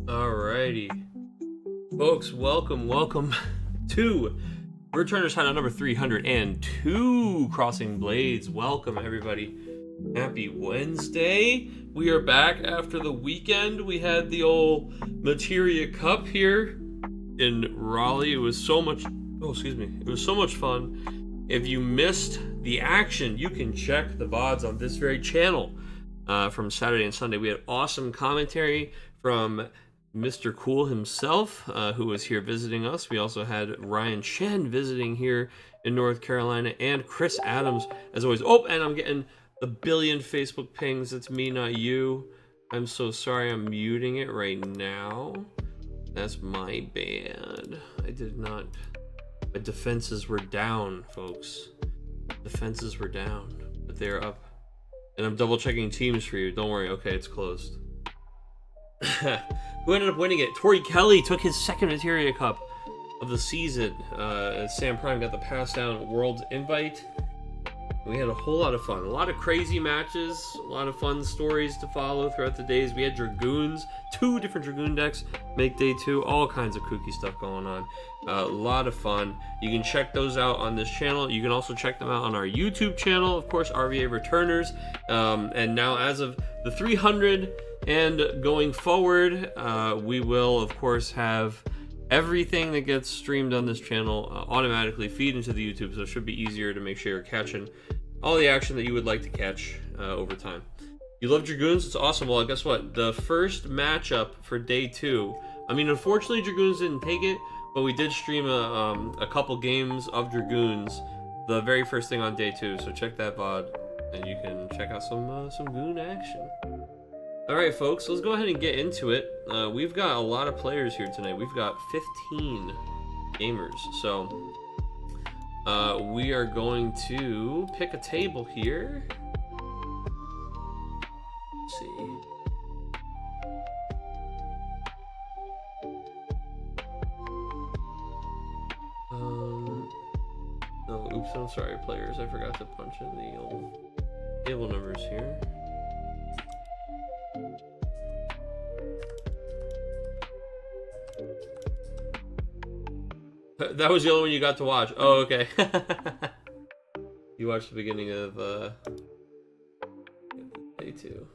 Alrighty, folks, welcome to Returners Hideout number 302, Crossing Blades. Welcome, everybody. Happy Wednesday. We are back after the weekend. We had the old Materia Cup here in Raleigh. It was so much, it was so much fun. If you missed the action, you can check the VODs on this very channel from Saturday and Sunday. We had awesome commentary from Mr. Cool himself, who was here visiting us. We also had Ryan Chen visiting here in North Carolina, and Chris Adams, as always. Oh, and I'm getting a billion Facebook pings. It's me, not you. I'm so sorry. I'm muting it right now. That's my bad. I did not. My defenses were down, folks. Defenses were down, but they're up. And I'm double checking teams for you. Don't worry. Okay, it's closed. Who ended up winning it? Tori Kelly took his second Materia Cup of the season. Sam Prime got the pass down World Invite. We had a whole lot of fun. A lot of crazy matches. A lot of fun stories to follow throughout the days. We had Dragoons. 2 different Dragoon decks make day 2. All kinds of kooky stuff going on. A lot of fun. You can check those out on this channel. You can also check them out on our YouTube channel. Of course, RVA Returners. And now as of the 300... and going forward, we will, of course, have everything that gets streamed on this channel automatically feed into the YouTube, so it should be easier to make sure you're catching all the action that you would like to catch over time. You love Dragoons? It's awesome. Well, guess what? The first matchup for day 2, I mean, unfortunately, Dragoons didn't take it, but we did stream a couple games of Dragoons the very first thing on day 2, so check that VOD, and you can check out some Goon action. Alright, folks, let's go ahead and get into it. We've got a lot of players here tonight. We've got 15 gamers. So, we are going to pick a table here. Let's see. No, oops, I'm sorry, players. I forgot to punch in the old table numbers here. That was the only one you got to watch. Oh, okay. You watched the beginning of day 2.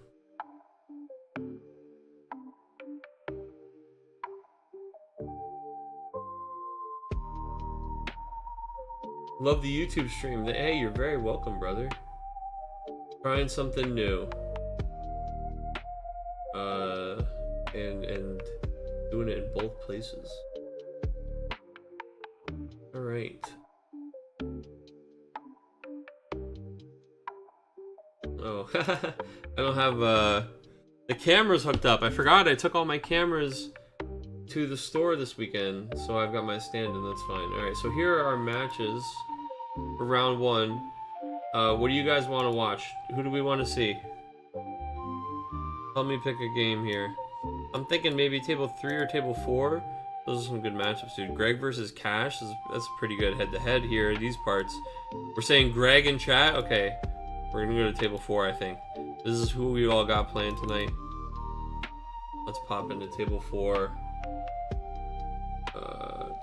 Love the YouTube stream. Hey, you're very welcome, brother. Trying something new. And doing it in both places. Alright. Oh, I don't have the cameras hooked up. I forgot I took all my cameras to the store this weekend, so I've got my stand and that's fine. Alright, so here are our matches for round 1. What do you guys want to watch? Who do we want to see? Help me pick a game here. I'm thinking maybe table 3 or table 4. Those are some good matchups, dude. Greg versus Cash, that's pretty good head-to-head here, these parts. We're saying Greg in chat? Okay. We're gonna go to table 4, I think. This is who we all got playing tonight. Let's pop into table 4.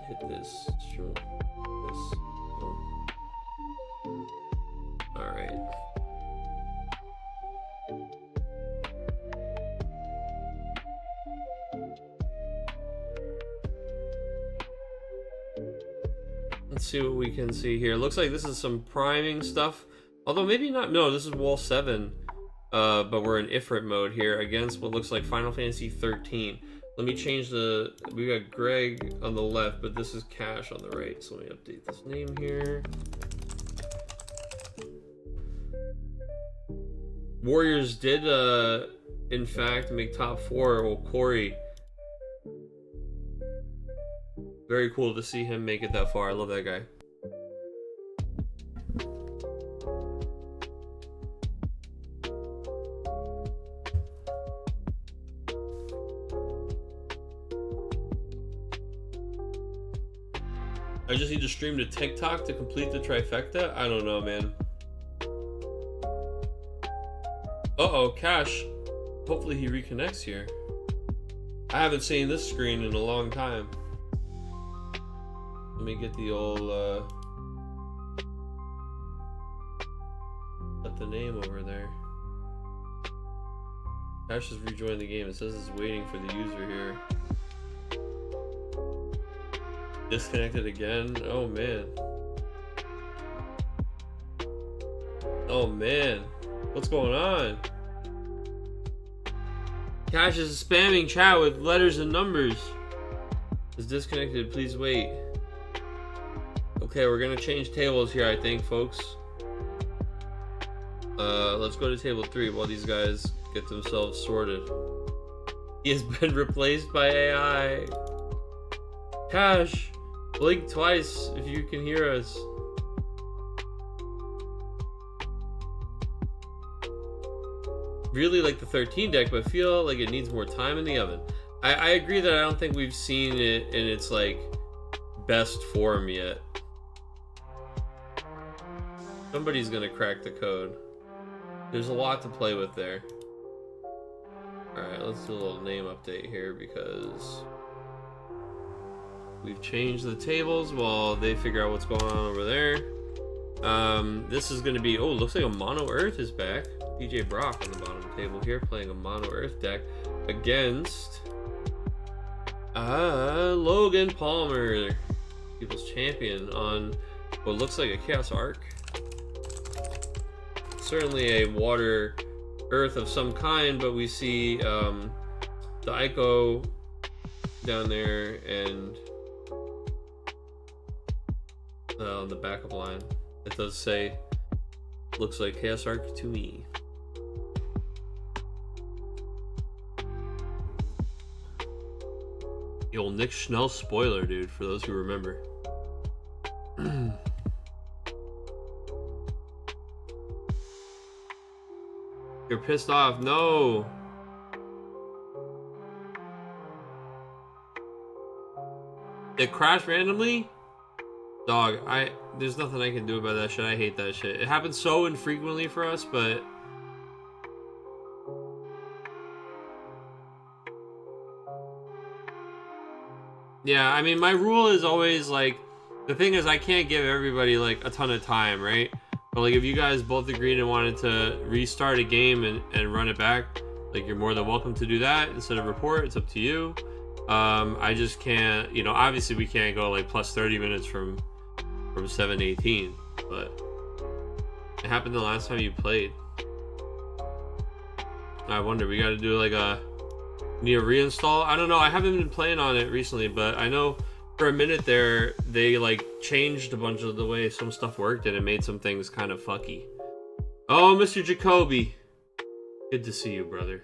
Hit this. Sure. This. Alright. Let's see what we can see here. Looks like this is some priming stuff. Although maybe not. No, this is Wall 7. But we're in Ifrit mode here against what looks like Final Fantasy 13. Let me change the... We got Greg on the left, but this is Cash on the right. So let me update this name here. Warriors did, in fact, make top 4. Well, Corey... Very cool to see him make it that far. I love that guy. I just need to stream to TikTok to complete the trifecta? I don't know, man. Uh-oh, Cash. Hopefully he reconnects here. I haven't seen this screen in a long time. Let me get the old, put the name over there. Ash has rejoined the game. It says it's waiting for the user here. Disconnected again? Oh man. Oh man. What's going on? Cash is spamming chat with letters and numbers. It's disconnected. Please wait. Okay, we're gonna change tables here, I think, folks. Let's go to table 3 while these guys get themselves sorted. He has been replaced by AI. Cash, blink twice if you can hear us. Really like the 13 deck, but feel like it needs more time in the oven. I agree that I don't think we've seen it in its like best form yet. Somebody's gonna crack the code. There's a lot to play with there. Alright, let's do a little name update here because we've changed the tables while they figure out what's going on over there. This is gonna be, oh, looks like a Mono Earth is back. DJ Brock on the bottom table here playing a Mono Earth deck against Logan Palmer, People's Champion, on what looks like a Chaos Arc. Certainly a Water Earth of some kind, but we see the Ico down there and on the backup line. It does say, looks like Chaos Arc to me. The old Nick Schnell spoiler, dude, for those who remember. You're pissed off. No. It crashed randomly? Dog, there's nothing I can do about that shit. I hate that shit. It happens so infrequently for us, but yeah, I mean, my rule is always like, the thing is I can't give everybody like a ton of time, right? But like if you guys both agreed and wanted to restart a game and run it back, like you're more than welcome to do that instead of report. It's up to you. I just can't, you know, obviously we can't go like plus 30 minutes from 7:18, but it happened the last time you played. I wonder, we got to do like a, need a reinstall? I don't know. I haven't been playing on it recently, but I know for a minute there they like changed a bunch of the way some stuff worked and it made some things kind of fucky. Oh, Mr. Jacoby, good to see you, brother.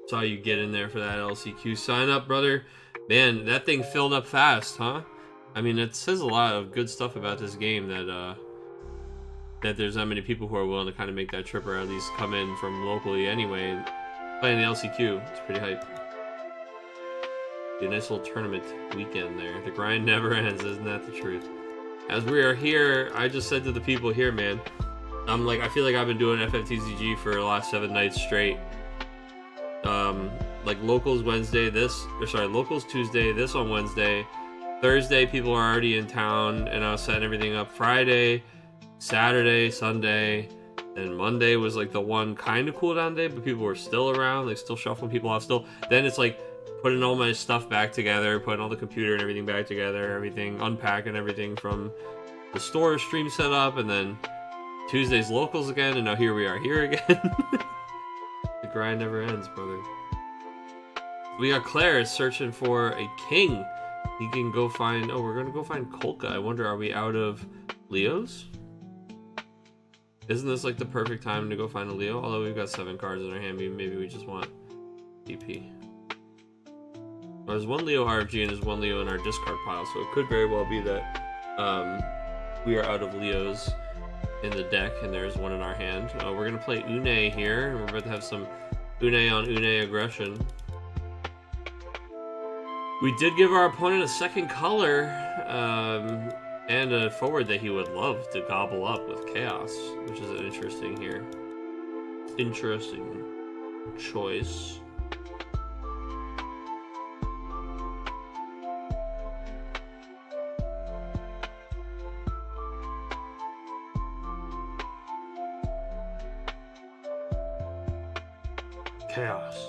Saw you get in there for that LCQ sign up, brother. Man, that thing filled up fast, huh? I mean, it says a lot of good stuff about this game that that there's that many people who are willing to kind of make that trip, or at least come in from locally anyway and play in the LCQ. It's pretty hype. A nice little tournament weekend there. The grind never ends, isn't that the truth? As we are here, I just said to the people here, man, I'm like, I feel like I've been doing FFTCG for the last 7 nights straight. Like locals Wednesday, locals Tuesday, this on Wednesday. Thursday, people are already in town and I was setting everything up. Friday, Saturday, Sunday, and Monday was like the one kind of cool down day, but people were still around, like still shuffling people off still. Then it's like putting all my stuff back together, putting all the computer and everything back together, everything, unpacking everything from the store stream setup, and then Tuesday's locals again, and now here we are here again. The grind never ends, brother. We got Claire searching for a king. He can go find, oh, we're gonna go find Kolka. I wonder, are we out of Leos? Isn't this like the perfect time to go find a Leo? Although we've got 7 cards in our hand, maybe we just want DP. Well, there's 1 Leo RFG and there's 1 Leo in our discard pile, so it could very well be that we are out of Leos in the deck and there's 1 in our hand. We're gonna play Une here, and we're about to have some Une on Une aggression. We did give our opponent a second color, and a forward that he would love to gobble up with Chaos, which is interesting here. interesting choice. Chaos.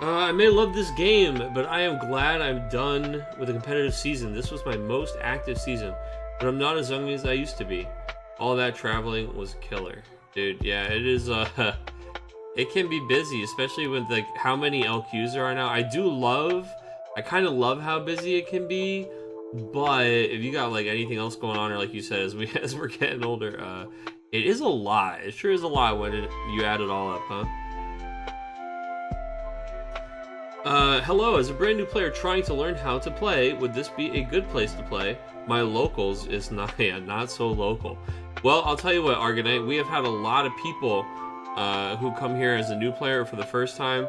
I may love this game, but I am glad I'm done with a competitive season. This was my most active season, but I'm not as young as I used to be. All that traveling was killer. Dude, yeah, it is, it can be busy, especially with, like, how many LQs there are now. I kind of love how busy it can be, but if you got, like, anything else going on, or like you said, as we're getting older, it is a lot. It sure is a lot when you add it all up, huh? Hello, as a brand new player trying to learn how to play, would this be a good place to play? My locals is not, yeah, not so local. Well, I'll tell you what, Argonite, we have had a lot of people who come here as a new player for the first time.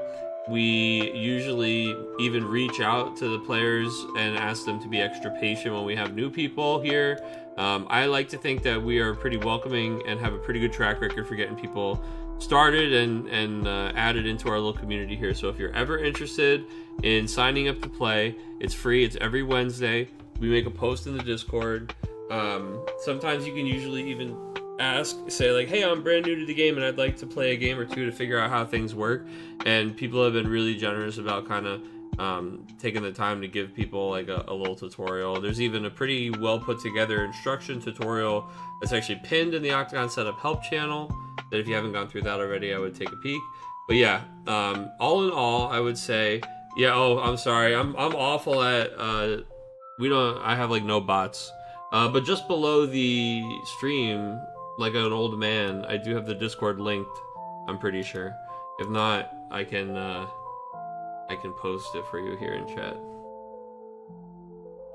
We usually even reach out to the players and ask them to be extra patient when we have new people here. I like to think that we are pretty welcoming and have a pretty good track record for getting people started and added into our little community here. So if you're ever interested in signing up to play, it's free. It's every Wednesday. We make a post in the Discord. Sometimes you can usually even say like, hey, I'm brand new to the game and I'd like to play a game or two to figure out how things work. And people have been really generous about kind of taking the time to give people like a little tutorial. There's even a pretty well put together instruction tutorial that's actually pinned in the Octagon Setup help channel, that if you haven't gone through that already, I would take a peek. But yeah, all in all, I would say, yeah, oh, I'm sorry. I'm awful at, I have like no bots. But just below the stream, like an old man, I do have the Discord linked, I'm pretty sure. If not, I can post it for you here in chat.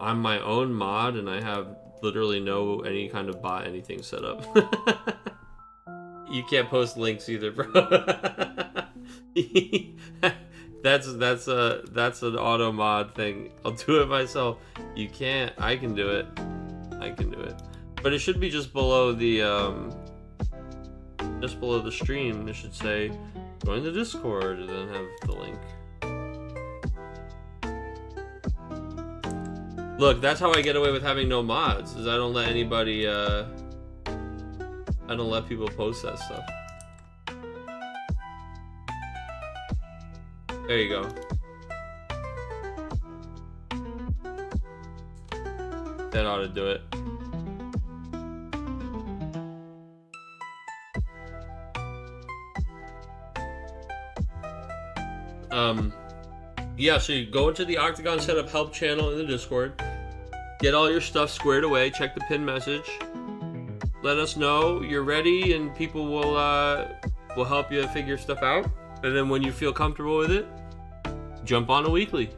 I'm my own mod and I have literally no any kind of bot anything set up. You can't post links either, bro. that's an auto mod thing. I'll do it myself. You can't. I can do it. But it should be just below the stream. It should say join the Discord and then have the link. Look, that's how I get away with having no mods, is I don't let anybody I don't let people post that stuff. There you go. That ought to do it. Yeah, so you go into the Octagon Setup help channel in the Discord, get all your stuff squared away, check the pin message, let us know you're ready, and people will help you figure stuff out. And then when you feel comfortable with it, jump on a weekly.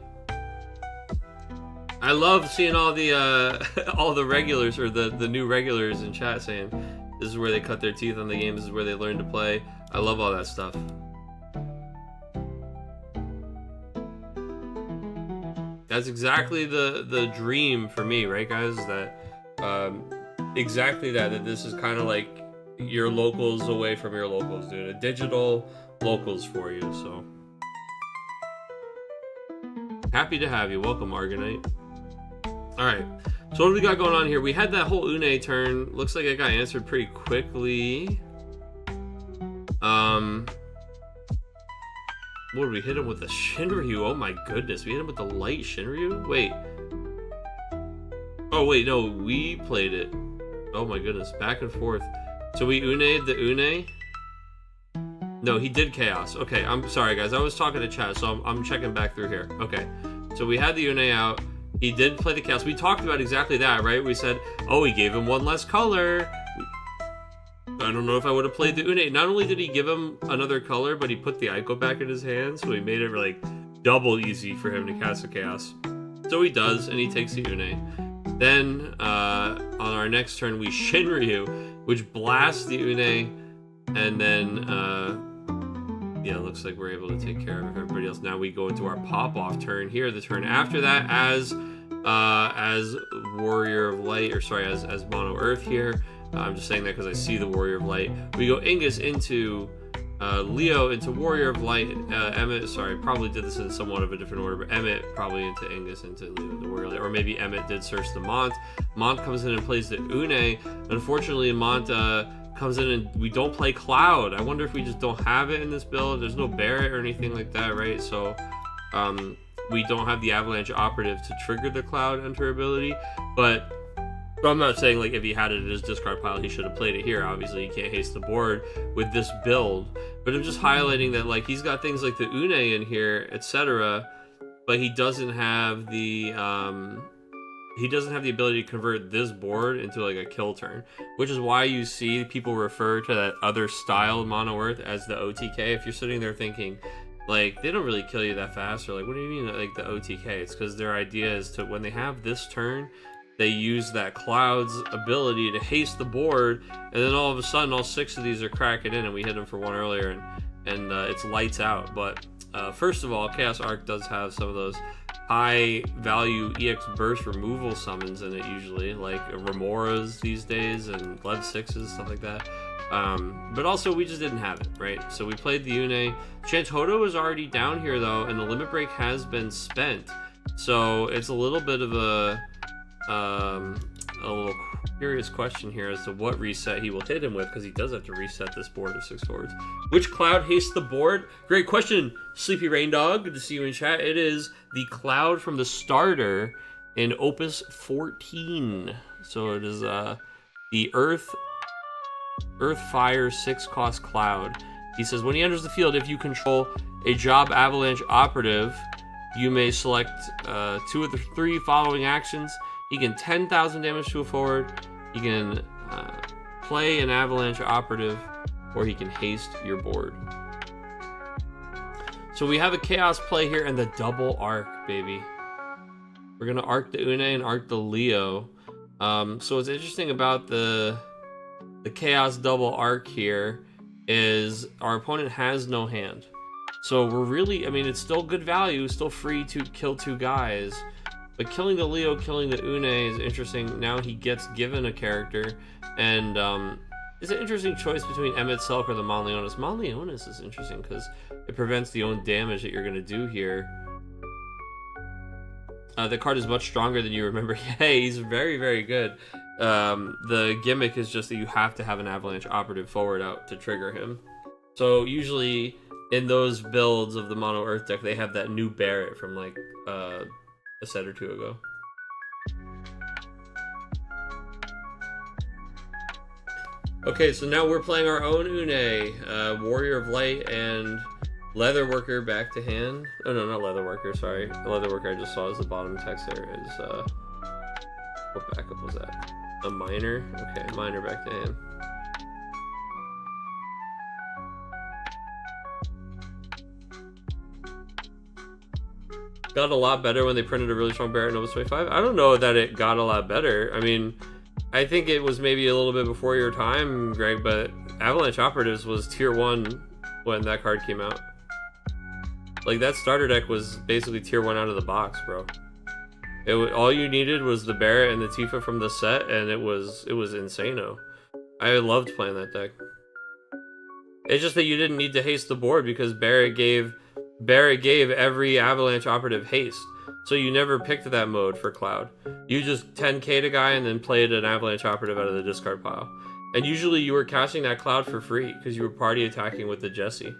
I love seeing all the regulars, or the new regulars in chat saying this is where they cut their teeth on the game, this is where they learn to play. I love all that stuff. That's exactly the dream for me, right, guys? That exactly that this is kind of like your locals away from your locals, dude. A digital locals for you. So happy to have you. Welcome, Argonite. All right. So what do we got going on here? We had that whole Une turn. Looks like it got answered pretty quickly. What did we hit him with? The Shinryu? Oh my goodness, we hit him with the light Shinryu? Wait. Oh wait, no, we played it. Oh my goodness, back and forth. So we Une'd the Une? No, he did Chaos. Okay, I'm sorry guys, I was talking to chat, so I'm checking back through here. Okay, So we had the Une out. He did play the Chaos. We talked about exactly that, right? We said, oh, he gave him one less color. I don't know if I would have played the Une. Not only did he give him another color, but he put the Ico back in his hand, so he made it like double easy for him to cast a Chaos. So he does, and he takes the Une. Then on our next turn, we Shinryu, which blasts the Une, and then yeah, it looks like we're able to take care of everybody else. Now we go into our pop-off turn here. The turn after that, as Warrior of Light, or sorry, as Mono Earth here. I'm just saying that because I see the Warrior of Light. We go Ingus into Leo into Warrior of Light. Emmett, sorry, probably did this in somewhat of a different order, but Emmett probably into Ingus into Leo the Warrior of Light, or maybe Emmett did search the Mont. Mont comes in and plays the Une. Unfortunately, Mont comes in and we don't play Cloud. I wonder if we just don't have it in this build. There's no Barret or anything like that, right? So we don't have the Avalanche Operative to trigger the Cloud Enter ability, but I'm not saying like if he had it in his discard pile he should have played it here. Obviously you can't haste the board with this build, but I'm just highlighting that like he's got things like the Une in here, etc., but he doesn't have the ability to convert this board into like a kill turn, which is why you see people refer to that other style of Mono Earth as the OTK. If you're sitting there thinking like they don't really kill you that fast, or like what do you mean like the OTK? It's because their idea is to, when they have this turn, they use that Cloud's ability to haste the board, and then all of a sudden all 6 of these are cracking in, and we hit them for 1 earlier, and it's lights out. But first of all, Chaos Arc does have some of those high value EX burst removal summons in it usually, like Remoras these days and Lev 6s, stuff like that. But also we just didn't have it, right? So we played the Une. Chantoto is already down here though, and the limit break has been spent. So it's a little bit of a little curious question here as to what reset he will hit him with, because he does have to reset this board of 6 forwards. Which Cloud hastes the board? Great question, Sleepy Rain Dog. Good to see you in chat. It is the Cloud from the starter in Opus 14. So it is the Earth Fire 6-cost Cloud. He says when he enters the field, if you control a Job Avalanche Operative, you may select 2 of the 3 following actions. He can 10,000 damage to a forward, he can play an Avalanche Operative, or he can haste your board. So we have a Chaos play here and the double arc, baby. We're going to arc the Une and arc the Leo. So what's interesting about the Chaos double arc here is our opponent has no hand. So we're really, I mean, it's still good value, still free to kill 2 guys. But killing the Leo, killing the Une is interesting. Now he gets given a character, and it's an interesting choice between Emmett Selk or the Mon Leonis. Mon Leonis is interesting because it prevents the own damage that you're going to do here. The card is much stronger than you remember. Hey, he's very, very good. The gimmick is just that you have to have an Avalanche Operative forward out to trigger him. So usually in those builds of the Mono Earth deck, they have that new Barret from like a set or 2 ago. Okay, so now we're playing our own Une, Warrior of Light and Leatherworker back to hand. Oh no, not Leatherworker, sorry. The Leatherworker I just saw as the bottom text there is, what backup was that? A Miner? Okay, Miner back to hand. Got a lot better when they printed a really strong Barret in Opus 25. I don't know that it got a lot better. I mean, I think it was maybe a little bit before your time, Greg, but Avalanche Operatives was tier 1 when that card came out. Like, that starter deck was basically tier 1 out of the box, bro. All you needed was the Barret and the Tifa from the set, and it was insano. I loved playing that deck. It's just that you didn't need to haste the board because Barret gave every Avalanche Operative haste. So you never picked that mode for Cloud. You just 10k'd a guy and then played an Avalanche Operative out of the discard pile. And usually you were casting that Cloud for free because you were party attacking with the Jessie.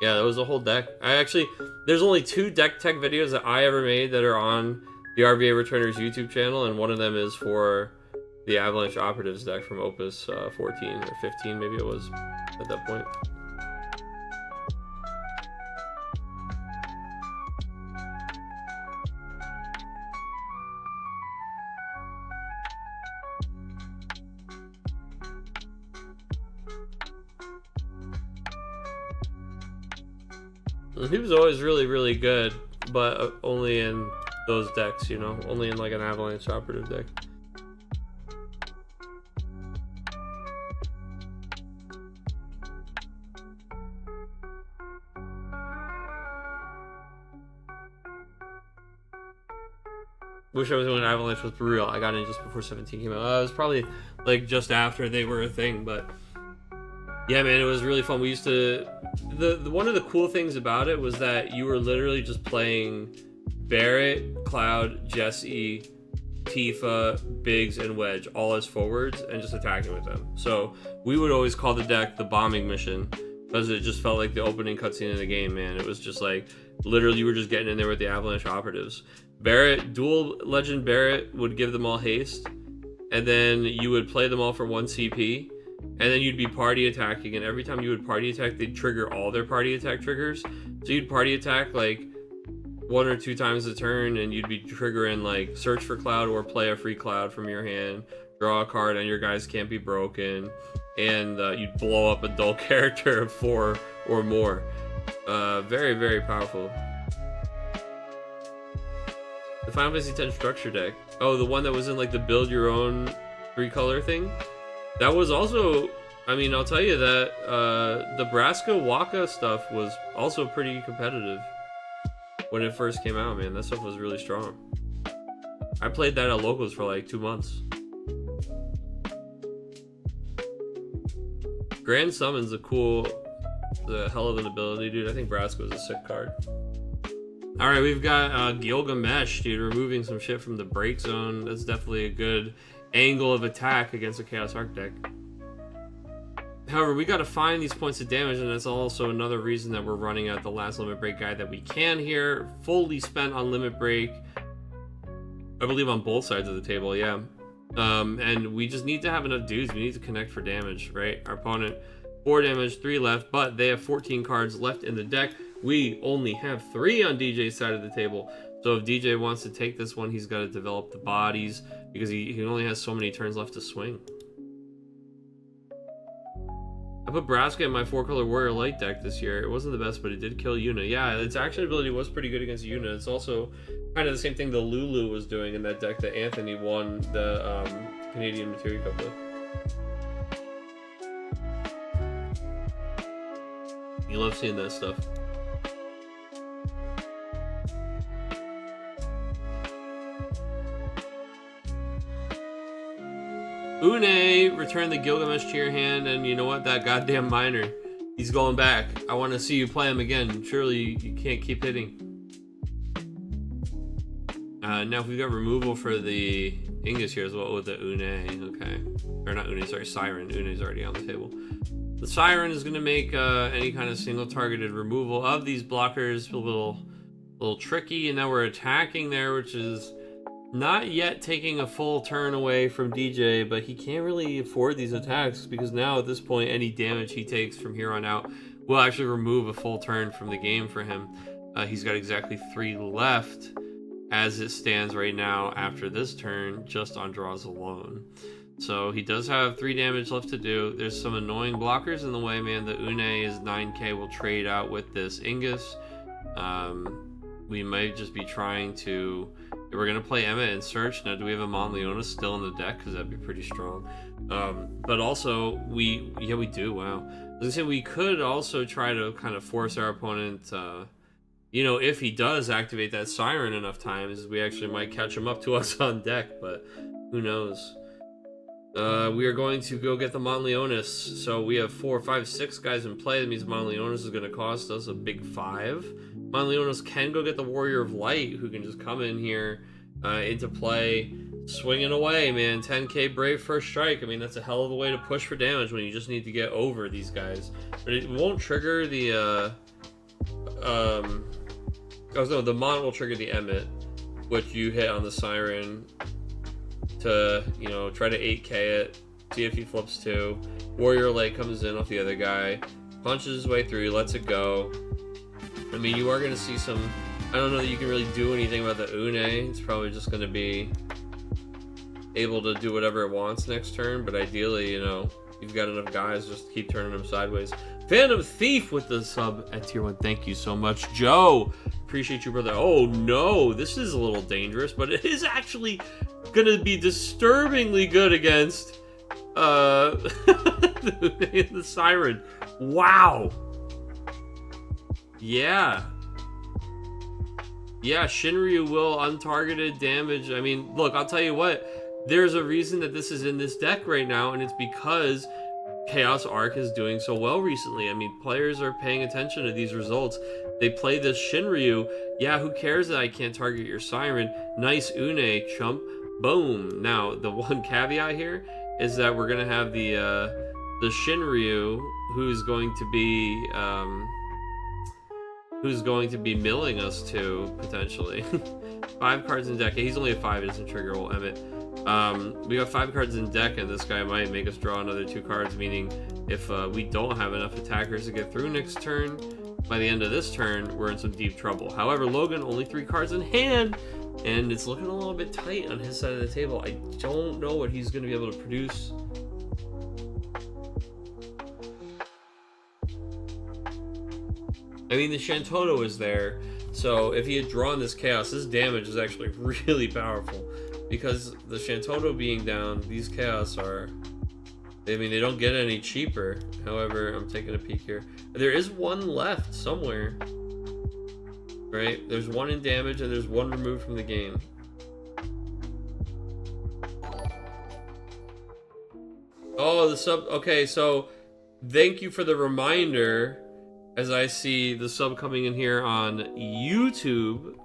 Yeah, that was a whole deck. There's only 2 deck tech videos that I ever made that are on the RVA Returners YouTube channel, and one of them is for the Avalanche Operatives deck from Opus 14 or 15, maybe it was at that point. And he was always really, really good, but only in those decks, you know, only in like an Avalanche operative deck. Wish I was doing Avalanche with real. I got in just before 17 came out. It was probably like just after they were a thing, but yeah, man, it was really fun. We used to the one of the cool things about it was that you were literally just playing Barrett, Cloud, Jesse, Tifa, Biggs, and Wedge all as forwards and just attacking with them. So we would always call the deck the bombing mission because it just felt like the opening cutscene of the game, man. It was just like literally you were just getting in there with the Avalanche operatives. Barrett, dual legend Barrett would give them all haste, and then you would play them all for 1 CP, and then you'd be party attacking, and every time you would party attack, they'd trigger all their party attack triggers. So you'd party attack like 1 or 2 times a turn, and you'd be triggering like search for Cloud or play a free Cloud from your hand, draw a card, and your guys can't be broken, and you'd blow up a dull character of 4 or more. Very, very powerful. The Final Fantasy X structure deck. Oh, the one that was in like the build your own 3-color thing? That was also, I mean, I'll tell you that the Braska Waka stuff was also pretty competitive when it first came out, man. That stuff was really strong. I played that at locals for like 2 months. Grand Summon's the hell of an ability, dude. I think Braska was a sick card. Alright, we've got Gilgamesh, dude, removing some shit from the break zone. That's definitely a good angle of attack against a Chaos Arc deck. However, we gotta find these points of damage, and that's also another reason that we're running out the last limit break guide that we can here. Fully spent on limit break, I believe on both sides of the table, yeah. And we just need to have enough dudes. We need to connect for damage, right? Our opponent, 4 damage, 3 left, but they have 14 cards left in the deck. We only have 3 on DJ's side of the table. So if DJ wants to take this one, he's got to develop the bodies because he only has so many turns left to swing. I put Braska in my 4-color Warrior Light deck this year. It wasn't the best, but it did kill Yuna. Yeah, its action ability was pretty good against Yuna. It's also kind of the same thing the Lulu was doing in that deck that Anthony won the Canadian Materia Cup with. You love seeing that stuff. Une, return the Gilgamesh to your hand, and you know what? That goddamn miner, he's going back. I want to see you play him again. Surely you can't keep hitting. Now if we've got removal for the Ingus here as well with the Une, okay. Or not Une, sorry, Siren. Une's already on the table. The Siren is going to make any kind of single targeted removal of these blockers a little tricky, and now we're attacking there, which is not yet taking a full turn away from DJ, but he can't really afford these attacks because now at this point any damage he takes from here on out will actually remove a full turn from the game for him. He's got exactly 3 left as it stands right now after this turn, just on draws alone. So he does have 3 damage left to do. There's some annoying blockers in the way, man. The Une is 9k. We'll trade out with this Ingus. We might just be trying to... We're going to play Emma and Search. Now, do we have a Mon Leona still in the deck? Because that'd be pretty strong. But also, yeah, we do. Wow. I was going to say, we could also try to kind of force our opponent... you know, if he does activate that Siren enough times, we actually might catch him up to us on deck, but who knows. We are going to go get the Mon Leonis. So we have 4, 5, 6 guys in play. That means Mon Leonis is going to cost us a big 5. Mon Leonis can go get the Warrior of Light, who can just come in here into play, swinging away, man. 10k Brave First Strike. I mean, that's a hell of a way to push for damage when you just need to get over these guys. But it won't trigger the... the Mon will trigger the Emmet, which you hit on the Siren to, you know, try to 8k it, see if he flips 2. Warrior Light comes in off the other guy, punches his way through, lets it go. I mean, you are going to see some... I don't know that you can really do anything about the Une. It's probably just going to be able to do whatever it wants next turn, but ideally, you know, You've got enough guys, just keep turning them sideways. Phantom Thief with the sub at tier 1. Thank you so much, Joe. Appreciate you, brother. Oh no, this is a little dangerous, but it is actually gonna be disturbingly good against the Siren. Wow. Yeah. Yeah, Shinryu will untargeted damage. I mean, look, I'll tell you what. There's a reason that this is in this deck right now, and it's because Chaos Arc is doing so well recently. I mean, players are paying attention to these results. They play this Shinryu. Yeah, who cares that I can't target your Siren? Nice Une, chump. Boom. Now, the one caveat here is that we're going to have the Shinryu who's going to be milling us to, potentially. 5 cards in deck. He's only a 5, it doesn't trigger, we'll Emmett. We got 5 cards in deck, and this guy might make us draw another 2 cards, meaning if we don't have enough attackers to get through next turn, by the end of this turn, we're in some deep trouble. However, Logan, only 3 cards in hand, and it's looking a little bit tight on his side of the table. I don't know what he's going to be able to produce. I mean, the Shantoto is there, so if he had drawn this Chaos, this damage is actually really powerful. Because the Shantoto being down, these Chaos are... I mean, they don't get any cheaper. However, I'm taking a peek here. There is one left somewhere. Right? There's 1 in damage, and there's 1 removed from the game. Oh, the sub... Okay, so thank you for the reminder. As I see the sub coming in here on YouTube.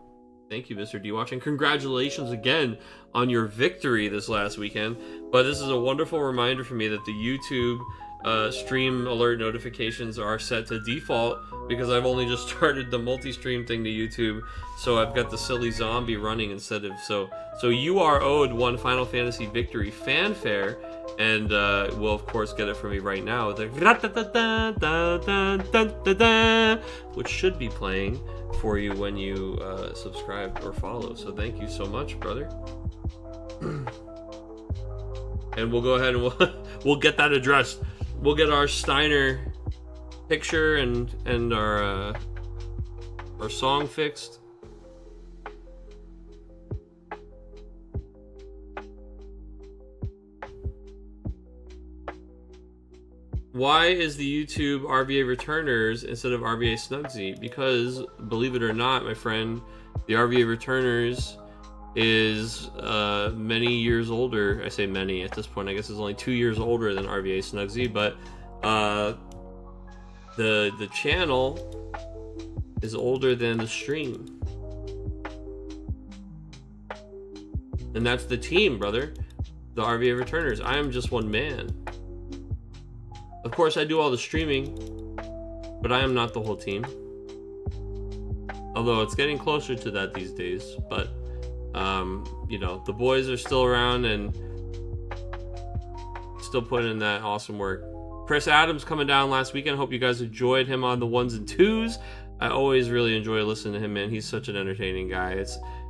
Thank you, Mr. D-Watch, and congratulations again on your victory this last weekend. But this is a wonderful reminder for me that the YouTube stream alert notifications are set to default because I've only just started the multi-stream thing to YouTube, so I've got the silly zombie running instead of... So you are owed 1 Final Fantasy victory fanfare, and will of course get it from me right now with the which should be playing for you when you subscribe or follow. So thank you so much, brother. And we'll go ahead and we'll get that addressed. We'll get our Steiner picture and our song fixed. Why is the YouTube RVA Returners instead of RVA Snugsy? Because, believe it or not, my friend, the RVA Returners is many years older. I say many at this point. I guess it's only 2 years older than RVA Snugsy, but the channel is older than the stream. And that's the team, brother. The RVA Returners. I am just one man. Of course, I do all the streaming, but I am not the whole team. Although it's getting closer to that these days, but you know, the boys are still around and still putting in that awesome work. Chris Adams coming down last weekend. Hope you guys enjoyed him on the 1s and 2s. I always really enjoy listening to him, man. He's such an entertaining guy.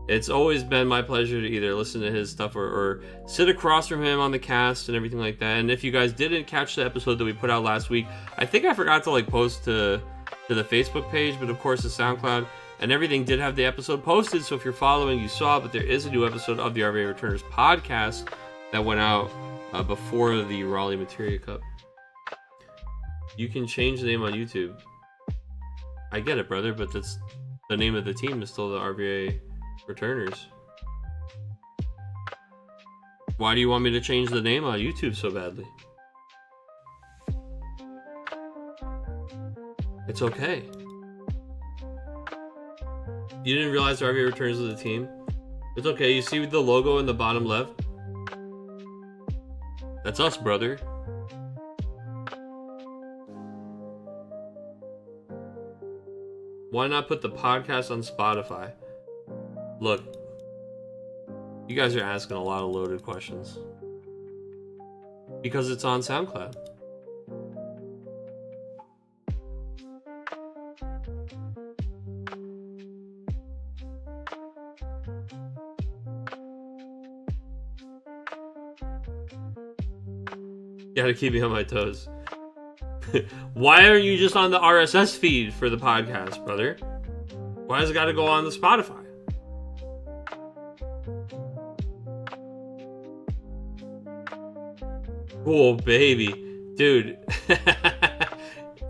It's always been my pleasure to either listen to his stuff or sit across from him on the cast and everything like that. And if you guys didn't catch the episode that we put out last week, I think I forgot to like post to the Facebook page, but of course the SoundCloud and everything did have the episode posted. So if you're following, you saw it, but there is a new episode of the RVA Returners podcast that went out before the Raleigh Materia Cup. You can change the name on YouTube. I get it, brother, but that's the name of the team is still the RVA Returners. Why do you want me to change the name on YouTube so badly? It's okay. You didn't realize the RVA Returners was a team? It's okay. You see the logo in the bottom left? That's us, brother. Why not put the podcast on Spotify? Look, you guys are asking a lot of loaded questions. Because it's on SoundCloud. Gotta keep me on my toes. Why aren't you just on the RSS feed for the podcast, brother? Why has it got to go on the Spotify? Oh, baby. Dude.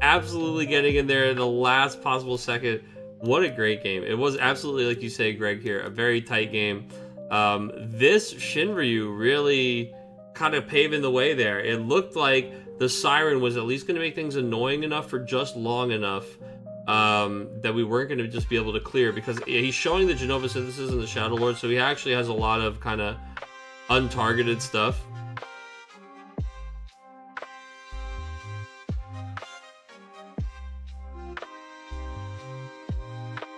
Absolutely getting in there in the last possible second. What a great game. It was absolutely, like you say, Greg, here, a very tight game. This Shinryu really kind of paving the way there. It looked like the Siren was at least going to make things annoying enough for just long enough that we weren't going to just be able to clear, because he's showing the Genova Synthesis and the Shadow Lord, so he actually has a lot of kind of untargeted stuff.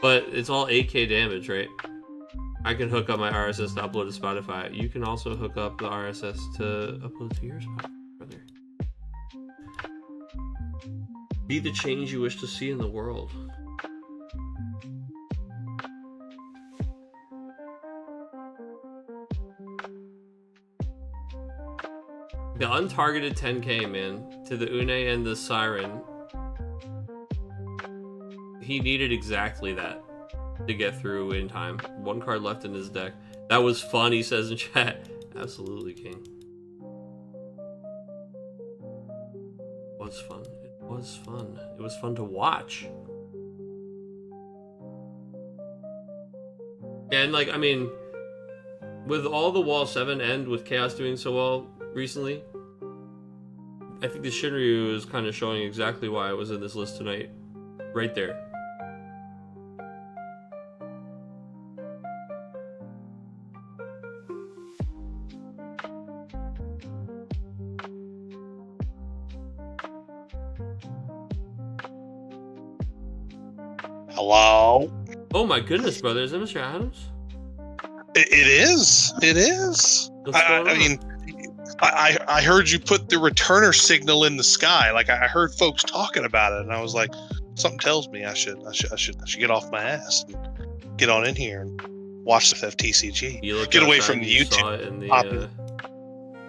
But it's all 8k damage, right? I can hook up my RSS to upload to Spotify. You can also hook up the RSS to upload to your Spotify, brother. Be the change you wish to see in the world. The untargeted 10k, man, to the Une and the Siren. He needed exactly that to get through in time. One card left in his deck. That was fun, he says in chat. Absolutely, King. It was fun. It was fun. It was fun to watch. And, like, I mean, with all the Wall 7 and with Chaos doing so well recently, I think the Shinryu is kind of showing exactly why I was in this list tonight. Right there. Hello? Oh my goodness, brother. Is that Mr. Adams? It is. It is. I mean, I heard you put the returner signal in the sky. Like, I heard folks talking about it, and I was like, something tells me I should get off my ass and get on in here and watch the TCG. Get away from the YouTube. Saw it in the,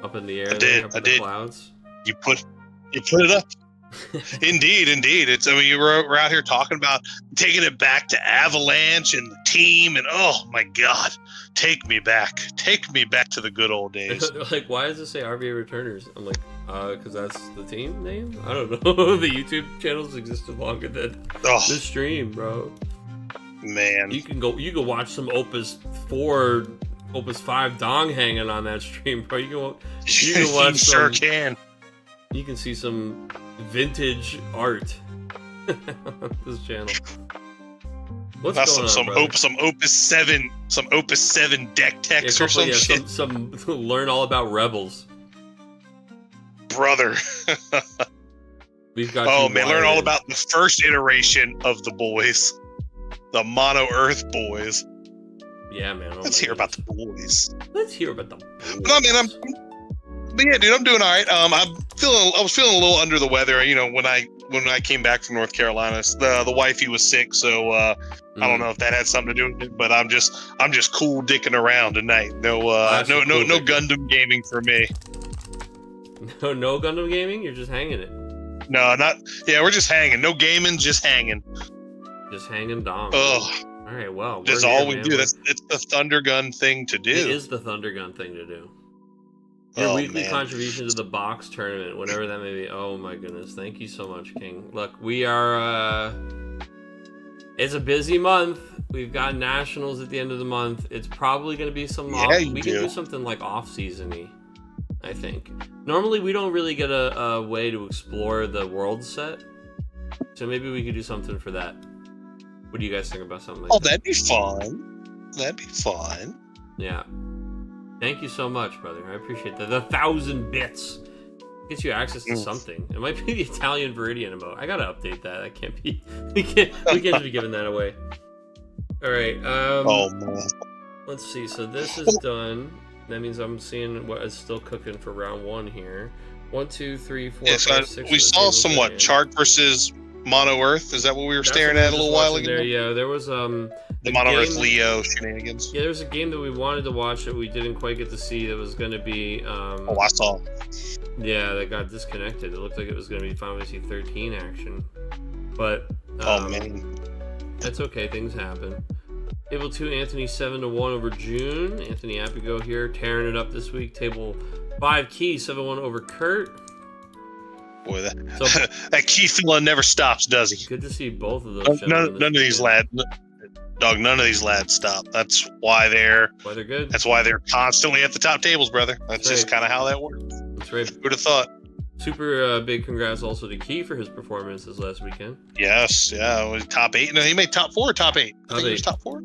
up in the air. I did. Clouds. You put it up. Indeed. It's. I mean, we're out here talking about taking it back to Avalanche and the team, and oh my God, take me back to the good old days. Like, why does it say RVA Returners? I'm like, because that's the team name. I don't know. The YouTube channels existed longer than the stream, bro. Man, you can watch some Opus 4, Opus 5 dong hanging on that stream, bro. You can watch. You sure can. You can see some vintage art on this channel. What's going on, some Opus 7 deck techs or some shit. Some learn all about Rebels, brother. We've got. Oh man, learn all about the first iteration of the boys, the Mono Earth boys. Yeah, man. Let's hear about the boys. No, man, But yeah, dude, I'm doing all right. I was feeling a little under the weather. You know, when I came back from North Carolina, the wifey was sick, so I don't know if that had something to do with it. But I'm just cool dicking around tonight. No Gundam gaming for me. No Gundam gaming. You're just hanging it. No, not. Yeah, we're just hanging. No gaming, just hanging. Just hanging dong. Ugh. All right. Well, that's all we do. It's the Thunder Gun thing to do. It is the Thunder Gun thing to do. Your weekly contribution to the box tournament, whatever that may be. Oh my goodness. Thank you so much, King. Look, we are, it's a busy month. We've got nationals at the end of the month. It's probably going to be some, we can do something like off-season-y, I think. Normally, we don't really get a way to explore the world set. So maybe we could do something for that. What do you guys think about something like that? That'd be fun. That'd be fun. Yeah. Thank you so much, brother. I appreciate that. The 1,000 bits gets you access to something. It might be the Italian Viridian emote. I gotta update that. That can't be. We can't just be giving that away. All right. Man. Let's see. So this is done. That means I'm seeing what is still cooking for round 1 here. 1, 2, 3, 4, 5, 6. We saw somewhat Chark versus Mono Earth. Is that what we were staring at a little while ago? Yeah, there was the Mono Earth Leo shenanigans. Yeah, there was a game that we wanted to watch that we didn't quite get to see. That was going to be. I saw. Yeah, that got disconnected. It looked like it was going to be Final Fantasy 13 action, but oh man, that's okay. Things happen. Table 2, Anthony 7-1 over June. Anthony Apigo here, tearing it up this week. Table 5, Key 7-1 over Kurt. Boy, that Key fella never stops, does he? Good to see both of those. None of these lads, dog. None of these lads stop. That's why they're good. That's why they're constantly at the top tables, brother. That's just kind of how that works. That's right. Who'd have thought? Super big congrats also to Key for his performances last weekend. Yes, yeah, was top 8. No, he made top 4 or top 8. I think he was top 4.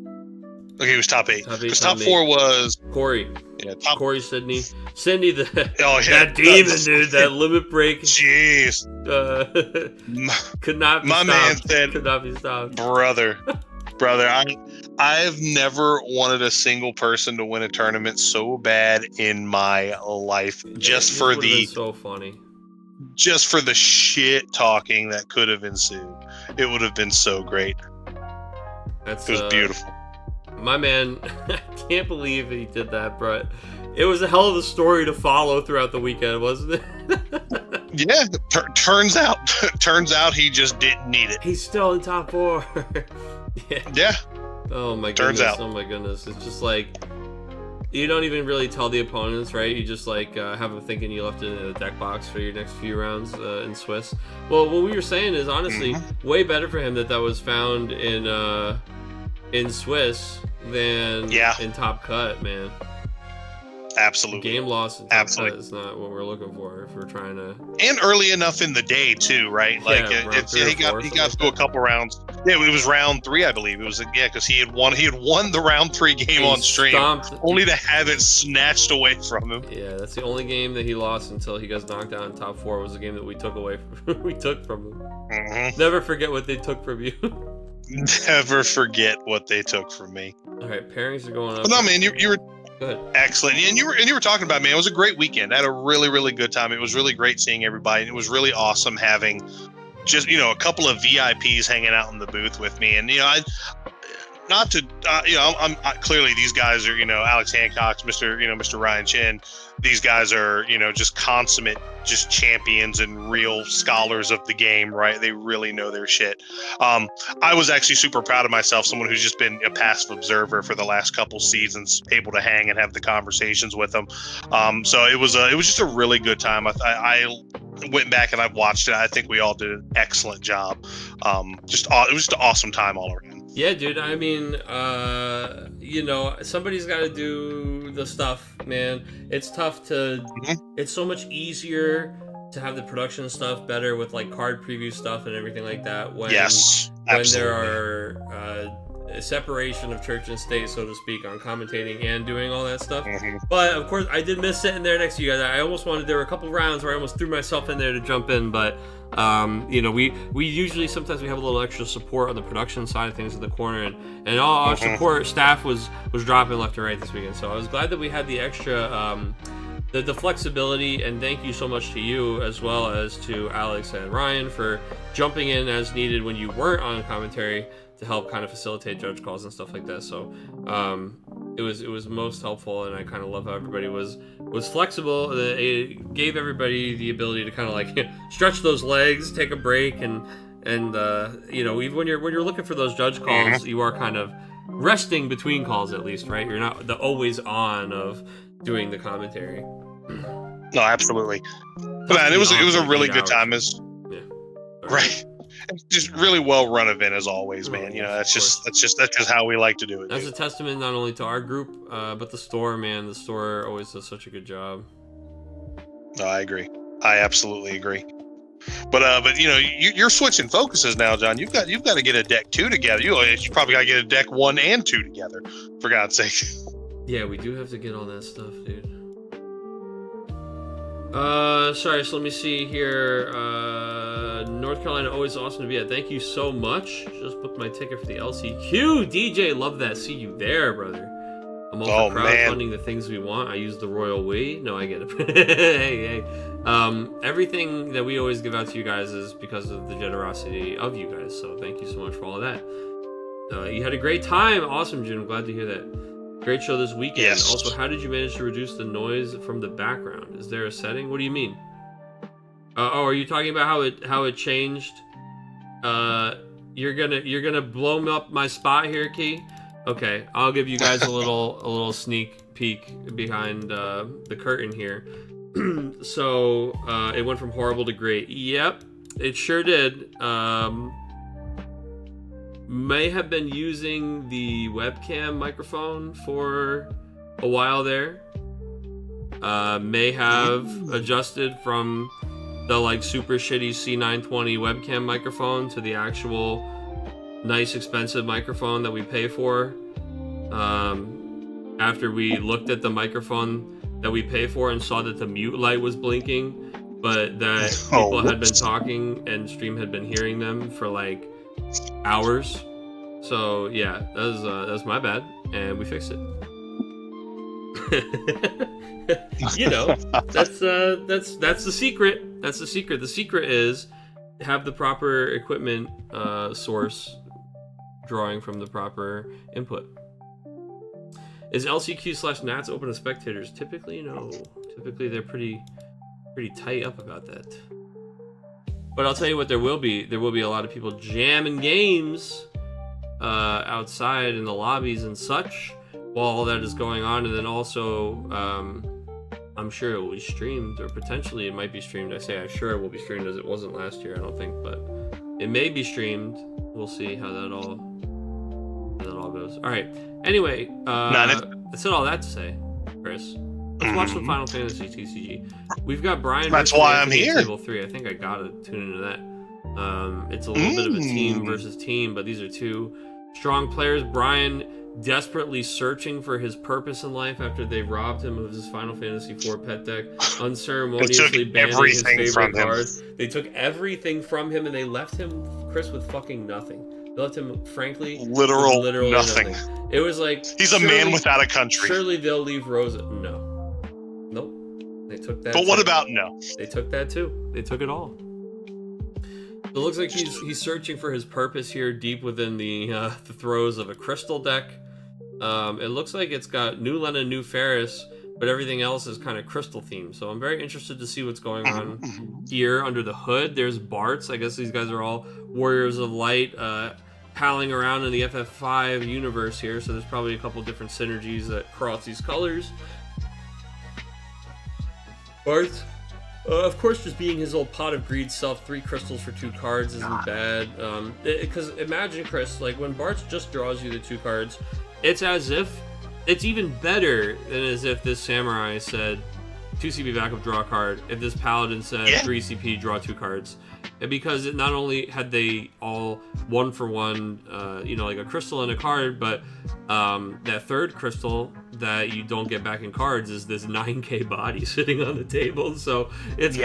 Okay, he was top 8. Because top 4 was Corey. Yeah, Corey Sydney, the that demon dude, that limit break. Jeez, could not be my stopped. Man said, could not be stopped. brother. I've never wanted a single person to win a tournament so bad in my life. Just for the so funny. Just for the shit talking that could have ensued. It would have been so great. It was beautiful. My man, I can't believe he did that, but it was a hell of a story to follow throughout the weekend, wasn't it? Yeah, turns out he just didn't need it. He's still in top 4. Yeah. Oh my goodness. Turns out. Oh my goodness. It's just like, you don't even really tell the opponents, right? You just like have them thinking you left it in a deck box for your next few rounds in Swiss. Well, what we were saying is honestly way better for him that was found in Swiss than in Top Cut, man. Absolutely. Game loss in Top Cut is not what we're looking for if we're trying to. And early enough in the day too, right? Like he got through a couple rounds. Yeah, it was round 3, I believe. It was because he had won the round 3 game on stream, only to have it snatched away from him. Yeah, that's the only game that he lost until he got knocked out in top 4. Was the game that we took from him. Never forget what they took from you. Never forget what they took from me. All right, pairings are going up. But no, man, you were good. Excellent, and you were talking about, man, it was a great weekend. I had a really, really good time. It was really great seeing everybody, and it was really awesome having just a couple of VIPs hanging out in the booth with me. And I'm clearly these guys are Alex Hancock's, Mr. Ryan Chin. These guys are just consummate champions and real scholars of the game, right? They really know their shit. I was actually super proud of myself, someone who's just been a passive observer for the last couple seasons, able to hang and have the conversations with them. So it was just a really good time. I went back and I watched it. I think we all did an excellent job. It was just an awesome time all around. Yeah, dude. I mean, somebody's got to do the stuff, man. It's tough to. It's so much easier to have the production stuff better with like card preview stuff and everything like that. When there are a separation of church and state, so to speak, on commentating and doing all that stuff. But of course, I did miss sitting there next to you guys. I almost wanted. There were a couple rounds where I almost threw myself in there to jump in, but. We usually sometimes we have a little extra support on the production side of things in the corner, and all our support staff was dropping left and right this weekend. So I was glad that we had the extra the flexibility, and thank you so much to you as well as to Alex and Ryan for jumping in as needed when you weren't on commentary to help kind of facilitate judge calls and stuff like that. So it was most helpful, and I kind of love how everybody was flexible. It gave everybody the ability to kind of like stretch those legs, take a break, and even when you're looking for those judge calls, you are kind of resting between calls at least, right? You're not the always on of doing the commentary. No, absolutely. But man, it was a really good time. Right. Just really well run event as always, man. That's just how we like to do it. That's a testament not only to our group, but the store, man. The store always does such a good job. No, I agree. I absolutely agree. But you're switching focuses now, John. You've got to get a deck 2 together. You probably got to get a deck 1 and 2 together, for God's sake. Yeah, we do have to get all that stuff, dude. Sorry, so let me see here. North Carolina, always awesome to be at. Thank you so much. Just booked my ticket for the LCQ. DJ, love that. See you there, brother. I'm all for crowdfunding the things we want. I use the Royal We. No, I get it. hey. Everything that we always give out to you guys is because of the generosity of you guys. So thank you so much for all of that. You had a great time. Awesome, June. Glad to hear that. Great show this weekend. Yes. Also, how did you manage to reduce the noise from the background? Is there a setting? What do you mean? Are you talking about how it changed? You're gonna blow up my spot here, Key. Okay, I'll give you guys a little sneak peek behind the curtain here. So it went from horrible to great. Yep, it sure did. May have been using the webcam microphone for a while there. May have adjusted from the like super shitty C920 webcam microphone to the actual nice expensive microphone that we pay for. After we looked at the microphone that we pay for and saw that the mute light was blinking, but that people had been talking and stream had been hearing them for like hours. So yeah, that was my bad, and we fixed it. You know, that's the secret. That's the secret. The secret is have the proper equipment source drawing from the proper input. Is LCQ/Nats open to spectators? Typically, no. Typically, they're pretty tight up about that. But I'll tell you what, there will be a lot of people jamming games outside in the lobbies and such while all that is going on, and then also I'm sure it will be streamed, or potentially it might be streamed. I say I'm sure it will be streamed, as it wasn't last year, I don't think, but it may be streamed. We'll see how that all goes. All right. Anyway, I said all that to say, Chris, let's watch some Final Fantasy TCG. We've got Brian. That's why I'm here. Table 3. I think I gotta tune into that. It's a little bit of a team versus team, but these are two strong players. Brian desperately searching for his purpose in life after they robbed him of his Final Fantasy IV pet deck, unceremoniously banning his favorite card. They took everything from him, and they left him, Chris, with fucking nothing. They left him, frankly, literally nothing. It was like, he's a man without a country. Surely they'll leave Rosa. No. Nope. They took that. But what about no? They took that too. They took it all. It looks like he's searching for his purpose here, deep within the throes of a crystal deck. It looks like it's got New Lenna, New Ferris, but everything else is kind of crystal themed. So I'm very interested to see what's going on here under the hood. There's Bart's. I guess these guys are all Warriors of Light, palling around in the FF5 universe here. So there's probably a couple different synergies that cross these colors. Bart, of course, just being his old pot of greed self, 3 crystals for 2 cards isn't bad. Because imagine, Chris, like when Bart just draws you the 2 cards, it's as if it's even better than as if this samurai said 2 CP backup, draw a card. If this paladin said 3 CP, draw 2 cards. And because it not only had they all 1 for 1, like a crystal and a card, but that third crystal that you don't get back in cards is this 9K body sitting on the table. So it's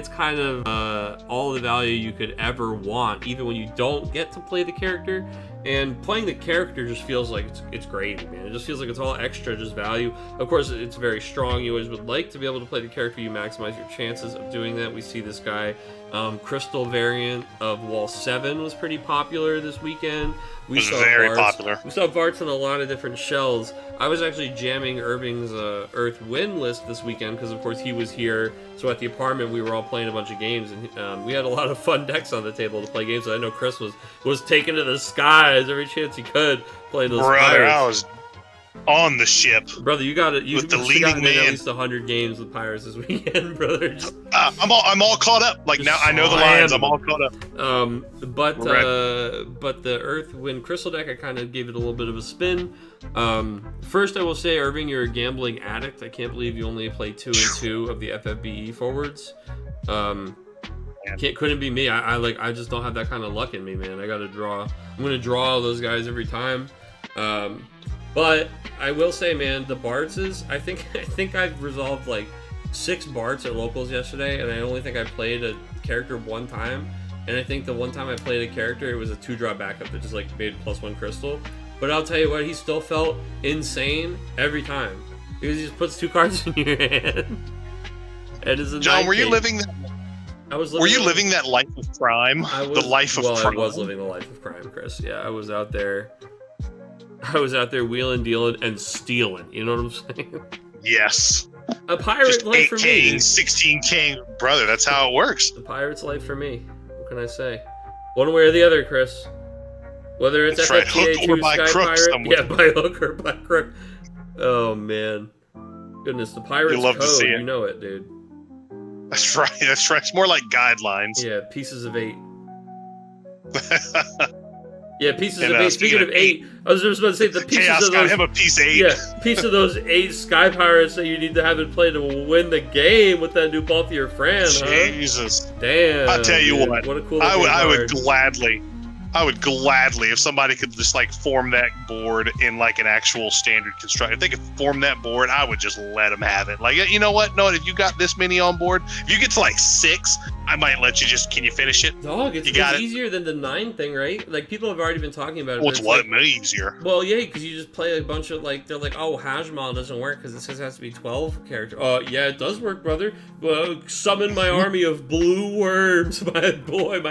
kind of all the value you could ever want, even when you don't get to play the character. And playing the character just feels like it's gravy, man. It just feels like it's all extra, just value. Of course, it's very strong. You always would like to be able to play the character. You maximize your chances of doing that. We see this guy, Crystal variant of Wall 7 was pretty popular this weekend. It was very popular. We saw Bart's on a lot of different shells. I was actually jamming Irving's Earth Wind list this weekend because, of course, he was here. So at the apartment, we were all playing a bunch of games, and we had a lot of fun decks on the table to play games. So I know Chris was taking to the skies every chance he could playing those Pirates. I was on the ship. Brother, you got it. You've leading man. At least 100 games with Pirates this weekend, brother. I'm all caught up. Like now, I know the lines. I'm all caught up. But the Earth Wind Crystal deck, I kind of gave it a little bit of a spin. First, I will say, Irving, you're a gambling addict. I can't believe you only play 2 and 2 of the FFBE forwards. Couldn't be me. I just don't have that kind of luck in me, man. I got to draw. I'm gonna draw all those guys every time. But I will say, man, the Barts I think I've resolved like 6 Barts at locals yesterday, and I only think I played a character 1 time. And I think the 1 time I played a character, it was a 2-draw backup that just like made +1 crystal. But I'll tell you what, he still felt insane every time because he just puts 2 cards in your hand. And is a John, were you living? Were you living that life of crime? The life of crime? I was living the life of crime, Chris. Yeah, I was out there wheeling, dealing, and stealing. You know what I'm saying? Yes. A pirate life for me. 16K, brother. That's how it works. The pirate's life for me. What can I say? One way or the other, Chris. Whether it's FFTA 2 Sky Pirate, yeah, by hook or by crook. Oh man, goodness, the pirate's love code. To see it. You know it, dude. That's right. That's right. It's more like guidelines. Yeah, pieces of 8. Yeah, pieces of 8. Speaking of 8, I was just about to say the pieces Chaos of those. got him a piece 8. Yeah, piece of those 8 Sky Pirates that you need to have in play to win the game with that new Balthier Fran, Jesus. Huh? Damn. I tell you what. What a cool. I would gladly, if somebody could just like form that board in like an actual standard construct. If they could form that board, I would just let them have it. Like, you know what? No, if you got this many on board, if you get to like 6, I might let you can you finish it? Dog, it's easier than the 9 thing, right? Like, people have already been talking about it. Well, it's what? Like, easier. Well, yeah, because you just play a bunch of, like, they're like, oh, Hajmal doesn't work because it says it has to be 12 characters. Yeah, it does work, brother. Summon my army of blue worms, my favorite boy.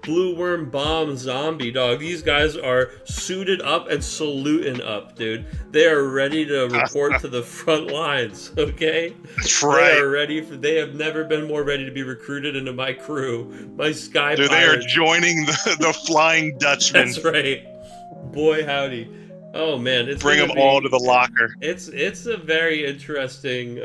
Blue worm bomb zombie, dog. These guys are suited up and saluting up, dude. They are ready to report to the front lines, okay? That's right. They are ready they have never been more ready to be recruited into my crew. My Sky Pirates. They are joining the Flying Dutchman. That's right. Boy, howdy. Oh, man. Bring them all to the locker. It's a very interesting...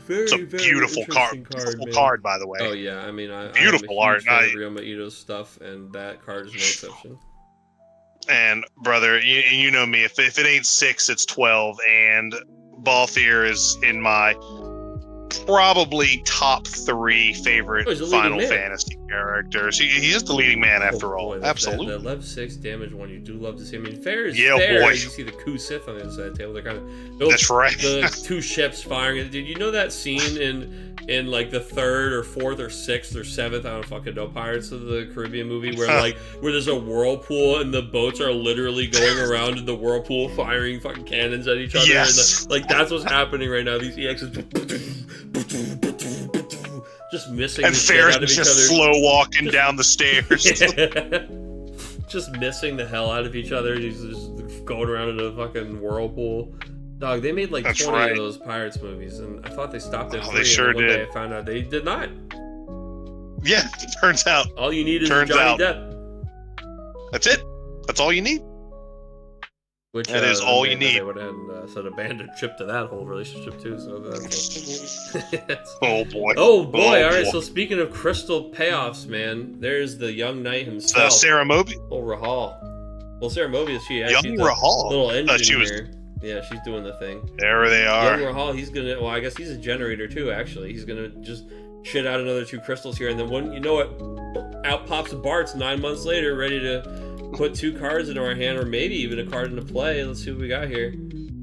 it's a beautiful card. Beautiful card, by the way. Oh yeah, I mean, beautiful art. Ryoma Ito's stuff, and that card is no exception. And brother, you know me. If it ain't 6, it's 12. And Balthier is in my probably top 3 favorite Final Fantasy characters. He is the leading man after all. Absolutely. The level 6 damage one, you do love to see. I mean, fair is fair. Boy. You You see the Ku Sith on the other side of the table. They're kind of that's right. The 2 ships firing. Did you know that scene in like the 3rd or 4th or 6th or 7th? I don't fucking know. Pirates of the Caribbean movie where there's a whirlpool and the boats are literally going around in the whirlpool firing fucking cannons at each other. Yes. And that's what's happening right now. These EXs. Just missing and the shit out of Ferris each other. just slow walking down the stairs. Just missing the hell out of each other. He's just going around in a fucking whirlpool. Dog, they made like 20 of those Pirates movies, and I thought they stopped at 3. They sure one did. Day I found out they did not. Yeah, turns out. All you need is Johnny Depp. That's it. That's all you need. That is all you need. They would have sent a bandit trip to that whole relationship too. So that's oh boy. Oh boy! All right. So speaking of crystal payoffs, man, there's the young knight himself. Sarah Mobius. Oh, Rahal. Well, Sarah Mobius, young Rahal. Little engine here. Yeah, she's doing the thing. There they are. Young Rahal, he's gonna. Well, I guess he's a generator too. Actually, he's gonna just shit out another 2 crystals here, and then when you know it, out pops Bart's 9 months later, ready to put 2 cards into our hand, or maybe even a card into play. Let's see what we got here.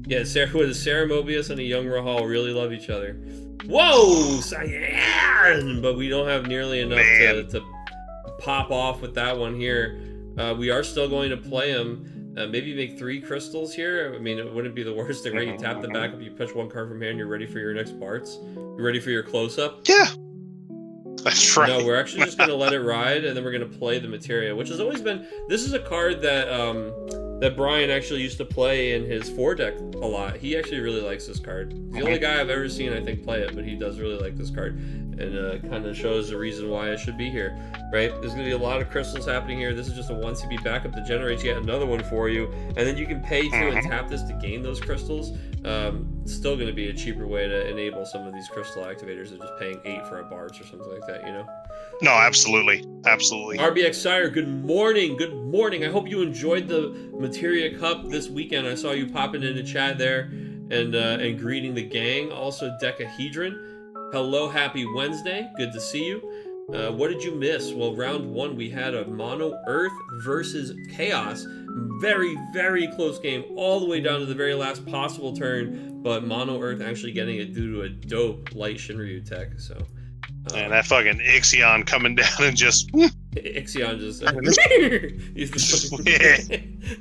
Yeah, Sarah Mobius and a young Rahal really love each other. Whoa, Cyan! But we don't have nearly enough to pop off with that one here. We are still going to play him. Maybe make 3 crystals here. I mean, it wouldn't be the worst thing, right? You tap them back up, you pitch 1 card from hand, you're ready for your next Bart's. You're ready for your close-up. Yeah. That's right. No, we're actually just going to let it ride, and then we're going to play the materia, which has always been... This is a card that that Brian actually used to play in his 4-deck a lot. He actually really likes this card. He's the only guy I've ever seen, I think, play it, but he does really like this card. And kind of shows the reason why I should be here, right? There's going to be a lot of crystals happening here. This is just a 1 CP backup that generates yet another one for you. And then you can pay 2 and tap this to gain those crystals. It's still going to be a cheaper way to enable some of these crystal activators than just paying 8 for a Bart's or something like that, you know? No, absolutely. Absolutely. RBX Sire, good morning. Good morning. I hope you enjoyed the Materia Cup this weekend. I saw you popping into chat there and greeting the gang. Also, Decahedron. Hello, happy Wednesday. Good to see you. What did you miss? Well, round 1, we had a Mono Earth versus Chaos. Very, very close game, all the way down to the very last possible turn, but Mono Earth actually getting it due to a dope light Shinryu tech, so... and that fucking Ixion coming down and just... Ixion just...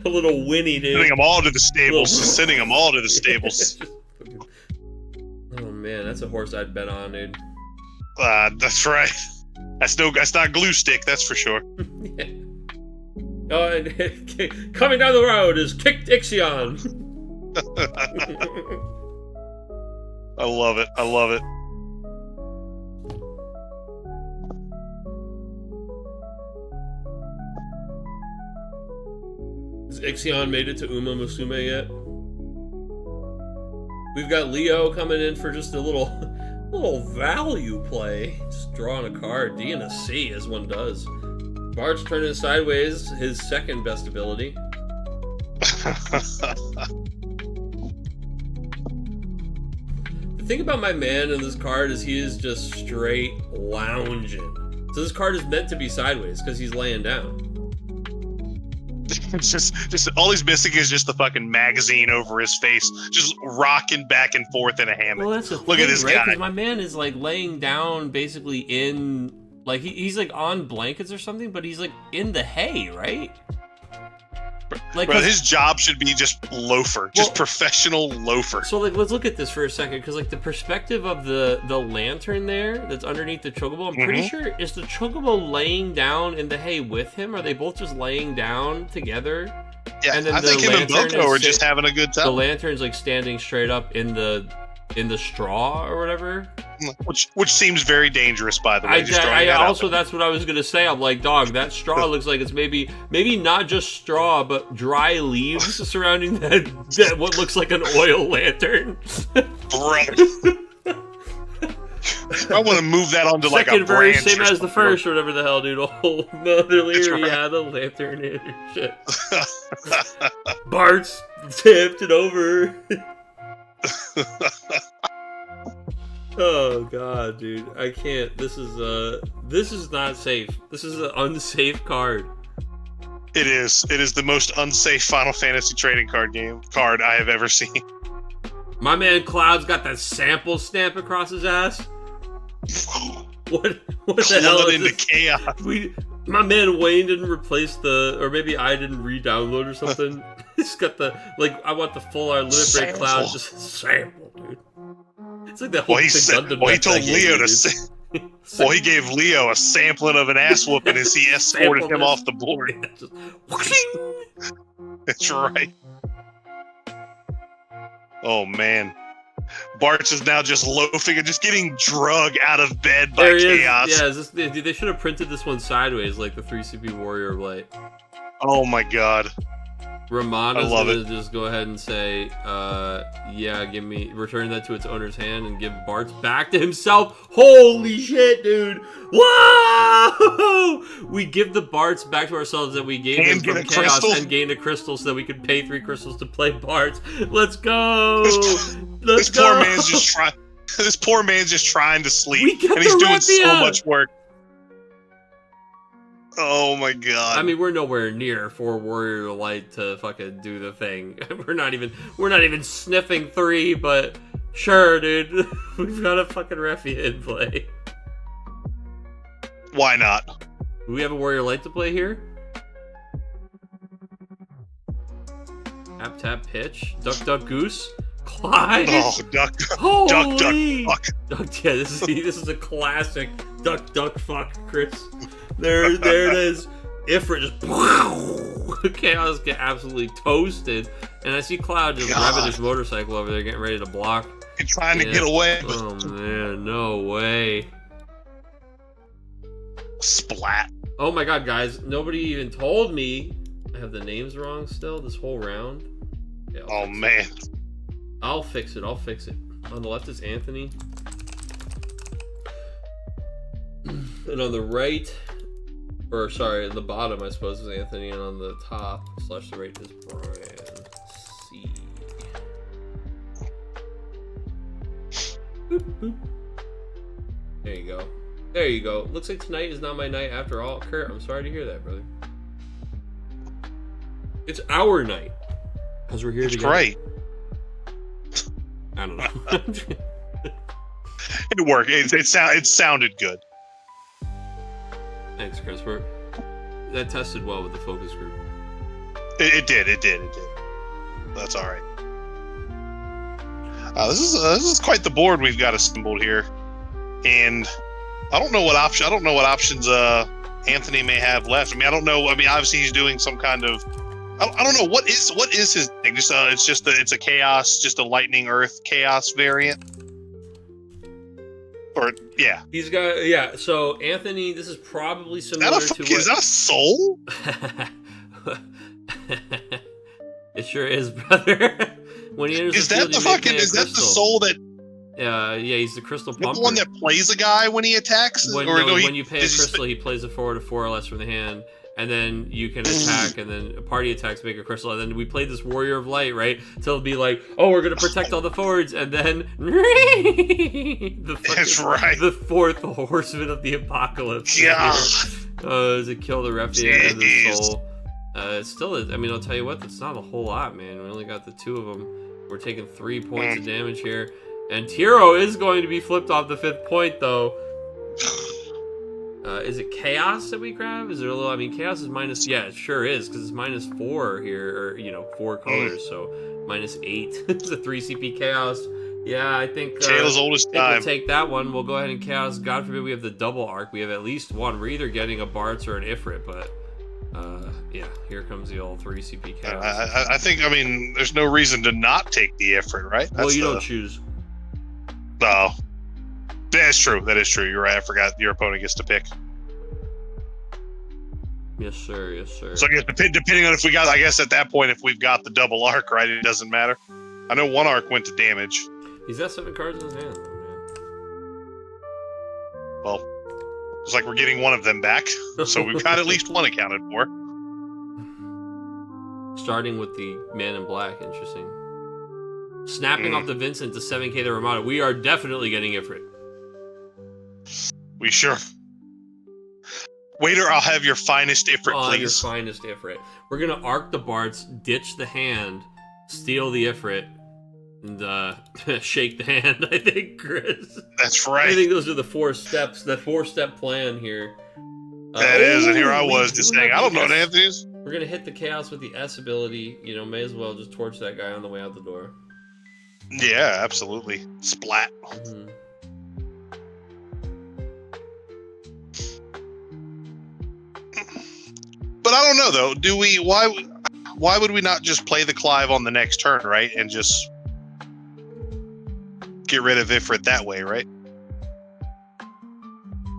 a little whinny, dude. Sending them all to the stables. Sending them all to the stables. Oh, man. man, that's a horse I'd bet on, dude. That's right. That's not glue stick, that's for sure. Yeah. Oh, and coming down the road is Kicked Ixion. I love it. I love it. Has Ixion made it to Uma Musume yet? We've got Leo coming in for just a little value play. Just drawing a card. D and a C, as one does. Bart's turning sideways, his second best ability. The thing about my man in this card is he is just straight lounging. So this card is meant to be sideways because he's laying down. It's just all he's missing is just the fucking magazine over his face, just rocking back and forth in a hammock. Well, that's the Look thing, at this right? guy. Because my man is like laying down basically in, like he's like on blankets or something, but he's like in the hay, right? Like, bro, his job should be just loafer, just professional loafer. So like, let's look at this for a second, because like the perspective of the lantern there that's underneath the chocobo, I'm pretty sure, is the chocobo laying down in the hay with him? Are they both just laying down together? Yeah, and then I think him and Boko are just having a good time. The lantern's like standing straight up in the straw or whatever. Which seems very dangerous, by the way. That's what I was gonna say. I'm like, dog, that straw looks like it's maybe not just straw, but dry leaves surrounding that what looks like an oil lantern. Right. I want to move that onto like a second verse, branch same as the first, or whatever the hell, dude. Oh, Mother Leary, right. yeah, the lantern and shit. Bart's tipped it over. Oh god, dude, I can't. This is not safe. This is an unsafe card. It is. It is the most unsafe Final Fantasy trading card I have ever seen. My man Cloud's got that sample stamp across his ass. What the hell is into this? chaos. My man Wayne didn't replace or maybe I didn't re-download or something. He's got I want the full limit break Cloud, just sample, dude. It's like that whole he told Leo to he gave Leo a sampling of an ass whooping as he escorted him off the board. That's right. Oh man. Bartz is now just loafing and just getting drug out of bed by chaos. Yeah, they should have printed this one sideways like the 3CP Warrior of Light. Oh my god. Ramada's gonna just go ahead and say, return that to its owner's hand and give Bart's back to himself. Holy shit, dude! Whoa! We give the Bart's back to ourselves that we gave him from Chaos and gained a crystal so that we could pay 3 crystals to play Bart's. Let's go! This poor man's just trying to sleep, and he's doing so much work. Oh my god. I mean, we're nowhere near for Warrior Light to fucking do the thing. We're not even sniffing 3, but sure, dude. We've got a fucking Refia in play. Why not? Do we have a Warrior Light to play here? Tap tap pitch. Duck duck goose. Clyde. Oh, duck Holy. Duck Duck, yeah, this is a classic duck duck fuck, Chris. There it is. Ifrit just Chaos get absolutely toasted, and I see Cloud just revving his motorcycle over there, getting ready to block. He's trying to get away. Oh man, no way. Splat. Oh my god, guys! Nobody even told me I have the names wrong still this whole round. Yeah, oh man. I'll fix it. On the left is Anthony, and on the right. Or, sorry, at the bottom, I suppose, is Anthony, and on the top, / the right is Brian C. Boop, boop. There you go. Looks like tonight is not my night after all. Kurt, I'm sorry to hear that, brother. It's our night. Because we're here together. That's right. I don't know. It worked. It sounded good. Thanks, Chris. That tested well with the focus group. It did. That's all right. This is quite the board we've got assembled here, and I don't know what options Anthony may have left. I mean, I don't know. I mean, obviously he's doing some kind of. I don't know what is his thing. It's a chaos, just a lightning earth chaos variant. Or yeah, he's got So Anthony, this is probably similar to is that a soul? It sure is, brother. When he enters is the that field, the fucking? Is that the soul that? Yeah, he's the crystal pumper. The one that plays a guy when he attacks. When you pay a crystal, he plays a 4 to 4 or less from the hand. And then you can attack, and then a party attacks make a crystal, and then we play this Warrior of Light, right? So it'll be like, oh, we're gonna protect all the forwards, and then that's right. The fourth horseman of the apocalypse. Yeah. Does it kill the Rephian and the soul? It still is. I mean, I'll tell you what, that's not a whole lot, man. We only got the 2 of them. We're taking 3 points of damage here, and Tiro is going to be flipped off the 5th point, though. Is it Chaos that we grab? Is there a little? I mean, Chaos is minus. Yeah, it sure is, because it's minus 4 here, or 4 colors, so minus 8. It's a 3 CP Chaos. Yeah, I think. Taylor's oldest time. We'll take that one. We'll go ahead and Chaos. God forbid we have the double arc. We have at least one. We're either getting a Bartz or an Ifrit, but yeah, here comes the old 3 CP Chaos. I think. I mean, there's no reason to not take the Ifrit, right? Well, you don't choose. No. That's true. That is true. You're right. I forgot your opponent gets to pick. Yes, sir. Yes, sir. So I guess depending on if we got, I guess at that point, if we've got the double arc, right, it doesn't matter. I know 1 arc went to damage. He's got 7 cards in his hand, though, man. Well, it's like we're getting 1 of them back, so we've got at least 1 accounted for. Starting with the Man in Black, interesting. Snapping off the Vincent to 7k the Ramada. We are definitely getting Ifrit. We sure. Waiter, I'll have your finest Ifrit, please. Your finest Ifrit. We're gonna arc the Bartz, ditch the hand, steal the Ifrit, and shake the hand, I think, Chris. That's right. I think those are the 4 steps, that 4-step plan here. That is, and here I was just saying, I don't know what Anthony's. We're gonna hit the Chaos with the S ability, may as well just torch that guy on the way out the door. Yeah, absolutely. Splat. Mm-hmm. But I don't know though. Do we? Why would we not just play the Clive on the next turn, right? And just get rid of Ifrit that way, right?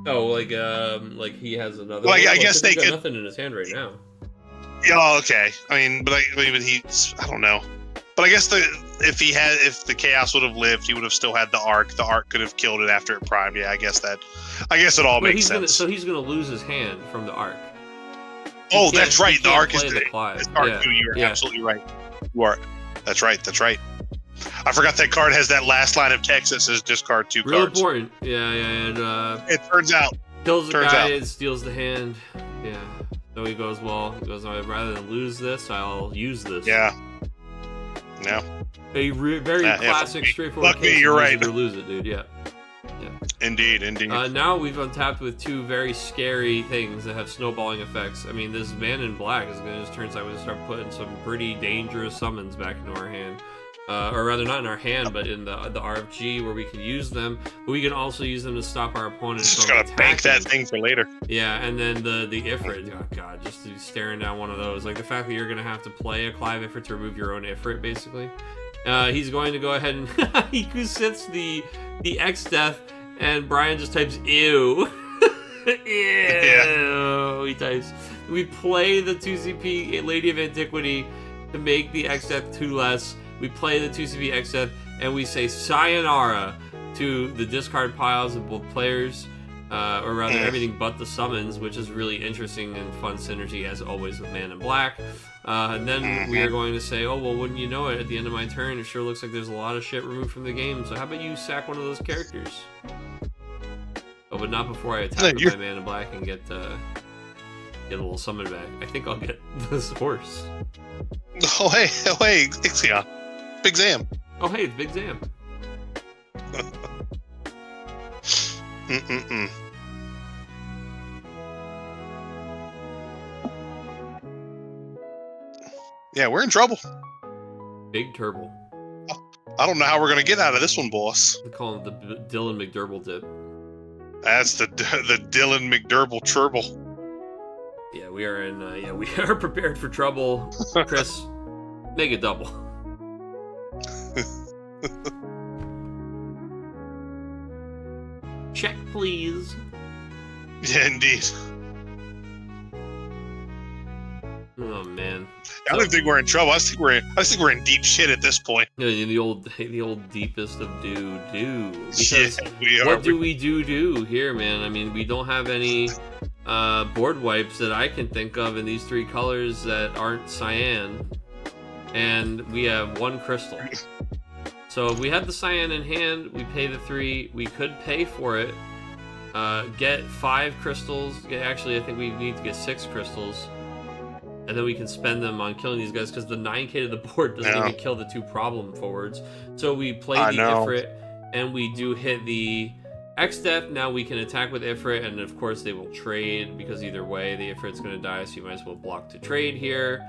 Oh, like he has another. Well, I guess they got could. Nothing in his hand right now. Yeah, okay. I mean, but I don't know. But I guess if the Chaos would have lived, he would have still had the arc. The arc could have killed it after it primed. Yeah, I guess it all makes sense. So he's gonna lose his hand from the arc. Oh, that's right. The arc is the Clive. You're absolutely right. You are. That's right. I forgot that card has that last line of text that says discard 2 Real cards. important. Yeah. And it turns out. Kills the guy and steals the hand. Yeah. So he goes, rather than lose this, I'll use this. Yeah. No. A very classic, straightforward case. You're right. Or lose it, dude. Yeah. Indeed. Now we've untapped with 2 very scary things that have snowballing effects. I mean, this Man in Black is going to just turns out we start putting some pretty dangerous summons back into our hand. Or rather, not in our hand, but in the RFG where we can use them. But we can also use them to stop our opponents just from gotta bank that thing for later. Yeah, and then the Ifrit. Oh god, just staring down one of those. Like the fact that you're going to have to play a Clive Ifrit to remove your own Ifrit, basically. He's going to go ahead and he sits the X Death. And Brian just types ew. Ew. Yeah. He types. We play the 2CP Lady of Antiquity to make the X-Death 2 less. We play the 2CP X-Death and we say sayonara to the discard piles of both players, or rather everything but the summons, which is really interesting and fun synergy as always with Man in Black. And then we are going to say, oh, well, wouldn't you know it, at the end of my turn, it sure looks like there's a lot of shit removed from the game, so how about you sack one of those characters? Oh, but not before I attack with my Man in Black and get a little summon back. I think I'll get this horse. Oh, hey, Ixion. Big Zam. Oh, hey, it's Big Zam. Big Turbo. I don't know how we're gonna get out of this one, boss. We call him the Dylan McDurble dip. That's the Dylan McDurble Turble. Yeah, we are in. Yeah, we are prepared for trouble. Chris, make it double. Check, please. Yeah, indeed. Oh man. I don't think we're in trouble. I just think we're in deep shit at this point. Yeah, the old deepest of do. Because Yeah, we are. what do we do here, man? I mean, we don't have any board wipes that I can think of in these 3 colors that aren't cyan, and we have 1 crystal. So if we had the cyan in hand, we pay the 3. We could pay for it, get 5 crystals. Actually, I think we need to get 6 crystals. And then we can spend them on killing these guys, because the 9k to the board doesn't even kill the 2 problem forwards. So we play the Ifrit, and we do hit the X-Death. Now we can attack with Ifrit, and of course they will trade, because either way the Ifrit's going to die, so you might as well block to trade here.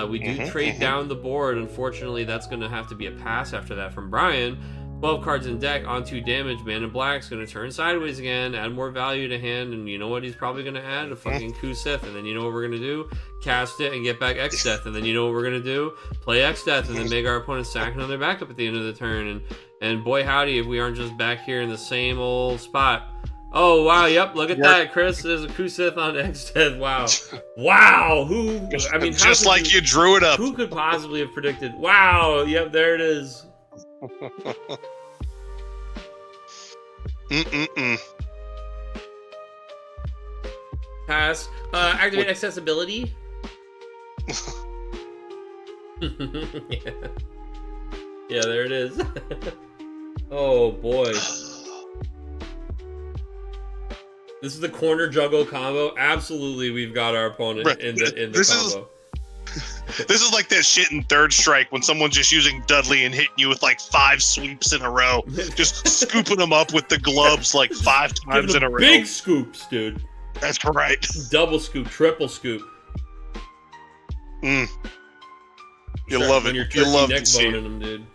We do trade down the board. Unfortunately, that's going to have to be a pass after that from Brian. 12 cards in deck, on 2 damage, Man in Black's going to turn sideways again, add more value to hand, and you know what he's probably going to add? A fucking Kusith, and then you know what we're going to do? Cast it and get back X-Death, and then you know what we're going to do? Play X-Death, and then make our opponent sack another backup at the end of the turn, and boy howdy if we aren't just back here in the same old spot. Oh, wow, yep, look at that, Chris. There's a Kusith on X-Death, wow. Wow, who, I mean, just like you drew it up. Who could possibly have predicted? Wow, yep, there it is. Pass. Activate accessibility. Yeah. Yeah, there it is. Oh boy. This is the corner juggle combo. Absolutely, we've got our opponent in the combo. This is like that shit in Third Strike when someone's just using Dudley and hitting you with like 5 sweeps in a row. Just scooping them up with the gloves like 5 times in a row. Big scoops, dude. That's right. Double scoop, triple scoop. You love it. You love to see it. Them, dude.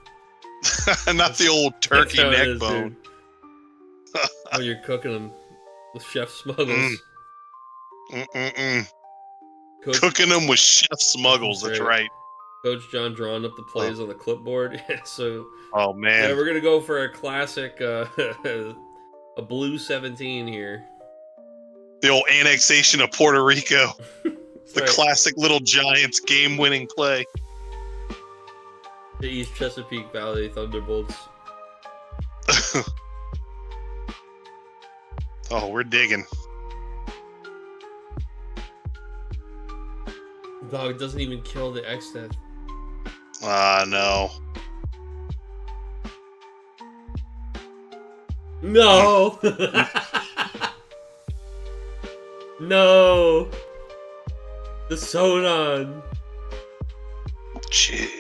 Not the old turkey neck bone. Oh, you're cooking them with Chef Smuggles. Cooking them with Chef Smuggles. That's right. Coach John drawing up the plays on the clipboard. So. Oh man. Yeah, we're gonna go for a classic, a blue 17 here. The old annexation of Puerto Rico. The right. Classic Little Giants game-winning play. The East Chesapeake Valley Thunderbolts. Oh, we're digging. Dog, it doesn't even kill the X-Death. No. No! No! The Sonon! Jeez.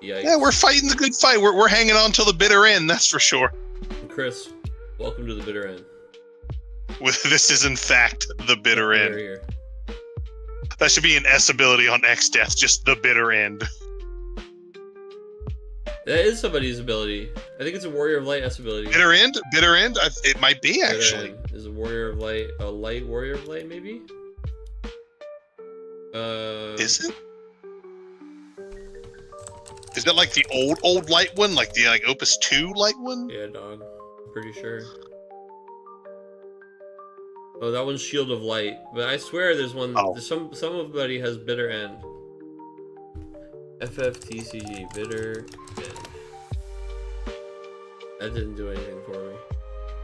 Yikes. Yeah, we're fighting the good fight. We're hanging on till the bitter end, that's for sure. Chris, welcome to the bitter end. This is in fact the bitter end. Here. That should be an S ability on X-Death, just the bitter end. That is somebody's ability. I think it's a Warrior of Light S ability. Bitter end? Bitter end? It might be, actually. Is a Warrior of Light a light Warrior of Light, maybe? Is it? Is that like the old light one? Like the Opus 2 light one? Yeah, dog. I'm pretty sure. Oh, that one's Shield of Light. But I swear there's one. Oh. Somebody has Bitter End. TCG Bitter End. That didn't do anything for me.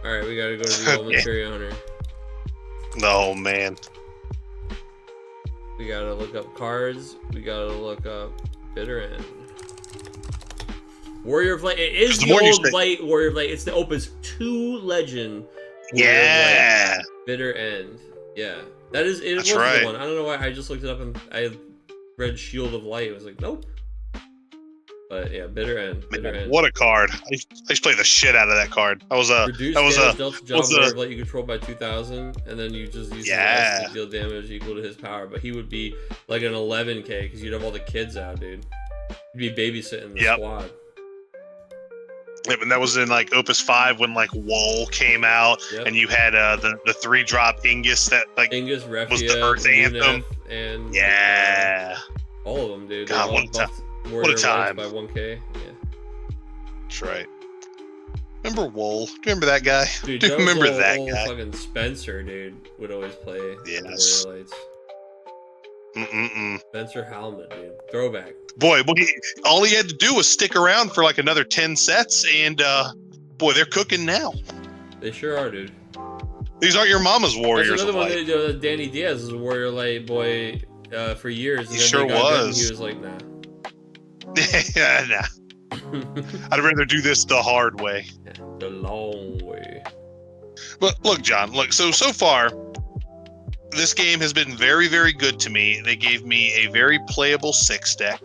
Alright, we gotta go to the old Materia Hunter. No, man. We gotta look up cards. We gotta look up Bitter End. Warrior of Light. It is the old light Warrior of Light. It's the Opus 2 Legend. Yeah. Bitter End. Yeah. That is it. That's was right. The one. I don't know why I just looked it up and I read Shield of Light. I was like, nope. But yeah, bitter end. What a card! I used to play the shit out of that card. Reduced damage dealt to John Ward let you control by 2,000, and then you just use his S to deal damage equal to his power. But he would be like an 11k because you'd have all the kids out, dude. You'd be babysitting the squad. Yep, and that was in like Opus 5 when like Wool came out, and you had the 3-drop Ingus that like Ingus, Refia, was the Earth Anthem, and all of them, dude. God, what a time! By 1k, yeah. That's right. Remember Wool? Do you remember that guy? Dude, do you remember that old guy? Fucking Spencer, dude, would always play. Yes. Warrior Lights. Spencer Helmet, dude. Throwback. Boy, all he had to do was stick around for like another 10 sets, and boy, they're cooking now. They sure are, dude. These aren't your mama's warriors. That's another one. Danny Diaz was a Warrior Light boy for years. And he sure was. He was like, nah. Nah. I'd rather do this the hard way. Yeah, the long way. But look, John, so far, this game has been very, very good to me. They gave me a very playable 6 deck.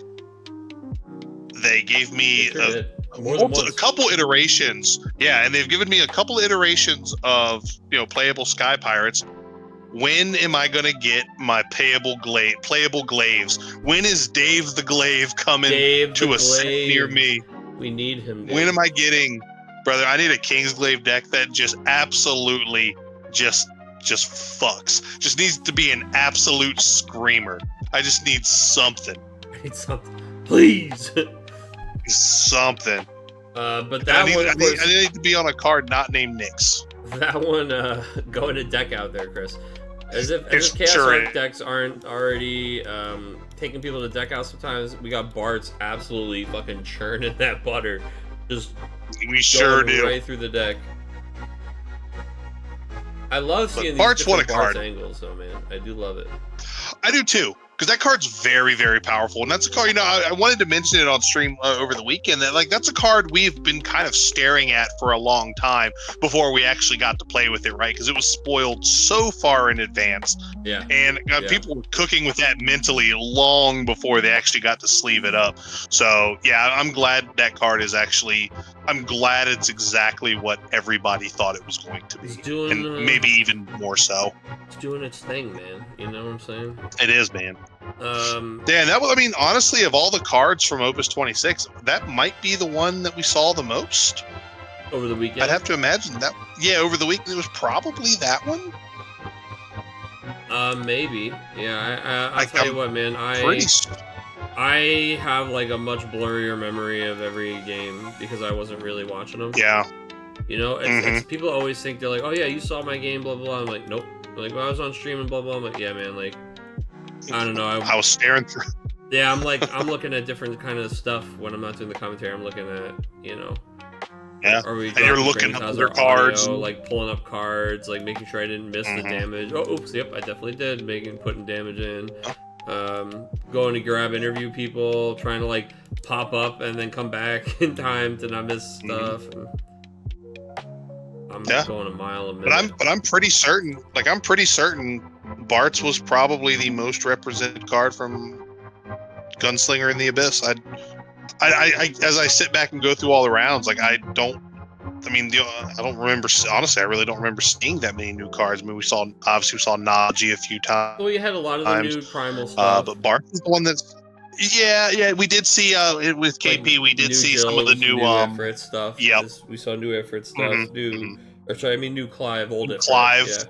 They gave me a couple iterations. Yeah, and they've given me a couple iterations of playable Sky Pirates. When am I gonna get my playable Glaives? When is Dave the Glaive coming to a set near me? We need him. Dave. When am I getting, brother? I need a Kingsglaive deck that just absolutely just fucks. Just needs to be an absolute screamer. I just need something. I need something, please. Something. But that I need to be on a card not named Nyx. That one going to deck out there, Chris. As if Chaos Arc decks aren't already taking people to deck out sometimes, we got Bart's absolutely fucking churning that butter. Just we sure do. Right through the deck. I love seeing Bart's these different Bart's angles, though, man. I do love it. I do too. Because that card's very, very powerful. And that's a card, I wanted to mention it on stream over the weekend. That that's a card we've been kind of staring at for a long time before we actually got to play with it, right? Because it was spoiled so far in advance. Yeah. And people were cooking with that mentally long before they actually got to sleeve it up. So, yeah, I'm glad that card is actually, I'm glad it's exactly what everybody thought it was going to be. It's doing, and maybe even more so. It's doing its thing, man. You know what I'm saying? It is, man. Yeah, that was, honestly, of all the cards from Opus 26, that might be the one that we saw the most over the weekend. I'd have to imagine that. Yeah, over the weekend it was probably that one. Maybe. Yeah, I'll tell you what, man. I have like a much blurrier memory of every game because I wasn't really watching them. Yeah. It's people always think they're like, oh yeah, you saw my game, blah blah blah. I'm like, nope. They're like, well, I was on stream and blah blah. I'm like, yeah, man, like. I don't know. I was staring through. Yeah, I'm looking at different kind of stuff when I'm not doing the commentary. I'm looking at, Yeah. And you're looking up their cards, like pulling up cards, like making sure I didn't miss the damage. Oh, oops, yep, I definitely did. Putting damage in. Going to grab interview people, trying to like pop up and then come back in time to not miss stuff. I'm going a mile a minute. But I'm pretty certain. Bart's was probably the most represented card from Gunslinger in the Abyss. I as I sit back and go through all the rounds, I don't remember. Honestly, I really don't remember seeing that many new cards. We saw Naji a few times. Well, you had a lot of the new primal stuff. But Bart is the one that's. Yeah, we did see with KP. We did see some of the new Ifrit stuff. Yeah, we saw new Ifrit stuff. New Clive, old Ifrit. Clive.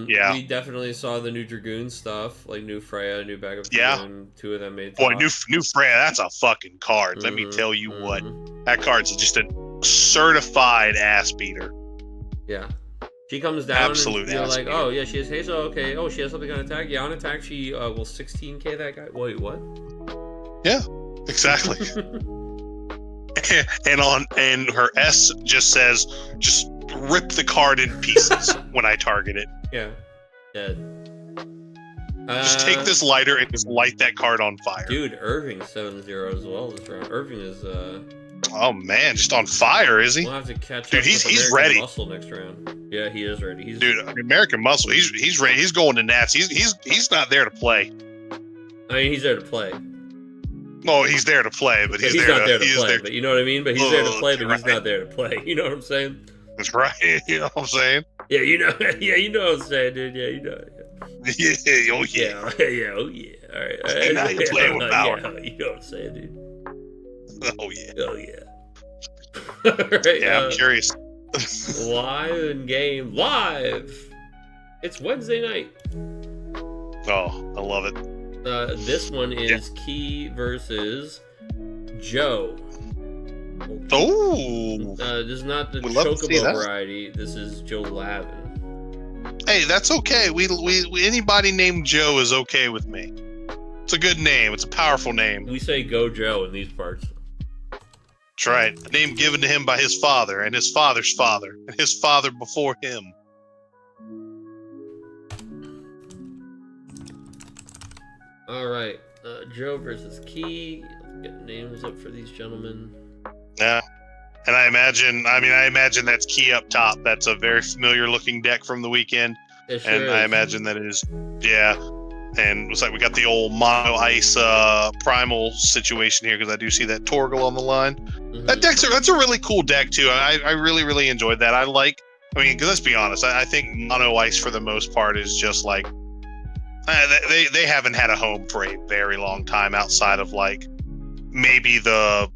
Yeah. We definitely saw the new Dragoon stuff, like new Freya, new bag of Dragoon. 2 of them made. Boy, new Freya, that's a fucking card. Let me tell you what, that card's just a certified ass beater. Yeah. She comes down absolute and you're like, beater. Oh yeah, she has haste. Okay. Oh, she has something on attack. Yeah, on attack she will 16k that guy. Wait, what? Yeah, exactly. and her S just says just rip the card in pieces when I target it. Yeah. Dead. Just take this lighter and just light that card on fire. Dude, Irving's 7-0 as well this round. Irving is oh man, just on fire, is he? We'll have to catch dude, up he's with ready. Muscle next round. Yeah, he is ready. Dude, American Muscle, he's ready. He's going to Nats. He's not there to play. I mean, he's there to play. Oh, he's there to play, but he's not there to play. But you know what I mean. But he's there to play, but he's not there to play. You know what I'm saying? That's right. You know what I'm saying? Yeah, you know. Yeah, you know what I'm saying, dude. Yeah, you know. Yeah. Oh yeah. Yeah. Oh yeah. All right. Now you're playing with power. Yeah, you know what I'm saying, dude. Oh yeah. Oh yeah. All right. Yeah, I'm curious. Live in game live. It's Wednesday night. Oh, I love it. This one is Key versus Joe. Oh. This is not the Chocobo variety. This is Joe Lavin. Hey, that's okay. We anybody named Joe is okay with me. It's a good name. It's a powerful name. We say Go Joe in these parts. That's right. A name given to him by his father and his father's father and his father before him. All right, Joe versus Key. Let's get names up for these gentlemen. Yeah, and I imagine that's Key up top. That's a very familiar looking deck from the weekend. It sure and is. I imagine that it is, yeah. And it looks like we got the old mono ice primal situation here because I do see that Torgal on the line. Mm-hmm. That's a really cool deck too. I really enjoyed that. Because let's be honest, I think mono ice for the most part is just like. They haven't had a home for a very long time outside of like maybe the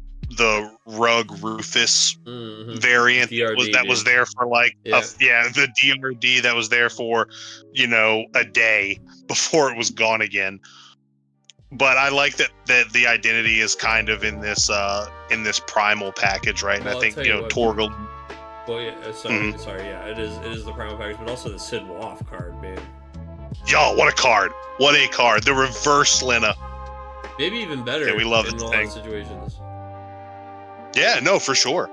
Rug Rufus variant DRD, that was there for like the DRD that was there for a day before it was gone again. But I like that the identity is kind of in this primal package, right? And I think Torgal. Well, yeah, sorry, yeah, it is the primal package, but also the Sid Waff card, man. Yo, what a card! What a card! The reverse Lena. Maybe even better. Yeah, we love in it. A lot of situations. Yeah, no, for sure.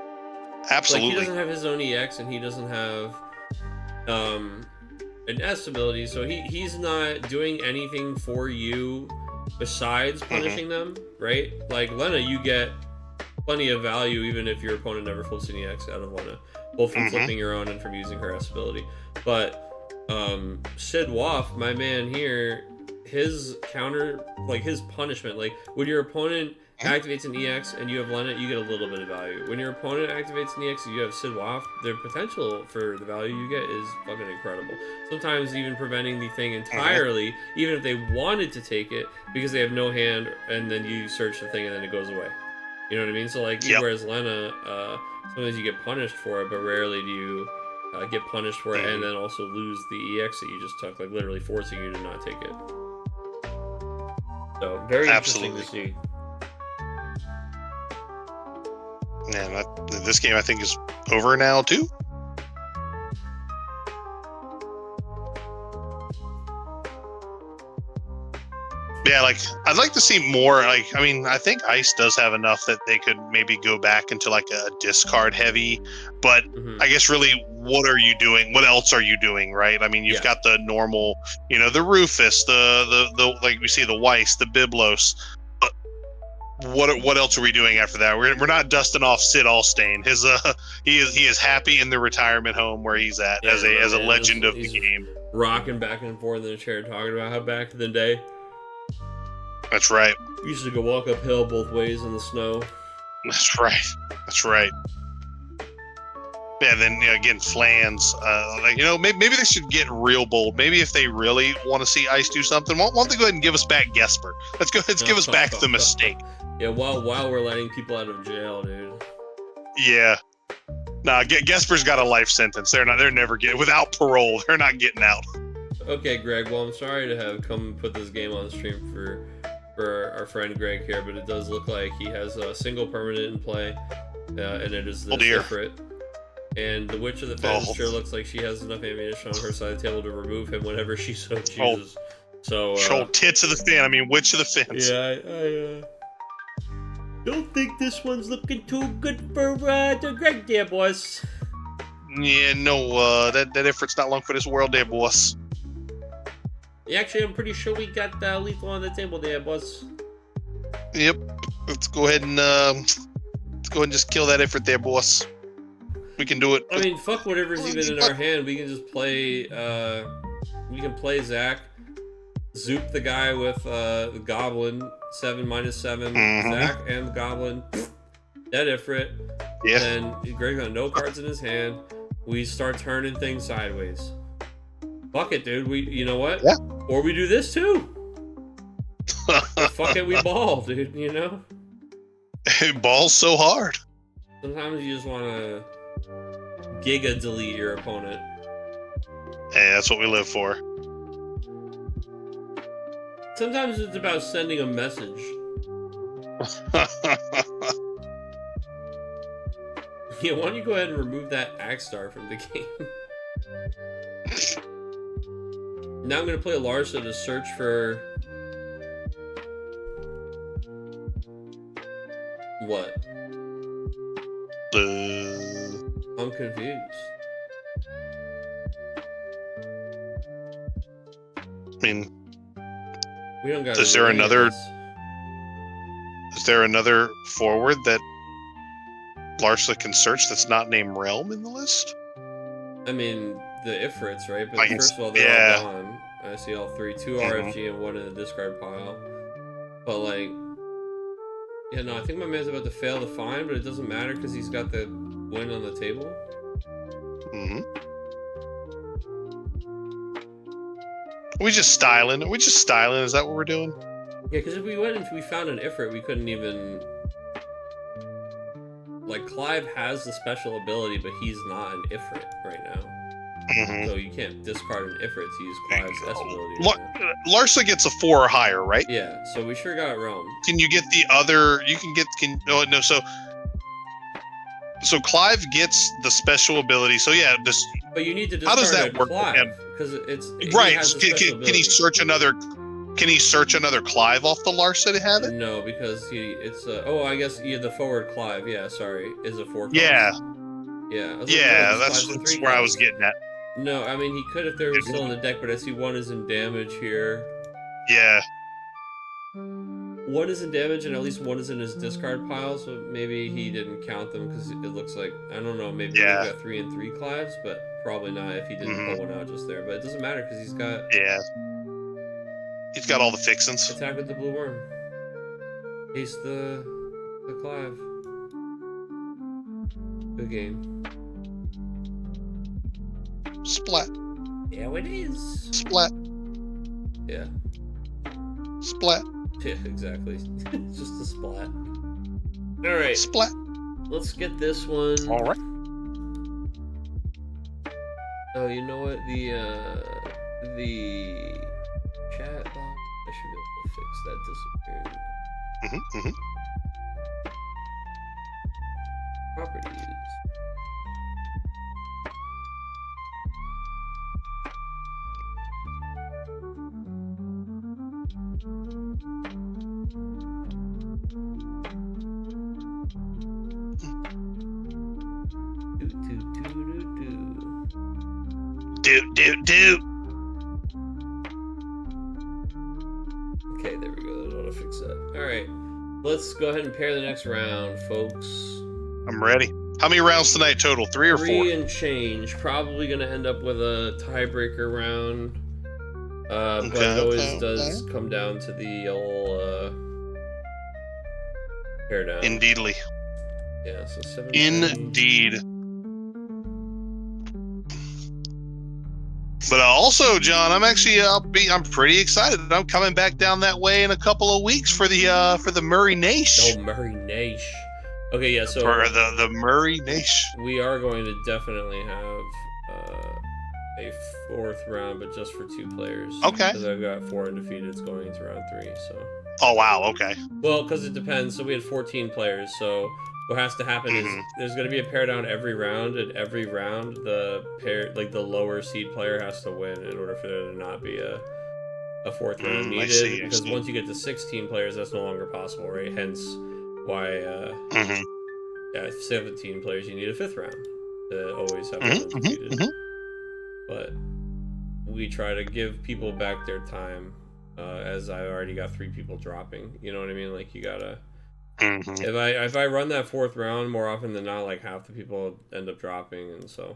Absolutely. Like, he doesn't have his own EX, and he doesn't have an S ability, so he's not doing anything for you besides punishing them, right? Like Lena, you get plenty of value even if your opponent never flips an EX out of Lena, both from flipping your own and from using her S ability. But Sid Waff, my man here, his counter, like his punishment, like when your opponent activates an EX and you have Lena, you get a little bit of value. When your opponent activates an EX and you have Sid Waff, their potential for the value you get is fucking incredible. Sometimes even preventing the thing entirely, even if they wanted to take it, because they have no hand, and then you search the thing and then it goes away. You know what I mean? So like, whereas Lena, sometimes you get punished for it, but rarely do you get punished for it and then also lose the EX that you just took, like literally forcing you to not take it. So very interesting to see. Man, this game I think is over now too. Yeah, like I'd like to see more. Like, I mean, I think Ice does have enough that they could maybe go back into like a discard heavy. But I guess really, what are you doing? What else are you doing, right? I mean, you've got the normal, the Rufus, the like we see the Weiss, the Biblos. But what else are we doing after that? We're not dusting off Sid Allstain. He is happy in the retirement home where he's at as a legend of the game, rocking back and forth in the chair, talking about how back in the day. That's right. You used to go walk uphill both ways in the snow. That's right. Yeah, then again, Flans. Maybe they should get real bold. Maybe if they really want to see Ice do something, why don't they go ahead and give us back Gesper? Let's give us back the mistake. Yeah, while we're letting people out of jail, dude. Yeah. Nah, Gesper's got a life sentence. They're never getting without parole. They're not getting out. Okay, Greg. Well, I'm sorry to have come put this game on the stream for our friend Greg here, but it does look like he has a single permanent in play, and it is the separate. And the Witch of the Fence sure looks like she has enough ammunition on her side of the table to remove him whenever she so chooses. So tits of the fan. I mean, Witch of the Fence. Yeah, I don't think this one's looking too good for the Greg there, boss. Yeah, no, that effort's not long for this world there, boss. Actually, I'm pretty sure we got lethal on the table there, boss. Yep. Let's go ahead and just kill that effort there, boss. We can do it. I mean, fuck whatever's even in our hand. We can just play. We can play Zach, Zoop the guy with the Goblin, 7/7, Zach and the Goblin, dead Ifrit. Yeah. Then Greg's got no cards in his hand. We start turning things sideways. Fuck it, dude. You know what? Yeah. Or we do this too. Fuck it, we ball, dude, you know? It balls so hard. Sometimes you just want to giga delete your opponent. Hey, that's what we live for. Sometimes it's about sending a message. Yeah, why don't you go ahead and remove that Axstar from the game? Now I'm going to play Larsa to search for... What? I'm confused. I mean, we don't got. Is there another forward that Larsa can search that's not named Realm in the list? I mean, the Ifrits, right? But first of all, they're all gone. I see all three: 2 RFG and 1 in the discard pile. But like, yeah, no, I think my man's about to fail to find, but it doesn't matter because he's got the win on the table. We just styling. Is that what we're doing? Yeah, because if we went and we found an Ifrit, we couldn't even... Like, Clive has the special ability, but he's not an Ifrit right now. So you can't discard an Ifrit to use Clive's S ability. Right Larsa gets a 4 or higher, right? Yeah, so we sure got Realm. Can you get the other... So Clive gets the special ability. So yeah, this... But you need to discard how does that work? Clive, because it's... Right, can he search another... Can he search another Clive off the Larsa to have it? No, because it's I guess the forward Clive, yeah, sorry, is a 4 cost. Yeah. Yeah. Yeah, that's where I was getting at. No, I mean, he could if they were still in the deck, but I see 1 is in damage here. Yeah. 1 is in damage, and at least 1 is in his discard pile, so maybe he didn't count them, because it looks like, I don't know, maybe he's got 3 and 3 Clives, but probably not if he didn't pull one out just there. But it doesn't matter, because he's got... Yeah. He's got all the fixins. Attack with the blue worm. Ace the Clive. Good game. Splat. Yeah, it is. Splat. Yeah. Splat. Yeah, exactly. It's just a splat. Alright. Splat. Let's get this one. Alright. Oh, you know what? The chat box. I should be able to fix that disappearing. Properties. Do. Okay, there we go. That ought to fix that. Alright. Let's go ahead and pair the next round, folks. I'm ready. How many rounds tonight total? 3 or 4? 3 and change. Probably going to end up with a tiebreaker round. But it always does come down to the old pair down. Indeedly. Yeah, so 7. Indeed. But also, John, I'm pretty excited. I'm coming back down that way in a couple of weeks for the Murray Nash. Oh, Murray Nash. Okay, yeah. So for the Murray Nash, we are going to definitely have a 4th round, but just for 2 players. Okay. Because I've got 4 undefeateds going into round 3. So. Oh wow. Okay. Well, because it depends. So we had 14 players. So what has to happen is there's going to be a pair down every round, and every round the pair, like the lower seed player, has to win in order for there to not be a 4th round needed. Because once you get to 16 players, that's no longer possible, right? Hence why 17 players, you need a 5th round to always have undefeated. But we try to give people back their time, as I already got 3 people dropping. You know what I mean? Like, you gotta. If I run that 4th round more often than not, like half the people end up dropping, and so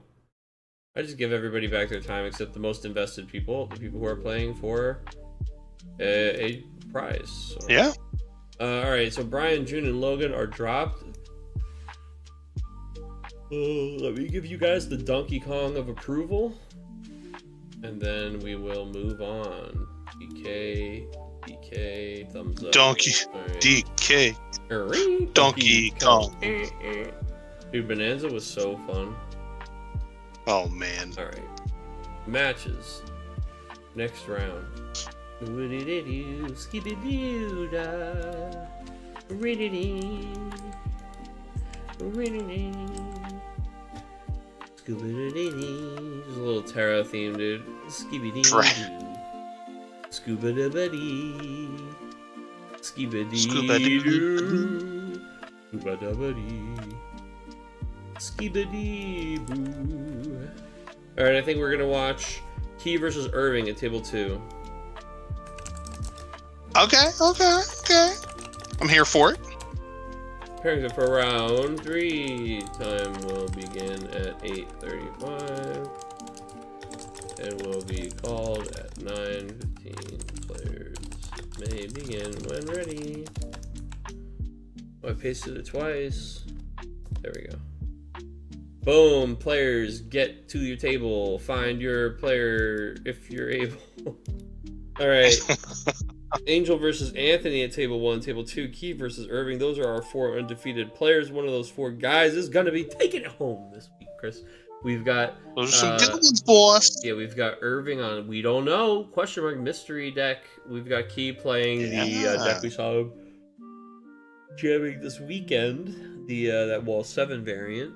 I just give everybody back their time except the most invested people, the people who are playing for a prize. So. Yeah. All right, so Brian, June, and Logan are dropped. Let me give you guys the Donkey Kong of approval, and then we will move on. DK, thumbs up. Donkey, right. DK, Donkey Kong. Dude, Bonanza was so fun. Oh man. All right, matches. Next round. There's a little tarot theme, dude. Skibidi. Scuba da buddy. Skibidi. Scuba da buddy. Skibidi boo. Alright, I think we're gonna watch Key versus Irving at table 2. Okay. I'm here for it. Pairings up for round 3. Time will begin at 8:35 and will be called at 9:15. Players may begin when ready. Oh, I pasted it twice. There we go. Boom! Players, get to your table. Find your player if you're able. All right. Angel versus Anthony at table 1. Table 2, Key versus Irving. Those are our 4 undefeated players. One of those 4 guys is going to be taking it home this week, Chris. We've got... Those are some good ones, boss. Yeah, we've got Irving on We Don't Know, question mark, mystery deck. We've got Key playing the deck we saw him jamming this weekend, the that Wall 7 variant.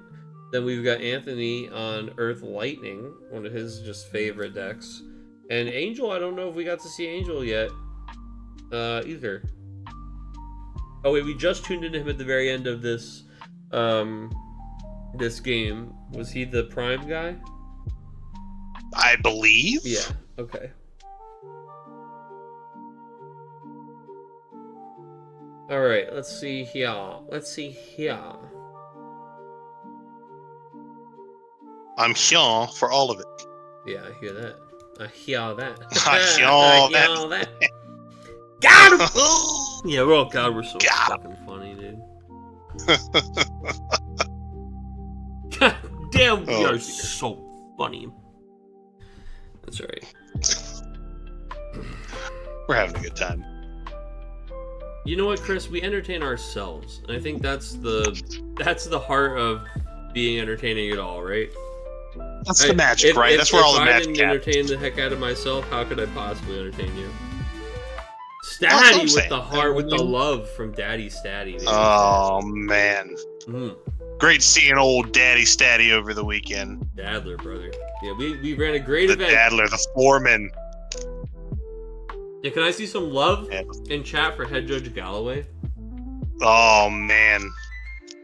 Then we've got Anthony on Earth Lightning, one of his just favorite decks. And Angel, I don't know if we got to see Angel yet. Either. Oh wait, we just tuned into him at the very end of this this game. Was he the prime guy? I believe. Yeah, okay. Alright, let's see here. I'm here for all of it. Yeah, I hear that. I hear that. I hear that. Got him! Yeah, we're so fucking funny, dude. God damn, we are so funny. That's right. We're having a good time. You know what, Chris? We entertain ourselves, and I think that's the heart of being entertaining at all, right? That's the magic, right? That's where all the magic If I didn't entertain the heck out of myself, how could I possibly entertain you? Statty with the heart, with the love from Daddy Statty. Dude. Oh, man. Great seeing old Daddy Statty over the weekend. Dadler, brother. Yeah, we ran a great event. The Dadler, the foreman. Yeah, can I see some love in chat for Head Judge Galloway? Oh, man.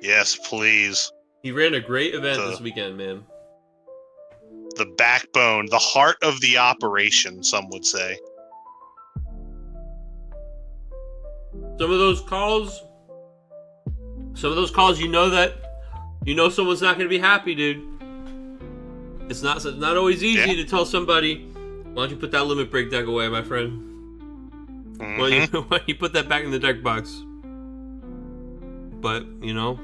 Yes, please. He ran a great event this weekend, man. The backbone, the heart of the operation, some would say. Some of those calls, you know someone's not going to be happy, dude. It's not always easy to tell somebody, why don't you put that limit break deck away, my friend? Why don't you put that back in the deck box? But, you know,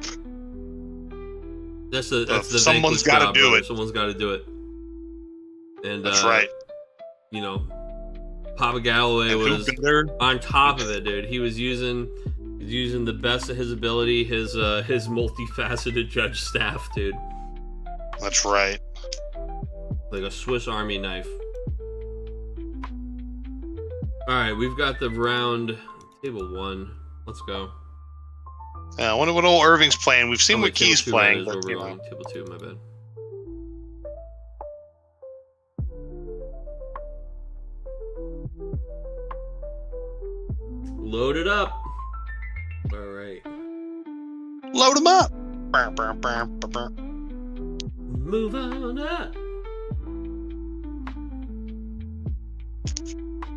that's the someone's got to do it. Someone's got to do it. And that's right. You know, Papa Galloway was on top of it, dude. He was using the best of his ability, his multifaceted judge staff, dude. That's right. Like a Swiss Army knife. Alright, we've got the round table 1. Let's go. Yeah, I wonder what old Irving's playing. We've seen what Key's playing. But, you know. Table 2, my bad. Load it up. All right. Load them up. Move on up.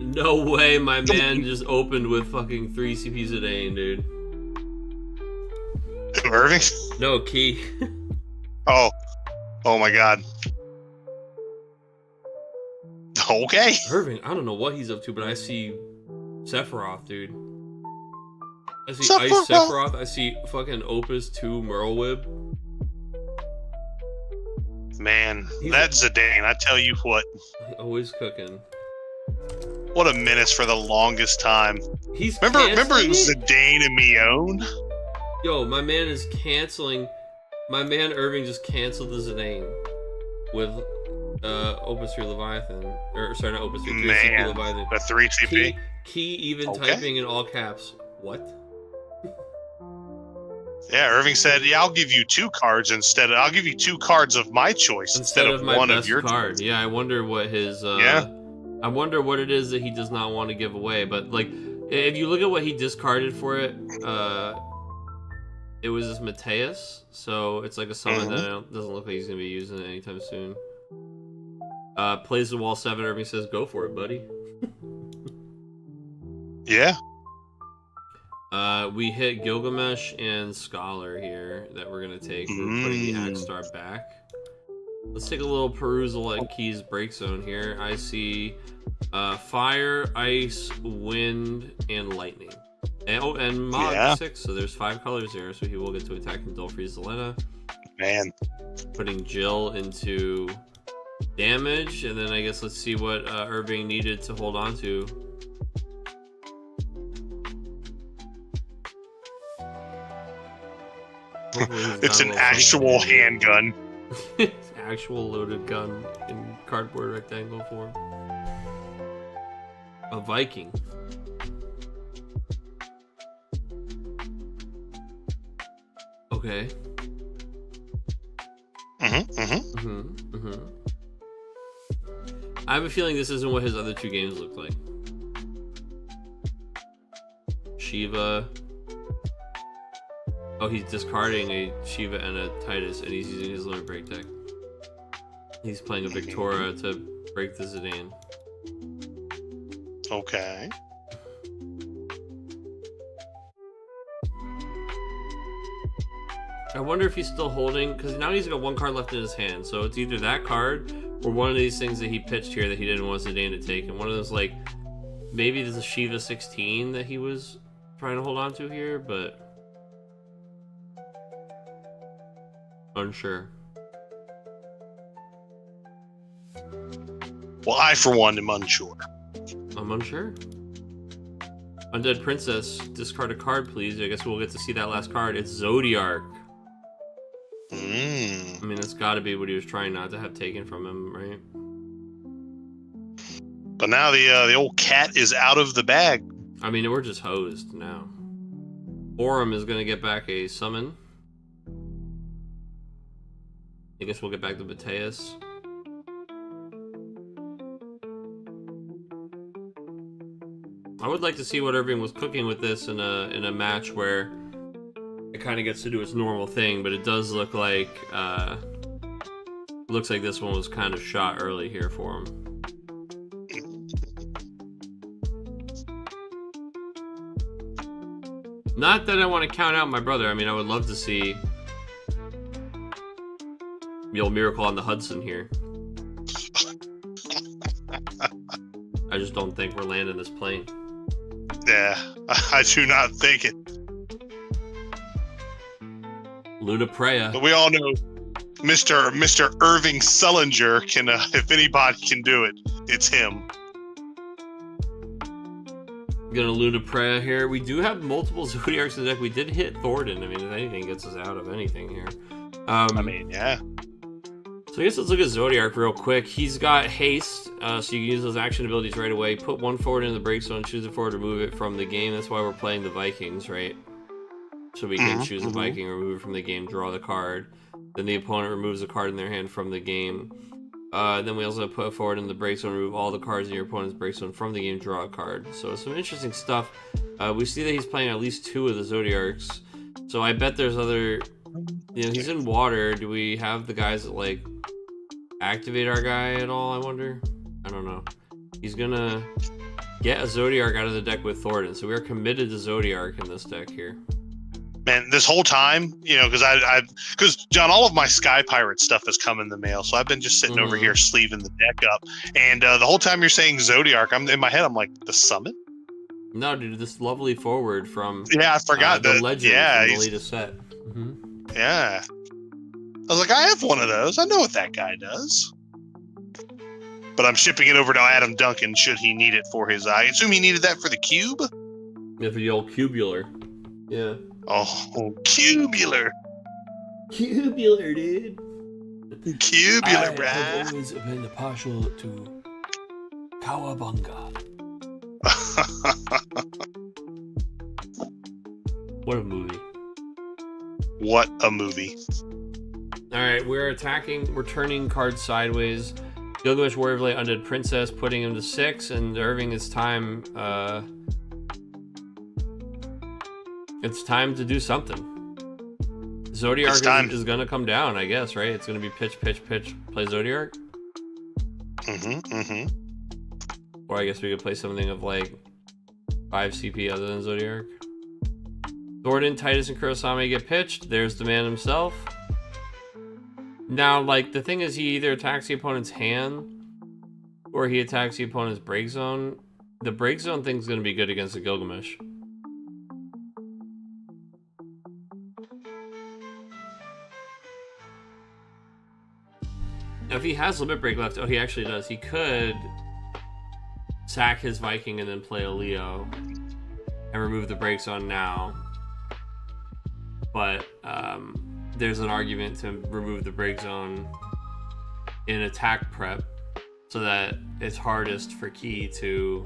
No way, my man just opened with fucking 3 CPs a day, dude. Irving? No, Key. Oh my God. Okay. Irving, I don't know what he's up to, but I see Sephiroth, dude. I see Ice Sephiroth. I see fucking Opus 2 Merlwyb. Man, that Zidane, I tell you what. Always cooking. What a menace for the longest time. Remember Zidane and Mione? Yo, my man is canceling. My man Irving just canceled the Zidane with Opus 3 Leviathan. Or, sorry, not Opus 3, 3CP Leviathan. The 3CP? Key even typing in all caps. What? Yeah, Irving said, "Yeah, I'll give you 2 cards I'll give you 2 cards of my choice instead of my one best of your card." Yeah, I wonder what his. I wonder what it is that he does not want to give away. But like, if you look at what he discarded for it, it was this Mateus. So it's like a summon that doesn't look like he's gonna be using it anytime soon. Plays the wall 7. Irving says, "Go for it, buddy." Yeah. We hit Gilgamesh and Scholar here that we're gonna take. We're putting the Axstar back. Let's take a little perusal at Key's break zone here. I see fire, ice, wind, and lightning. And Mog 6, so there's 5 colors there, so he will get to attack and Dolphreeze Zelena. Man. Putting Jill into damage, and then I guess let's see what Irving needed to hold on to. It's an actual handgun. Actual loaded gun in cardboard rectangle form. A Viking. Okay. I have a feeling this isn't what his other 2 games look like. Shiva. Oh, he's discarding a Shiva and a Titus, and he's using his limit break deck. He's playing a Victoria to break the Zidane. Okay. I wonder if he's still holding, because now he's got 1 card left in his hand, so it's either that card or one of these things that he pitched here that he didn't want Zidane to take, and one of those, like, maybe there's a Shiva 16 that he was trying to hold on to here, but unsure. Well, I, for one, am unsure. I'm unsure. Undead Princess, discard a card, please. I guess we'll get to see that last card. It's Zodiark. I mean, that's got to be what he was trying not to have taken from him, right? But now the old cat is out of the bag. I mean, we're just hosed now. Aurum is going to get back a summon. I guess we'll get back to Mateus. I would like to see what Irving was cooking with this in a match where it kind of gets to do its normal thing, but it does look like looks like this one was kind of shot early here for him. Not that I want to count out my brother. I mean, I would love to see the old Miracle on the Hudson here. I just don't think we're landing this plane. Yeah, I do not think it. Luna Preya. But we all know Mr. Irving Sullinger can, if anybody can do it, it's him. Gonna Luna Preya here. We do have multiple Zodiarcs in the deck. We did hit Thornton. I mean, if anything gets us out of anything here. I mean, yeah. So I guess let's look at Zodiark real quick. He's got haste, so you can use those action abilities right away. Put 1 forward in the break zone, choose it forward, remove it from the game. That's why we're playing the Vikings, right? So we can choose a Viking, remove it from the game, draw the card. Then the opponent removes a card in their hand from the game. Then we also put forward in the break zone, remove all the cards in your opponent's break zone from the game, draw a card. So some interesting stuff. We see that he's playing at least 2 of the Zodiarks. So I bet there's other... You know, he's in water. Do we have the guys that, like, activate our guy at all, I wonder? I don't know. He's gonna get a Zodiark out of the deck with Thornton. So we are committed to Zodiark in this deck here. Man, this whole time, you know, because John, all of my Sky Pirate stuff has come in the mail, so I've been just sitting over here sleeving the deck up, and the whole time you're saying Zodiark, I'm in my head, I'm like, the summon? No, dude, this lovely forward from I forgot the that. legend Yeah, from the latest set. Mm-hmm. Yeah. I was like, I have one of those. I know what that guy does. But I'm shipping it over to Adam Duncan should he need it for his. I assume he needed that for the cube. Yeah, for the old cubular. Yeah. Oh, cubular. Cubular, dude. Cubular, I bruh. have always been partial to Cowabunga. What a movie. What a movie. Alright, we're turning cards sideways. Gilgamesh Warrior Blade Undead Princess, putting him to 6, and Irving, it's time to do something. Zodiark is gonna come down, I guess, right? It's gonna be pitch, play Zodiark? Or I guess we could play something of like 5 CP other than Zodiark. Thornton, Titus, and Kurosame get pitched. There's the man himself. Now, like, the thing is, he either attacks the opponent's hand or he attacks the opponent's break zone. The break zone thing's gonna be good against the Gilgamesh. Now, if he has limit break left, oh, he actually does. He could sack his Viking and then play a Leo and remove the break zone now. But there's an argument to remove the break zone in attack prep so that it's hardest for Key to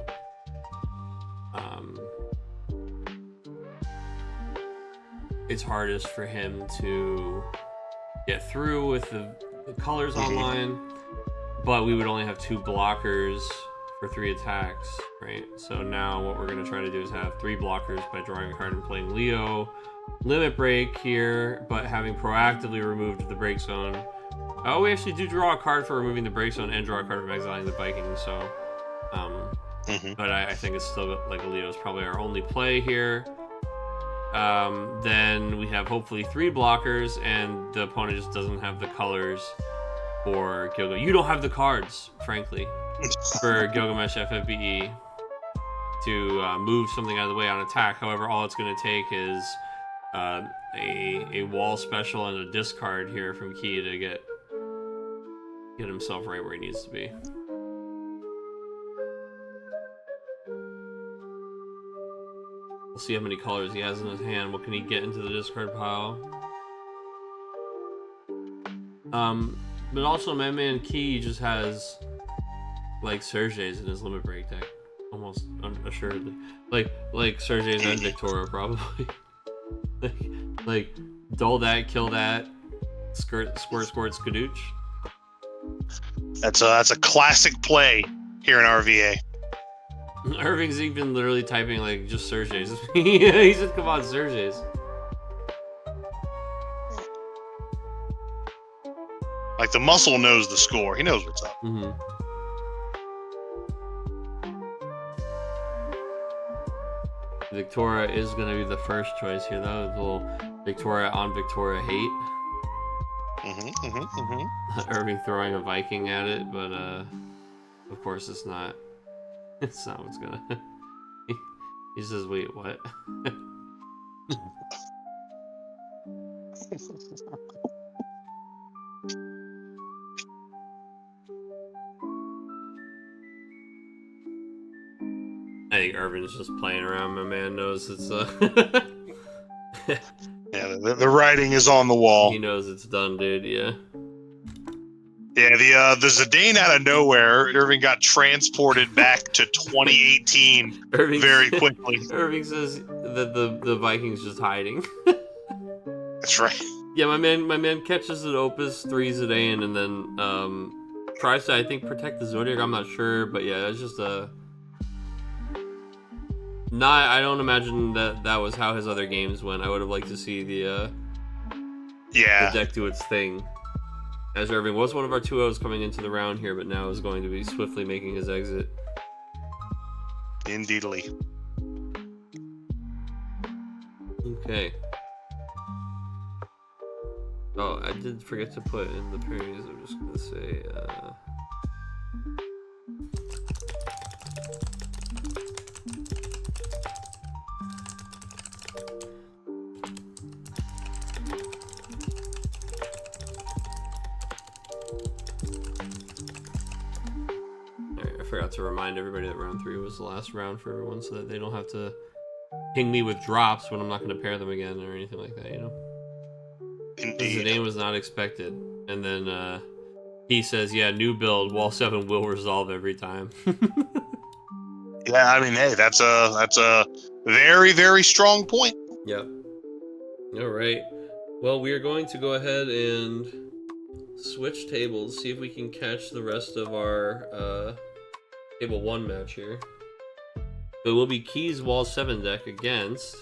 it's hardest for him to get through with the colors online, but we would only have 2 blockers for 3 attacks, right? So now what we're going to try to do is have 3 blockers by drawing a card and playing Leo. Limit break here, but having proactively removed the break zone. Oh, we actually do draw a card for removing the break zone and draw a card from exiling the Viking, so but I think it's still like a Leo is probably our only play here. Then we have hopefully 3 blockers, and the opponent just doesn't have the colors for Gilgamesh. You don't have the cards, frankly, for Gilgamesh FFBE to move something out of the way on attack. However, all it's going to take is a wall special and a discard here from Key to get himself right where he needs to be. We'll see how many colors he has in his hand. What can he get into the discard pile? But also my man Key just has like Sergei's in his limit break deck, almost assuredly. Like Sergei's and Victoria probably. like dull that, kill that, squirt skadooch. That's a classic play here in RVA. Irving's even literally typing like just Sergei's. He said, "Come on, Sergei's." Like the muscle knows the score. He knows what's up. Victoria is going to be the first choice here, though. A little Victoria on Victoria hate. Irving throwing a Viking at it, but of course it's not. It's not what's gonna. He says, "Wait, what?" I think Irvin's just playing around. My man knows it's Yeah, the writing is on the wall. He knows it's done, dude. Yeah. Yeah, the Zidane out of nowhere, Irving got transported back to 2018 very quickly. Irving says that the Vikings just hiding. That's right. Yeah, my man catches an Opus 3 Zidane and then tries to, I think, protect the Zodiac. I'm not sure, but yeah, it's just a. I don't imagine that was how his other games went. I would have liked to see the deck do its thing. As Irving was one of our 2-0s coming into the round here, but now is going to be swiftly making his exit. Indeedly. Okay. Oh, I did forget to put in the pairings. I'm just going to say... forgot to remind everybody that round 3 was the last round for everyone, so that they don't have to ping me with drops when I'm not going to pair them again or anything like that, you know? Indeed. The name was not expected. And then he says, yeah, new build, wall 7 will resolve every time. Yeah, I mean, hey, that's a very, very strong point. Yep. All right. Well, we are going to go ahead and switch tables, see if we can catch the rest of our table 1 match here. It will be Key's Wall 7 deck against...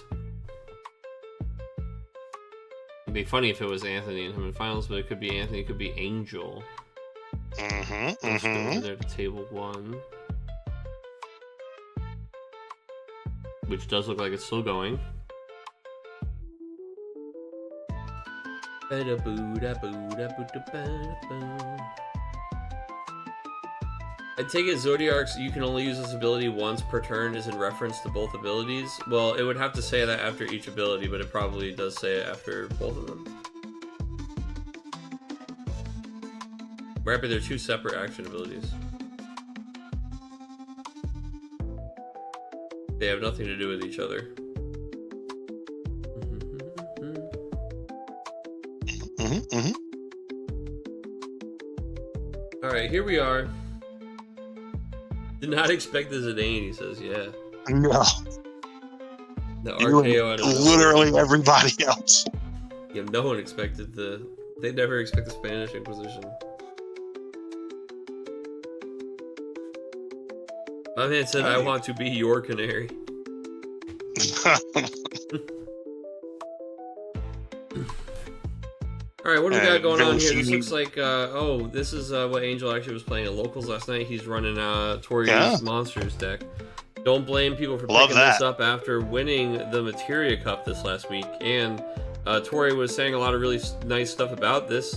It'd be funny if it was Anthony and him in finals, but it could be Anthony, it could be Angel. Let's go over there to table 1. Which does look like it's still going. I take it Zodiarc's you can only use this ability once per turn is in reference to both abilities. Well, it would have to say that after each ability, but it probably does say it after both of them. Rapid, they're 2 separate action abilities. They have nothing to do with each other. Alright, here we are. Did not expect the Zidane, he says, yeah. No. The RKO out of literally everybody else. Yeah, no one expected they never expect the Spanish Inquisition. My man said, I want to be your canary. Alright, what do we got going on here? This looks like, oh, this is what Angel actually was playing at Locals last night. He's running Tori's Monsters deck. Don't blame people for picking this up after winning the Materia Cup this last week. And Tori was saying a lot of really nice stuff about this.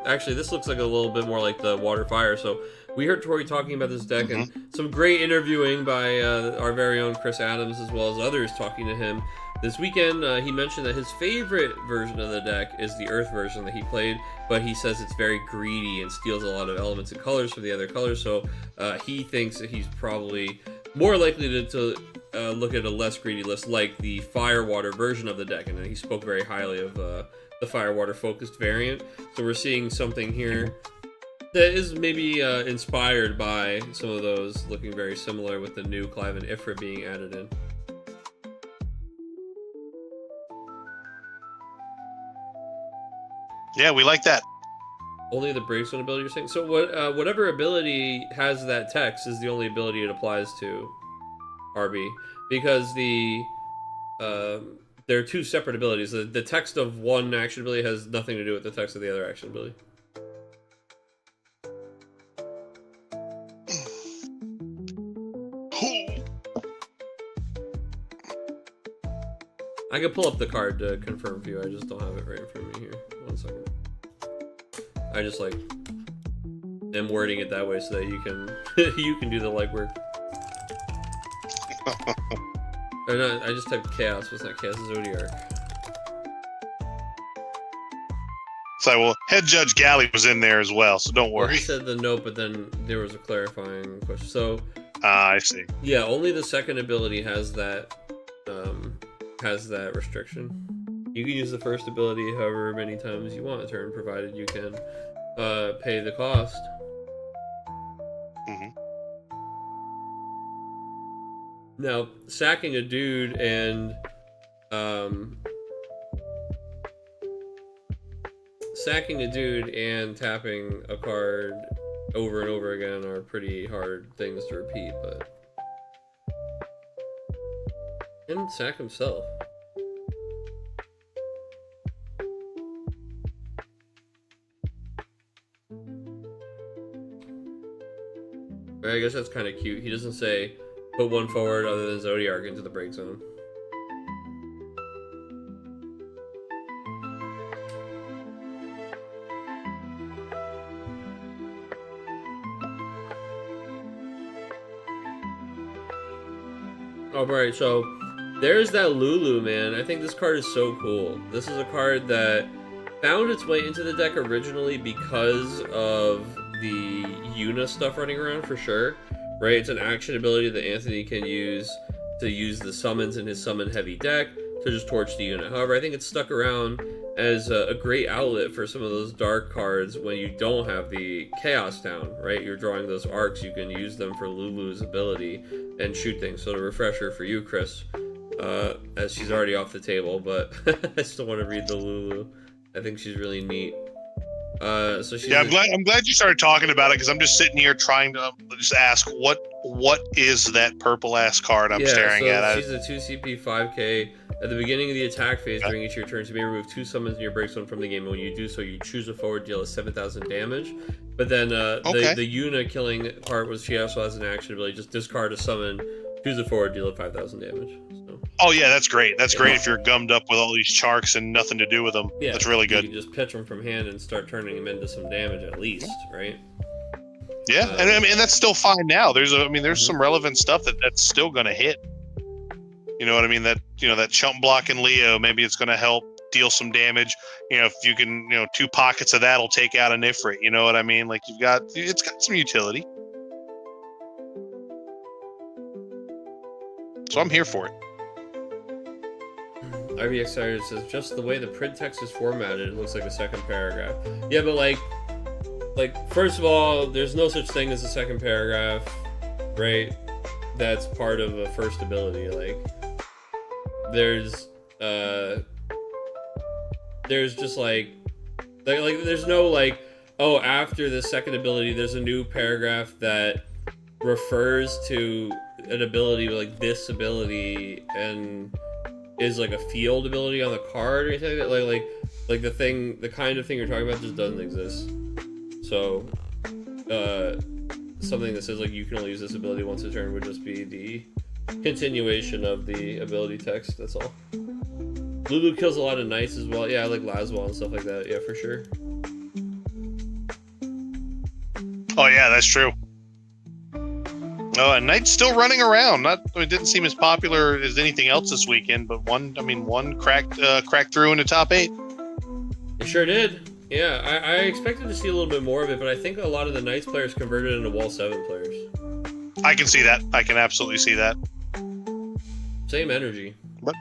Actually, this looks like a little bit more like the Water Fire. So we heard Tori talking about this deck and some great interviewing by our very own Chris Adams, as well as others talking to him. This weekend, he mentioned that his favorite version of the deck is the Earth version that he played, but he says it's very greedy and steals a lot of elements and colors from the other colors, so he thinks that he's probably more likely to look at a less greedy list like the Firewater version of the deck, and he spoke very highly of the Firewater-focused variant. So we're seeing something here that is maybe inspired by some of those, looking very similar with the new Clive and Ifrit being added in. Yeah, we like that. Only the Bravestone ability you're saying? So whatever ability has that text is the only ability it applies to, RB. Because there are 2 separate abilities. The text of one action ability has nothing to do with the text of the other action ability. I can pull up the card to confirm for you. I just don't have it right in front of me here. 1 second. I just am wording it that way so that you can you can do the legwork. Or no, I just typed Chaos, but it's not Chaos, it's Zodiarc. So, well, Head Judge Galley was in there as well, so don't worry. Well, he said the note, but then there was a clarifying question. So, I see. Yeah, only the second ability has that restriction. You can use the first ability however many times you want a turn, provided you can pay the cost. Now, sacking a dude and tapping a card over and over again are pretty hard things to repeat, but... And sack himself. I guess that's kind of cute. He doesn't say put one forward other than Zodiarc into the break zone. Alright, so there's that Lulu, man. I think this card is so cool. This is a card that found its way into the deck originally because of the Yuna stuff running around, for sure. right? It's an action ability that Anthony can use to use the summons in his summon heavy deck to just torch the unit. However, I think it's stuck around as a great outlet for some of those dark cards when you don't have the Chaos down, right? You're drawing those arcs, you can use them for Lulu's ability and shoot things. So the refresher for you, Chris, as she's already off the table, but I still want to read the Lulu. I think she's really neat. So she's I'm glad you started talking about it, because I'm just sitting here trying to just ask what is that purple ass card I'm staring at. She's a 2 CP 5K. At the beginning of the attack phase, during each of your turns, you may remove 2 summons in your break zone from the game. And when you do so, you choose a forward, deal 7,000 damage. But then the Yuna killing part was she also has an action ability, just discard a summon, choose a forward, deal 5,000 damage. So. Oh yeah, that's great. That's great if you're gummed up with all these Charks and nothing to do with them. Yeah, that's really good. You can just pitch them from hand and start turning them into some damage at least, right? Yeah, and I mean that's still fine now. There's some relevant stuff that's still going to hit. You know what I mean? That that chump block in Leo, maybe it's going to help deal some damage. If you can, 2 pockets of that'll take out a Nifrit. You know what I mean? Like it's got some utility. So I'm here for it. IVXR says, just the way the print text is formatted, it looks like a second paragraph. Yeah, but like first of all, there's no such thing as a second paragraph, right? That's part of a first ability. Like there's just like there's no like, oh, after the second ability there's a new paragraph that refers to an ability like this ability and is like a field ability on the card or anything like the kind of thing you're talking about just doesn't exist. So something that says like you can only use this ability once a turn would just be the continuation of the ability text. That's all. Lulu kills a lot of knights as well. Yeah, like Laswell and stuff like that. Yeah, for sure. Oh yeah, that's true. Oh, and Knight's still running around. It didn't seem as popular as anything else this weekend, but one cracked through into top 8. It sure did. Yeah, I expected to see a little bit more of it, but I think a lot of the Knights players converted into Wall 7 players. I can see that. I can absolutely see that. Same energy. But,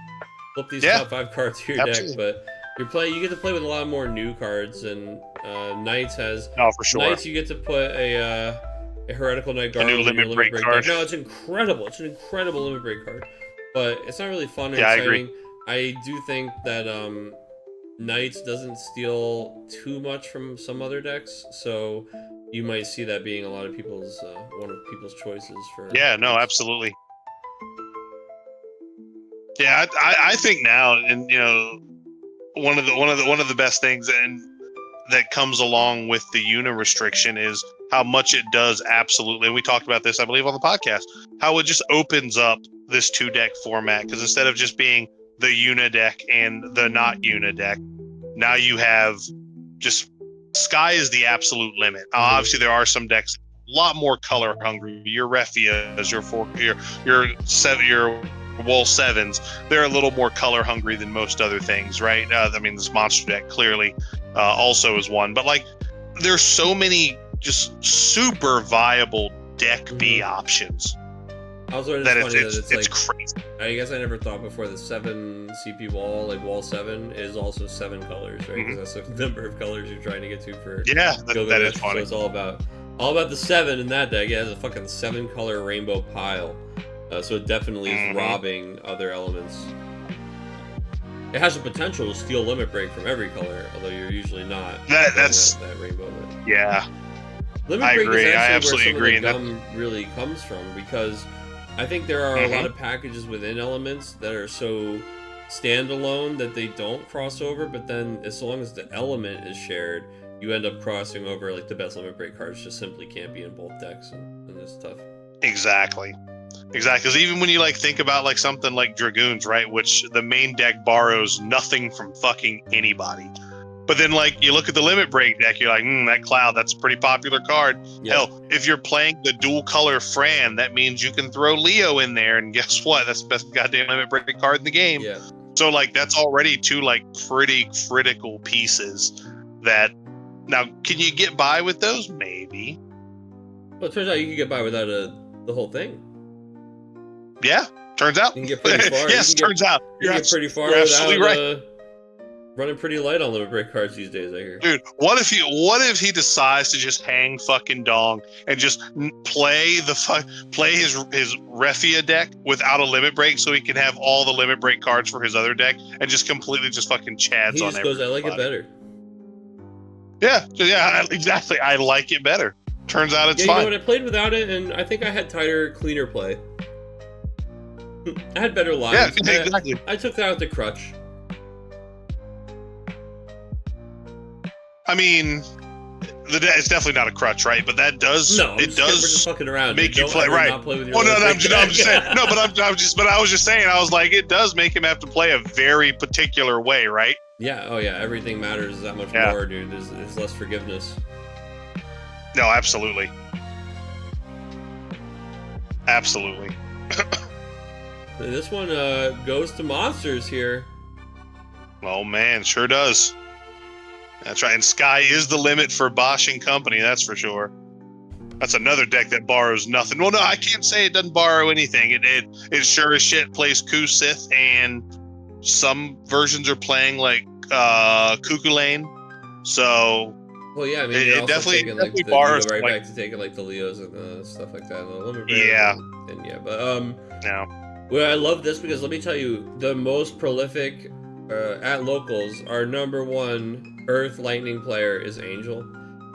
flip these top 5 cards to your deck, but you get to play with a lot more new cards, and Knights has. Oh, for sure. Knights, you get to put a Heretical Knight Guard. A new limit break card. No, it's incredible. It's an incredible limit break card, but it's not really fun or exciting. I agree. I do think that Knights doesn't steal too much from some other decks, so you might see that being a lot of people's one of people's choices for. Yeah, no, absolutely. Yeah, I think now, and one of the best things and that comes along with the Una restriction is how much it does absolutely, and we talked about this, I believe, on the podcast, how it just opens up this 2-deck format, because instead of just being the Una deck and the not Una deck, now you have just sky is the absolute limit. Obviously, there are some decks a lot more color hungry. Your Rephias, your Wool 7s, they're a little more color hungry than most other things, right? This monster deck clearly also is one, but like there's so many just super viable deck B options. Also, it's crazy. I guess I never thought before the 7 CP wall, like wall 7, is also 7 colors, right? Because that's the number of colors you're trying to get to for. Yeah, that is funny. So it's all about the 7 in that deck. It has a fucking 7-color rainbow pile, so it definitely is robbing other elements. It has the potential to steal limit break from every color, although you're usually not. That's that rainbow. But yeah. Limit break agree. is actually I absolutely where agree. some of the gum really comes from, because I think there are a lot of packages within elements that are so standalone that they don't cross over, but then as long as the element is shared, you end up crossing over. Like the best limit break cards just simply can't be in both decks, and it's tough. Exactly. Because even when you think about something like Dragoons, right, which the main deck borrows nothing from fucking anybody, but then you look at the limit break deck, you're like, that Cloud, that's a pretty popular card. Yep. Hell, if you're playing the dual color Fran, that means you can throw Leo in there, and guess what? That's the best goddamn limit break card in the game. Yeah. So that's already 2 pretty critical pieces that now can you get by with those? Maybe. Well, it turns out you can get by without a the whole thing. Yeah, turns out. You can get pretty far. Yes, turns out. You can get pretty far you're without absolutely right. running pretty light on limit break cards these days, I hear. Dude, what if he decides to just hang fucking dong and just play his Refia deck without a limit break, so he can have all the limit break cards for his other deck, and just completely just fucking chads He on just everybody. goes, I like it better. Yeah, exactly. I like it better. Turns out it's fine. You know what? I played without it, and I think I had tighter, cleaner play. I had better lines. Yeah, exactly. I took that out the crutch. I mean, it's definitely not a crutch, right? But that does we're just fucking around. make you play right. Not play with your I'm just saying. No, but I was just saying. I was like, it does make him have to play a very particular way, right? Yeah. Oh yeah. Everything matters that much more, dude. There's less forgiveness. No, absolutely. Absolutely. This one goes to monsters here. Oh man, sure does. That's right. And sky is the limit for Bosch and company, that's for sure. That's another deck that borrows nothing. Well, no, I can't say it doesn't borrow anything. It sure as shit plays Kusith, and some versions are playing like Cuckoo Lane. So well, yeah, I mean, it definitely borrows right back to taking like the Leos and stuff like that. Yeah. And yeah, but no. Well, I love this because let me tell you, the most prolific at locals, our number one Earth Lightning player is Angel.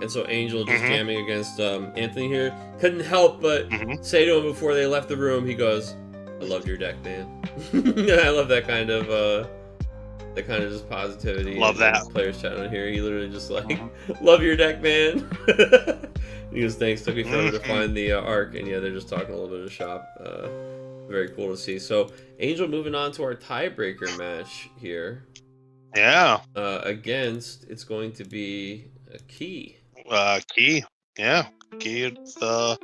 And so Angel just jamming against Anthony here. Couldn't help but say to him before they left the room, he goes, I love your deck, man. I love that kind of just positivity. Love that. Players chatting on here. He literally just like, love your deck, man. He goes, thanks. Took me forever to find the arc. And yeah, they're just talking a little bit of shop. Very cool to see. So Angel moving on to our tiebreaker match here. Yeah. Against, it's going to be a Key. Key. Yeah. Key at the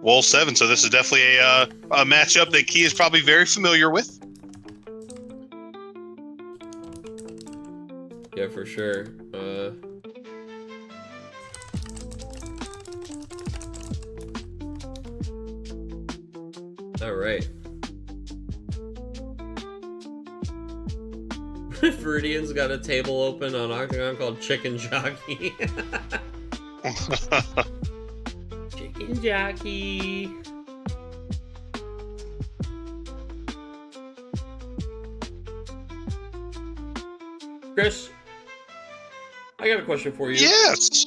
Wall 7. So this is definitely a matchup that Key is probably very familiar with. Yeah, for sure. All right. Viridian's got a table open on Octagon called Chicken Jockey. Chicken Jockey. Chris, I got a question for you. Yes.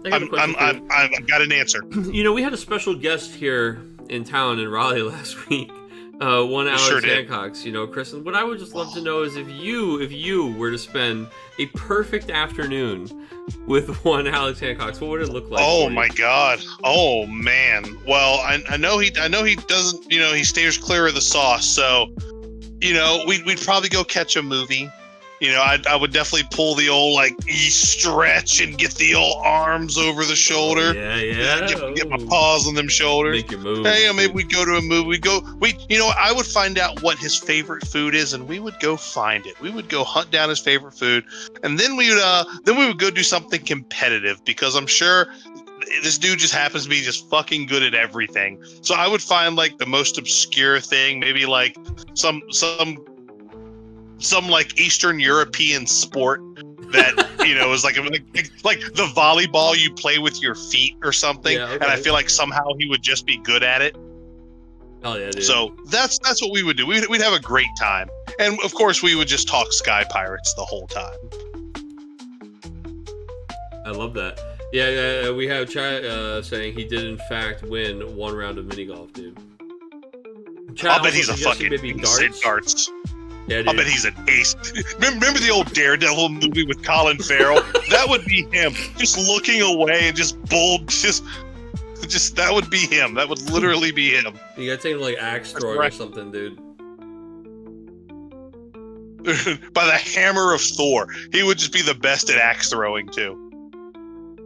I've got an answer. You know, we had a special guest here in town in Raleigh last week. One Alex Hancock's, you know, Chris. And what I would just love to know is if you were to spend a perfect afternoon with one Alex Hancock's, what would it look like? Oh my God! Oh man! Well, I know he doesn't. You know, he stays clear of the sauce. So, you know, we'd probably go catch a movie. You know, I would definitely pull the old stretch and get the old arms over the shoulder. Yeah. Get my paws on them shoulders. Make your move. Hey, maybe we'd go to a movie. I would find out what his favorite food is, and we would go find it. We would go hunt down his favorite food, and then we would go do something competitive, because I'm sure this dude just happens to be just fucking good at everything. So I would find like the most obscure thing, maybe like some like Eastern European sport that, you know, is like the volleyball you play with your feet or something. Yeah, okay. And I feel like somehow he would just be good at it. Oh yeah, dude. So that's what we would do. We'd have a great time. And of course we would just talk Sky Pirates the whole time. I love that. Yeah, we have chat saying he did in fact win one round of mini golf, dude. I'll bet he's a fucking darts. Yeah, I bet he's an ace. Remember the old Daredevil movie with Colin Farrell? That would be him, just looking away and just that would be him. That would literally be him. You gotta take him like axe throwing or something, dude. By the hammer of Thor, he would just be the best at axe throwing too.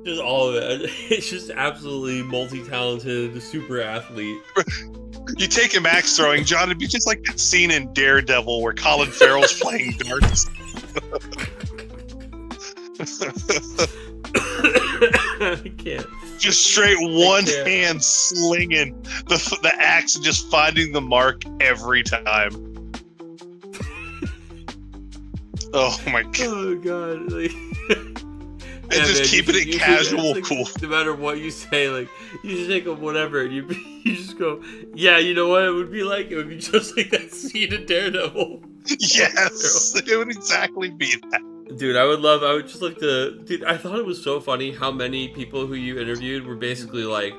Just all of it. It's just absolutely multi-talented, super athlete. You take him axe throwing, John, it'd be just like that scene in Daredevil where Colin Farrell's playing darts. I can't. just straight one hand slinging the axe and just finding the mark every time. Oh my god! Oh god! Like, and just keeping it casual, like, cool. No matter what you say, like you just take whatever, and you just go, yeah. You know what it would be like? It would be just like that scene in Daredevil. Yes, it would exactly be that. Dude, I would just like to... Dude, I thought it was so funny how many people who you interviewed were basically like,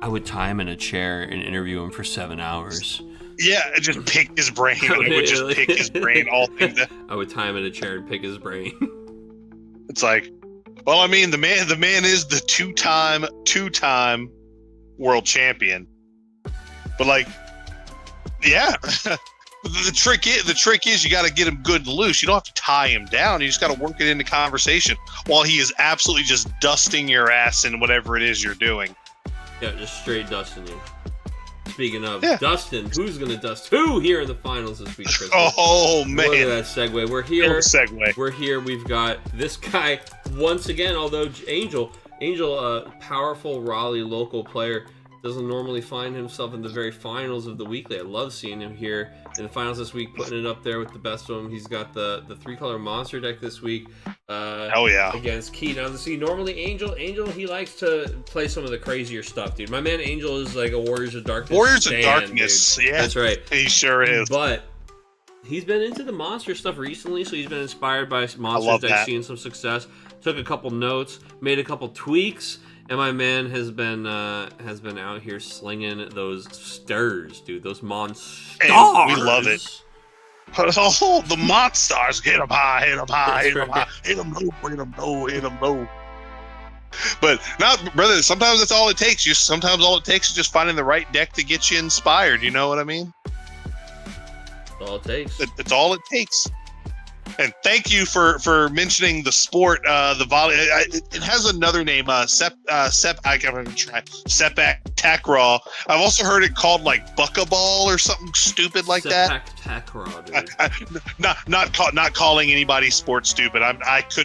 I would tie him in a chair and interview him for 7 hours. Yeah, and just pick his brain. I would just pick his brain all things that... I would tie him in a chair and pick his brain. It's like, well, I mean, the man is the two-time world champion. But like, yeah. The trick is you got to get him good and loose. You don't have to tie him down. You just got to work it into conversation while he is absolutely just dusting your ass in whatever it is you're doing. Yeah, just straight dusting you. Speaking of Dustin, who's going to dust who here in the finals this week, Chris? Oh, man. Look at that segue. We're here. Segue. We're here. We've got this guy once again, although Angel, a powerful Raleigh local player, doesn't normally find himself in the very finals of the weekly. I love seeing him here in the finals this week, putting it up there with the best of them. He's got the 3-color monster deck this week. Hell yeah. Against Key. Now, see, normally Angel, he likes to play some of the crazier stuff, dude. My man Angel is like a Warriors of Darkness. Warriors of Darkness, dude. Yeah. That's right. He sure is. But he's been into the monster stuff recently, so he's been inspired by monster decks, seeing some success. Took a couple notes, made a couple tweaks. And my man has been out here slinging those stirs, dude. Those monsters. And we love it. Oh, the monsters! Hit them high, hit them high, hit them high, hit them low, hit them low, hit them low. But not, brother. Sometimes that's all it takes. Sometimes all it takes is just finding the right deck to get you inspired. You know what I mean? That's all it takes. It's all it takes. And thank you for mentioning the sport, the volley. It has another name, Sepak Takraw. I've also heard it called like buckaball or something stupid like that. Takraw, dude. Not calling anybody sport stupid.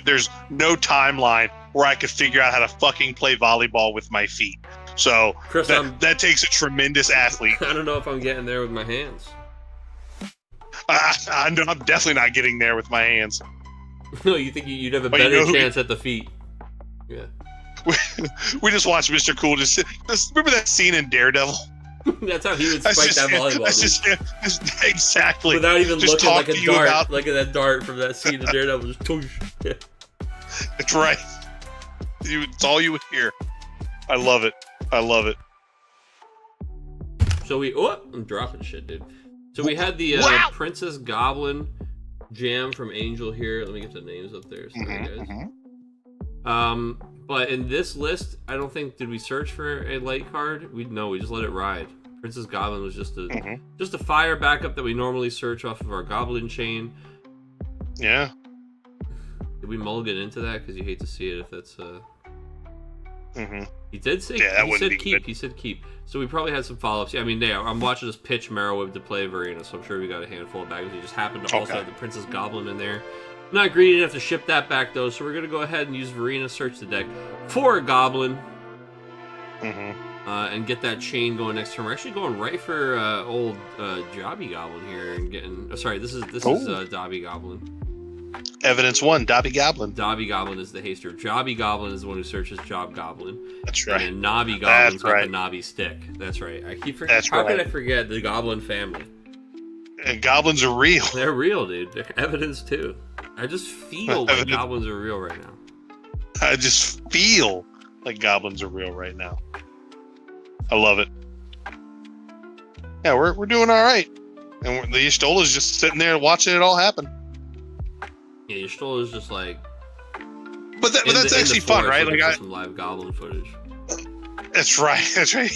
There's no timeline where I could figure out how to fucking play volleyball with my feet. So Chris, that takes a tremendous athlete. I don't know if I'm getting there with my hands. I'm definitely not getting there with my hands. No, you think you'd have a better chance at the feet? Yeah. We just watched Mr. Cool. Just remember that scene in Daredevil? That's how he would spike that volleyball. Exactly. Without even just looking like a dart, like that dart from that scene in Daredevil. Just yeah. That's right. It's all you would hear. I love it. I love it. So I'm dropping shit, dude. So we had the Princess Goblin jam from Angel here. Let me get the names up there. Sorry, guys. But in this list, I don't think, did we search for a light card? We just let it ride. Princess Goblin was just a fire backup that we normally search off of our Goblin chain. Yeah. Did we mulligan into that? Because you hate to see it if that's... He did say he said keep. Good. He said keep. So we probably had some follow-ups. Yeah, I mean, I'm watching us pitch Marrowweb to play Verena, so I'm sure we got a handful of bags. We just happened to also have the Princess Goblin in there. Not greedy enough to ship that back, though, so we're going to go ahead and use Verena search the deck for a Goblin. And get that chain going next turn. We're actually going right for old Jobby Goblin here and getting... Oh, sorry, this is Dobby Goblin. Evidence 1, Dobby Goblin. Dobby Goblin is the haster. Jobby Goblin is the one who searches Job Goblin. That's right. And Nobby Goblin's got the Nobby stick. That's right. I keep forgetting. How could I forget the Goblin family? And goblins are real. They're real, dude. They're evidence too. I just feel like goblins are real right now. I just feel like goblins are real right now. I love it. Yeah, we're doing all right. And the Y'shtola's just sitting there watching it all happen. Yeah, Y'shtola's just like... But that's actually fun, right? Like some live goblin footage. That's right. That's right.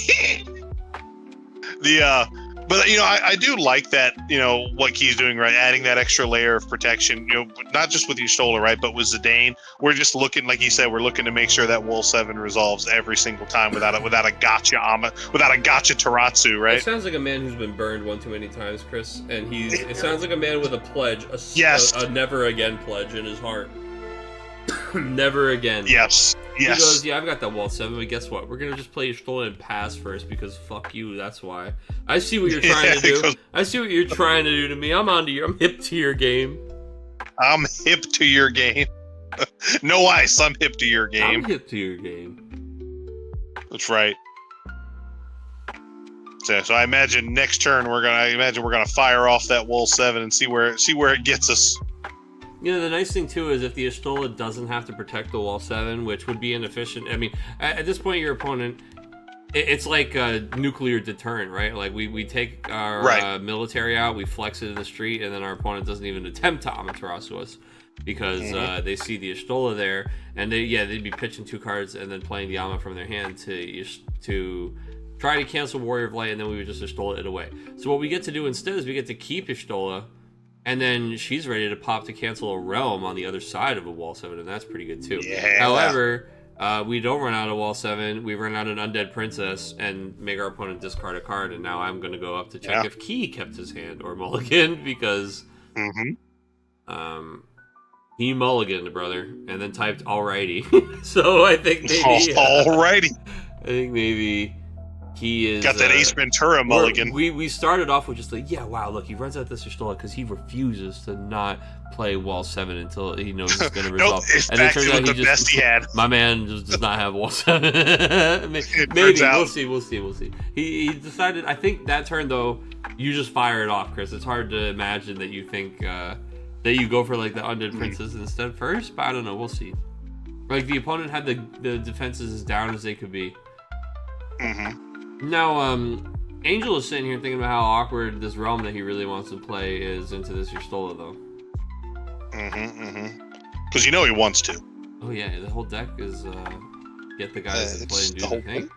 But I do like that. What Key's doing, right? Adding that extra layer of protection. Not just with Y'shtola, right? But with Zidane, we're just looking, like you said, we're looking to make sure that Wool 7 resolves every single time without a gotcha Taratsu, right? It sounds like a man who's been burned one too many times, Chris. And it sounds like a man with a pledge, a never again pledge in his heart. Never again. Yes. Yes. He goes, yeah, I've got that wall 7, but guess what? We're gonna just play Stolen and pass first because fuck you. That's why. I see what you're trying to do. I see what you're trying to do to me. I'm hip to your game. I'm hip to your game. No ice. I'm hip to your game. I'm hip to your game. That's right. So I imagine next turn we're gonna fire off that wall 7 and see where it gets us. You know, the nice thing too is if the Y'shtola doesn't have to protect the wall 7, which would be inefficient. I mean, at this point, your opponent, it's like a nuclear deterrent, right? Like we take our military out, we flex it in the street, and then our opponent doesn't even attempt to Amaterasu us because they see the Y'shtola there, and they'd be pitching 2 cards and then playing the Ama from their hand to try to cancel Warrior of Light, and then we would just Y'shtola it away. So what we get to do instead is we get to keep Y'shtola, and then she's ready to pop to cancel a realm on the other side of a wall 7, and that's pretty good too. Yeah. However, we don't run out of wall 7. We run out an Undead Princess and make our opponent discard a card, and now I'm going to go up to check if Key kept his hand or mulliganed because he mulliganed, brother, and then typed alrighty. So I think maybe alrighty. I think maybe he is got that Ace Ventura mulligan. We started off with just like, yeah, wow, look, he runs out this Y'shtola because he refuses to not play wall 7 until he knows he's going to resolve. And it turns out best he had. My man just does not have wall 7. Maybe we'll see. He decided. I think that turn though, you just fire it off, Chris. It's hard to imagine that you think that you go for like the Undead Princess instead first, but I don't know. We'll see. Like the opponent had the defenses as down as they could be. Now, Angel is sitting here thinking about how awkward this realm that he really wants to play is into this Y'shtola, though. Because you know he wants to. Oh yeah, the whole deck is get the guys to play and do the thing.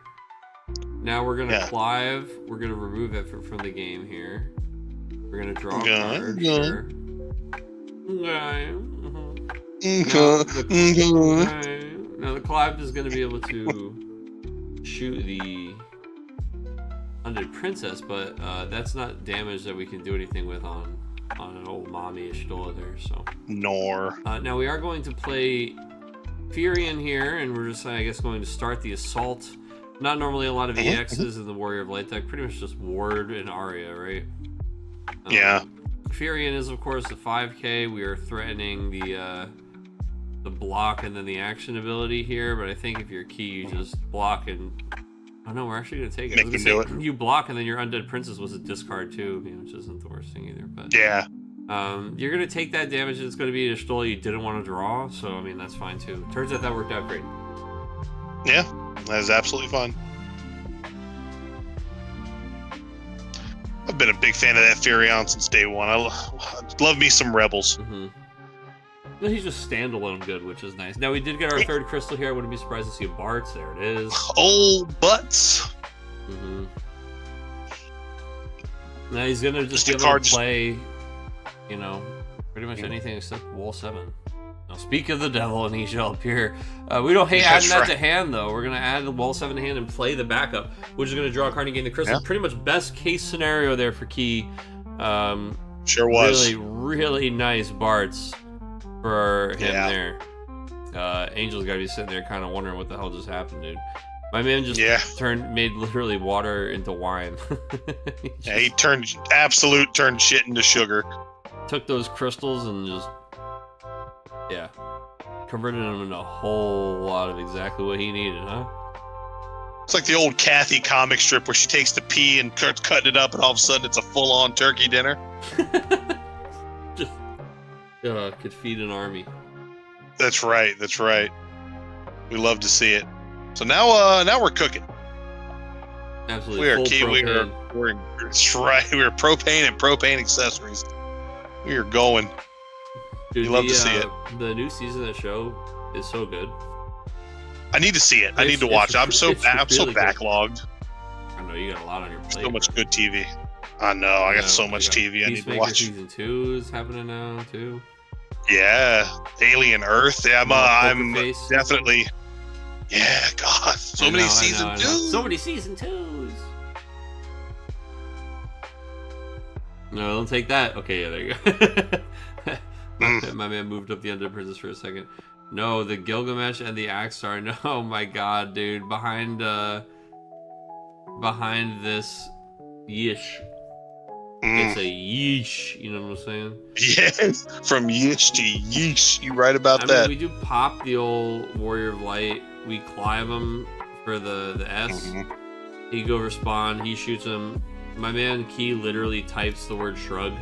Now we're gonna Clive. We're gonna remove it from the game here. We're gonna draw a card. Sure. Now the Clive is gonna be able to shoot the Undead Princess, but that's not damage that we can do anything with on an old mommy Y'shtola there. So now we are going to play Furion here, and we're just I guess going to start the assault. Not normally a lot of EXs in the Warrior of Light deck. Pretty much just Ward and Arya, right? Furion is of course the 5k. We are threatening the block and then the action ability here, but I think if you're Key, you just block and. Oh no, we're actually gonna take it. I was gonna say, you block and then your Undead Princess was a discard too, which isn't the worst thing either. But you're gonna take that damage. And it's gonna be a Y'shtola you didn't want to draw, so I mean that's fine too. Turns out that worked out great. Yeah, that is absolutely fun. I've been a big fan of that Furion since day one. I love me some Rebels. He's just standalone good, which is nice. Now we did get our 3rd crystal here. I wouldn't be surprised to see a Bartz. There it is. Old butts. Now he's gonna just be able to play, pretty much anything except wall 7. Now speak of the devil, and he shall appear. We don't hate adding that to hand though. We're gonna add the wall 7 to hand and play the backup, which is gonna draw a card and gain the crystal. Pretty much best case scenario there for Key. Sure was. Really, really nice Bartz for him there. Angel's gotta be sitting there kind of wondering what the hell just happened, dude. My man just made literally water into wine. He turned shit into sugar. Took those crystals and just converted them into a whole lot of exactly what he needed, huh? It's like the old Kathy comic strip where she takes the pea and starts cutting it up, and all of a sudden it's a full-on turkey dinner. Just could feed an army. That's right. We love to see it. So now we're cooking. Absolutely. That's right. We're propane and propane accessories. We are going. Dude, we love to see it. The new season of the show is so good. I need to see it. I need to watch it. I'm so backlogged. I know you got a lot on your plate. So much good TV. I know. I got so much TV I need to watch. Season 2 is happening now too. Yeah, Alien Earth. Yeah, I'm definitely. Yeah, God, so many season 2s. So many season 2s. No, don't take that. Okay, yeah, there you go. my man moved up the Undead Princess for a second. No, the Gilgamesh and the Axstar. No, oh my god, dude. Behind this yeesh. It's a yeesh, you know what I'm saying? Yes, from yeesh to yeesh. You right about that. I mean, we do pop the old Warrior of Light. We clive him for the S. Mm-hmm. He go respond. He shoots him. My man Key literally types the word shrug.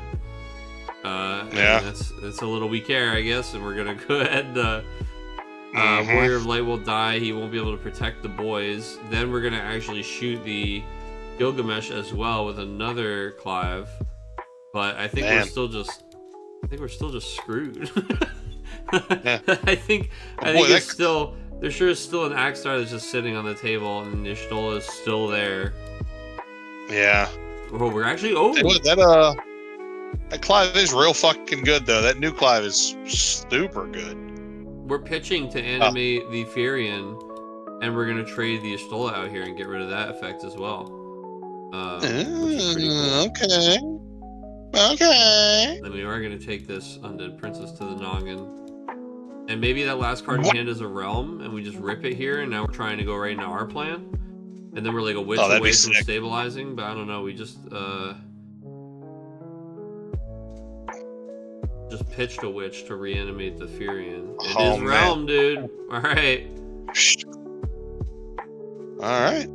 Yeah. That's a little we care, I guess, and we're gonna go ahead. Mm-hmm. Warrior of Light will die. He won't be able to protect the boys. Then we're gonna actually shoot the Gilgamesh as well with another Clive. But I think we're still just screwed. Yeah. I think it's still there. Sure is still an Axstar that's just sitting on the table, and Y'shtola is still there. Yeah. Oh, we're actually that Clive is real fucking good though. That new Clive is super good. We're pitching to animate the Furion, and we're gonna trade the Y'shtola out here and get rid of that effect as well. Which is pretty cool. Okay. Then we are gonna take this Undead Princess to the noggin, and maybe that last card in hand is a Realm, and we just rip it here, and now we're trying to go right into our plan, and then we're like a witch away from stabilizing. But I don't know. We just pitched a witch to reanimate the Furion. It is Realm, dude. All right. All right.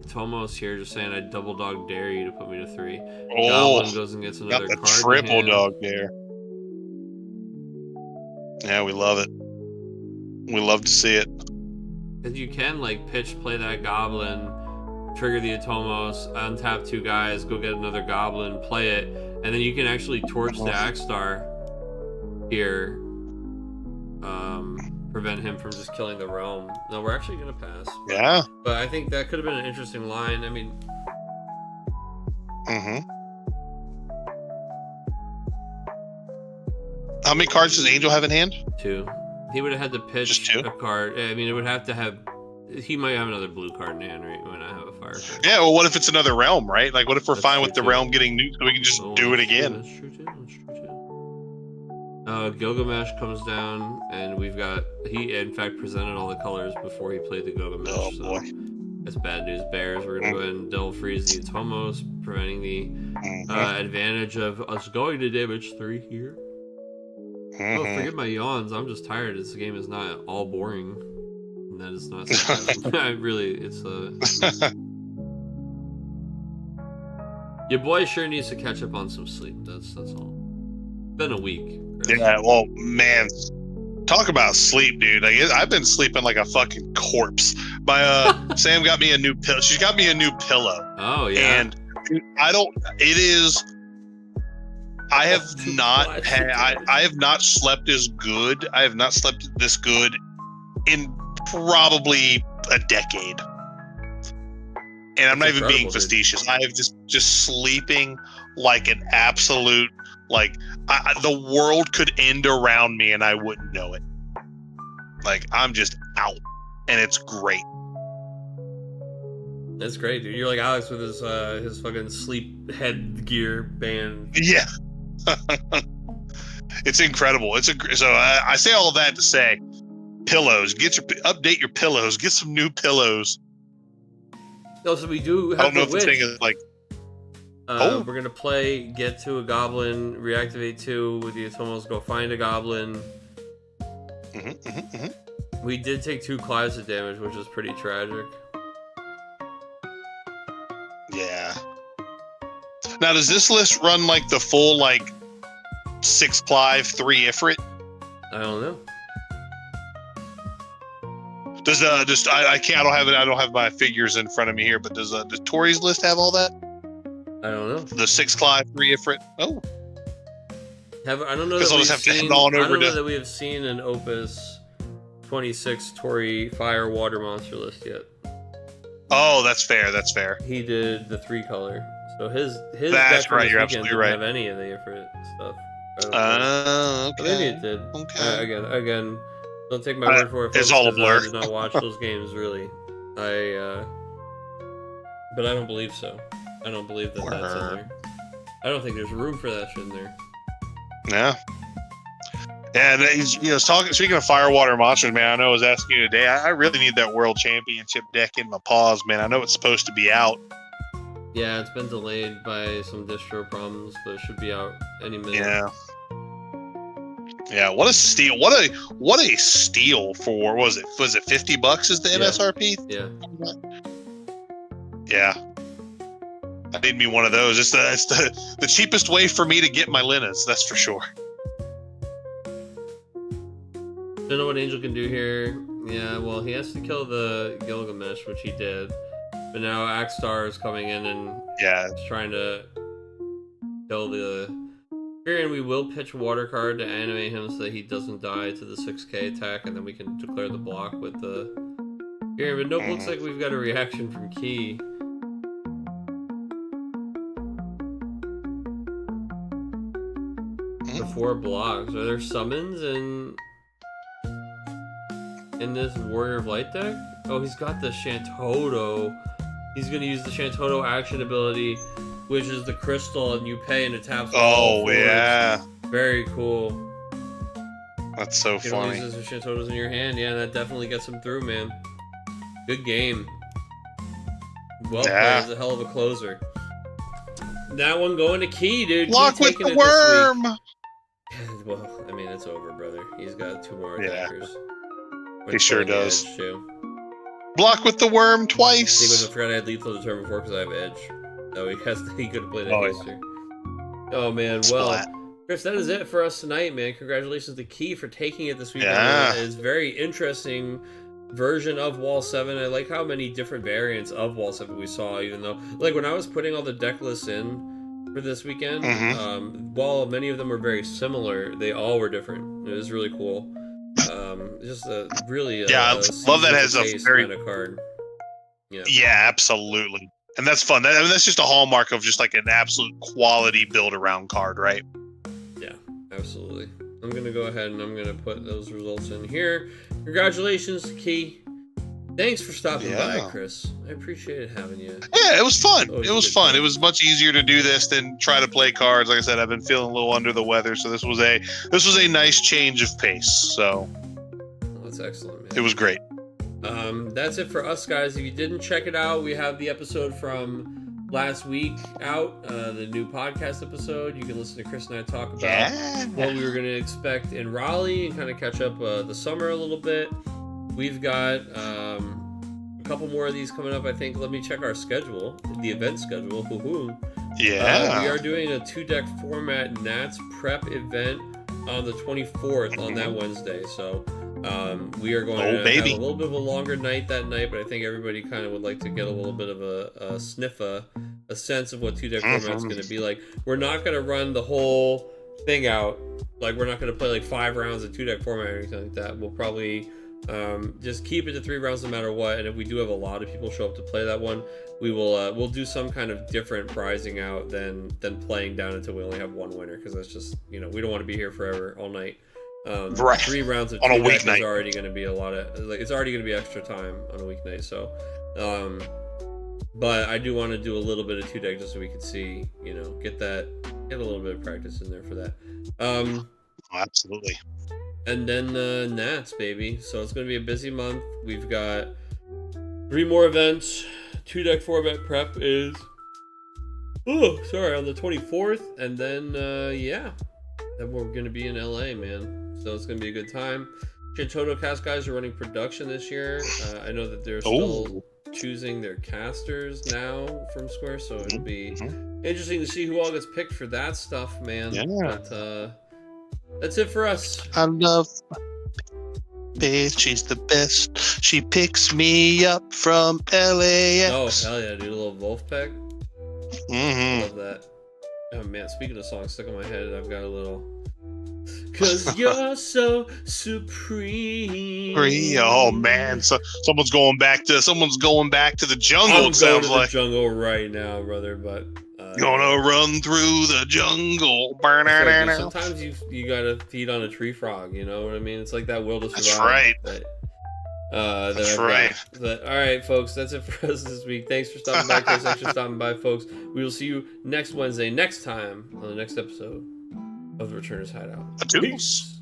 Tomos here just saying I double dog dare you to put me to 3. Oh, Goblin goes and gets another got the card. Triple dog dare. Yeah, we love it. We love to see it. Because you can like play that Goblin, trigger the Atomos, untap 2 guys, go get another Goblin, play it, and then you can actually torch the Axstar here. Prevent him from just killing the Realm. No, we're actually gonna pass. Yeah. But I think that could have been an interesting line. I mean. Mm-hmm. How many cards does Angel have in hand? 2. He would have had to pitch a card. I mean, it would have to have. He might have another blue card in hand, right? He might not have a fire card. Yeah. Well, what if it's another Realm, right? Like, what if we're fine with the Realm getting nuked, so we can just do it again? That's true too. Gilgamesh comes down, and we've got. He, in fact, presented all the colors before he played the Gilgamesh. Oh, boy. So that's bad news, Bears. We're going to go ahead and Devil Freeze the Atomos, preventing the advantage of us going to damage 3 here. Oh, forget my yawns. I'm just tired. This game is not all boring. And that is not really, it's your boy sure needs to catch up on some sleep. That's all. Been a week. Right? Yeah, well, man, talk about sleep, dude. Like, I've been sleeping like a fucking corpse. My Sam got me a new pillow. She's got me a new pillow. Oh yeah. And I have not slept as good. I have not slept this good in probably a decade. And I'm not even being facetious. I have just sleeping like an absolute, like, the world could end around me and I wouldn't know it. Like, I'm just out, and it's great. That's great, dude. You're like Alex with his fucking sleep headgear band. Yeah. It's incredible. So I say all of that to say, pillows. Update your pillows. Get some new pillows. No, so we do have. I don't know if the thing is like. We're gonna get to a Goblin, reactivate 2 with the Atomos. Go find a Goblin. We did take 2 Clives of damage, which is pretty tragic. Yeah. Now, does this list run like the full 6 Clive, 3 Ifrit? I don't know. Does I don't have my figures in front of me here, but does Tori's list have all that? I don't know. The 6 Clive, 3 Ifrit. Oh. I don't know that we have seen an Opus 26 Tori Fire Water Monster list yet. Oh, that's fair. That's fair. He did the 3 color, so his that's right. You're absolutely right. Didn't have any of the Ifrit stuff. Okay. Maybe it did. Okay. Again, don't take my word for it. It's all a blur. I did not watch those games really. But I don't believe so. I don't believe that's in there. I don't think there's room for that shit in there. Yeah. And speaking of firewater monsters, man, I know I was asking you today. I really need that World Championship deck in my paws, man. I know it's supposed to be out. Yeah, it's been delayed by some distro problems, but it should be out any minute. Yeah. What a steal! What a steal for was it $50 is the MSRP? Yeah. Yeah. I need me one of those. It's the cheapest way for me to get my Linnas, that's for sure. Don't know what Angel can do here. Yeah, well, he has to kill the Gilgamesh, which he did. But now Axstar is coming in and trying to kill the... And we will pitch Water Card to animate him so that he doesn't die to the 6k attack, and then we can declare the block with the... Here, but nope, looks like we've got a reaction from Key. The 4 blocks. Are there summons in this Warrior of Light deck? Oh, he's got the Shantoto. He's going to use the Shantoto action ability, which is the crystal, and you pay and it taps. Oh, yeah. Very cool. That's so funny. You don't use the Shantotos in your hand. Yeah, that definitely gets him through, man. Good game. Well played. As a hell of a closer. That one going to Key, dude. Block with the worm! Well, I mean, it's over, brother. He's got 2 more attackers. He sure does. Block with the worm twice. I forgot I had lethal deterrent before because I have edge. Oh, he could have played that history. Oh man, well, Chris, that is it for us tonight, man. Congratulations to Key for taking it this weekend. Yeah. It's a very interesting version of Wall 7. I like how many different variants of Wall 7 we saw, even though, like, when I was putting all the deck lists in for this weekend, while many of them were very similar, they all were different. It was really cool. Just a really I love that has a very kind of card. Yeah, absolutely, and that's fun. That's just a hallmark of just like an absolute quality build around card, right? Yeah, absolutely. I'm gonna go ahead and I'm gonna put those results in here. Congratulations, Key. Thanks for stopping by, Chris. I appreciated having you. Yeah, it was fun. It was fun. It was much easier to do this than try to play cards. Like I said, I've been feeling a little under the weather, so this was a nice change of pace. So that's excellent, man. It was great. That's it for us, guys. If you didn't check it out, we have the episode from last week out, the new podcast episode. You can listen to Chris and I talk about what we were going to expect in Raleigh and kind of catch up the summer a little bit. We've got a couple more of these coming up, I think. Let me check our schedule, the event schedule. Yeah. We are doing a 2-deck format Nats prep event on the 24th on that Wednesday. So we are going to have a little bit of a longer night that night, but I think everybody kind of would like to get a little bit of a sniff, a sense of what 2-deck format's going to be like. We're not going to run the whole thing out. Like, we're not going to play like 5 rounds of 2-deck format or anything like that. We'll probably... just keep it to 3 rounds no matter what, and if we do have a lot of people show up to play that one, we'll do some kind of different prizing out than playing down until we only have 1 winner, because that's just, we don't want to be here forever all night. 3 rounds of on a weeknight is already going to be a lot of, like, it's already going to be extra time on a weeknight, so but I do want to do a little bit of 2-deck just so we can see, get a little bit of practice in there for that. Absolutely. And then Nats, baby. So it's going to be a busy month. We've got 3 more events. 2-deck format prep is... on the 24th. And then, then we're going to be in LA, man. So it's going to be a good time. Shantoto Cast guys are running production this year. I know that they're still choosing their casters now from Square. So it'll be interesting to see who all gets picked for that stuff, man. Yeah. But, that's it for us. I love my babe. She's the best. She picks me up from LAX. Oh, hell yeah, dude. A little Wolfpack. Love that. Oh, man. Speaking of songs stuck in my head, I've got a little... 'Cause you're so supreme. Oh, man. So, someone's going back to the jungle, it sounds like. The jungle right now, brother, but... Gonna run through the jungle. Sometimes you gotta feed on a tree frog, you know what I mean? It's like that will to survive. That's right. That's right. But, all right, folks, that's it for us this week. Thanks for stopping by, Chris. Thanks for stopping by, folks. We will see you next Wednesday, next time on the next episode of the Returners Hideout. Toodles. Peace.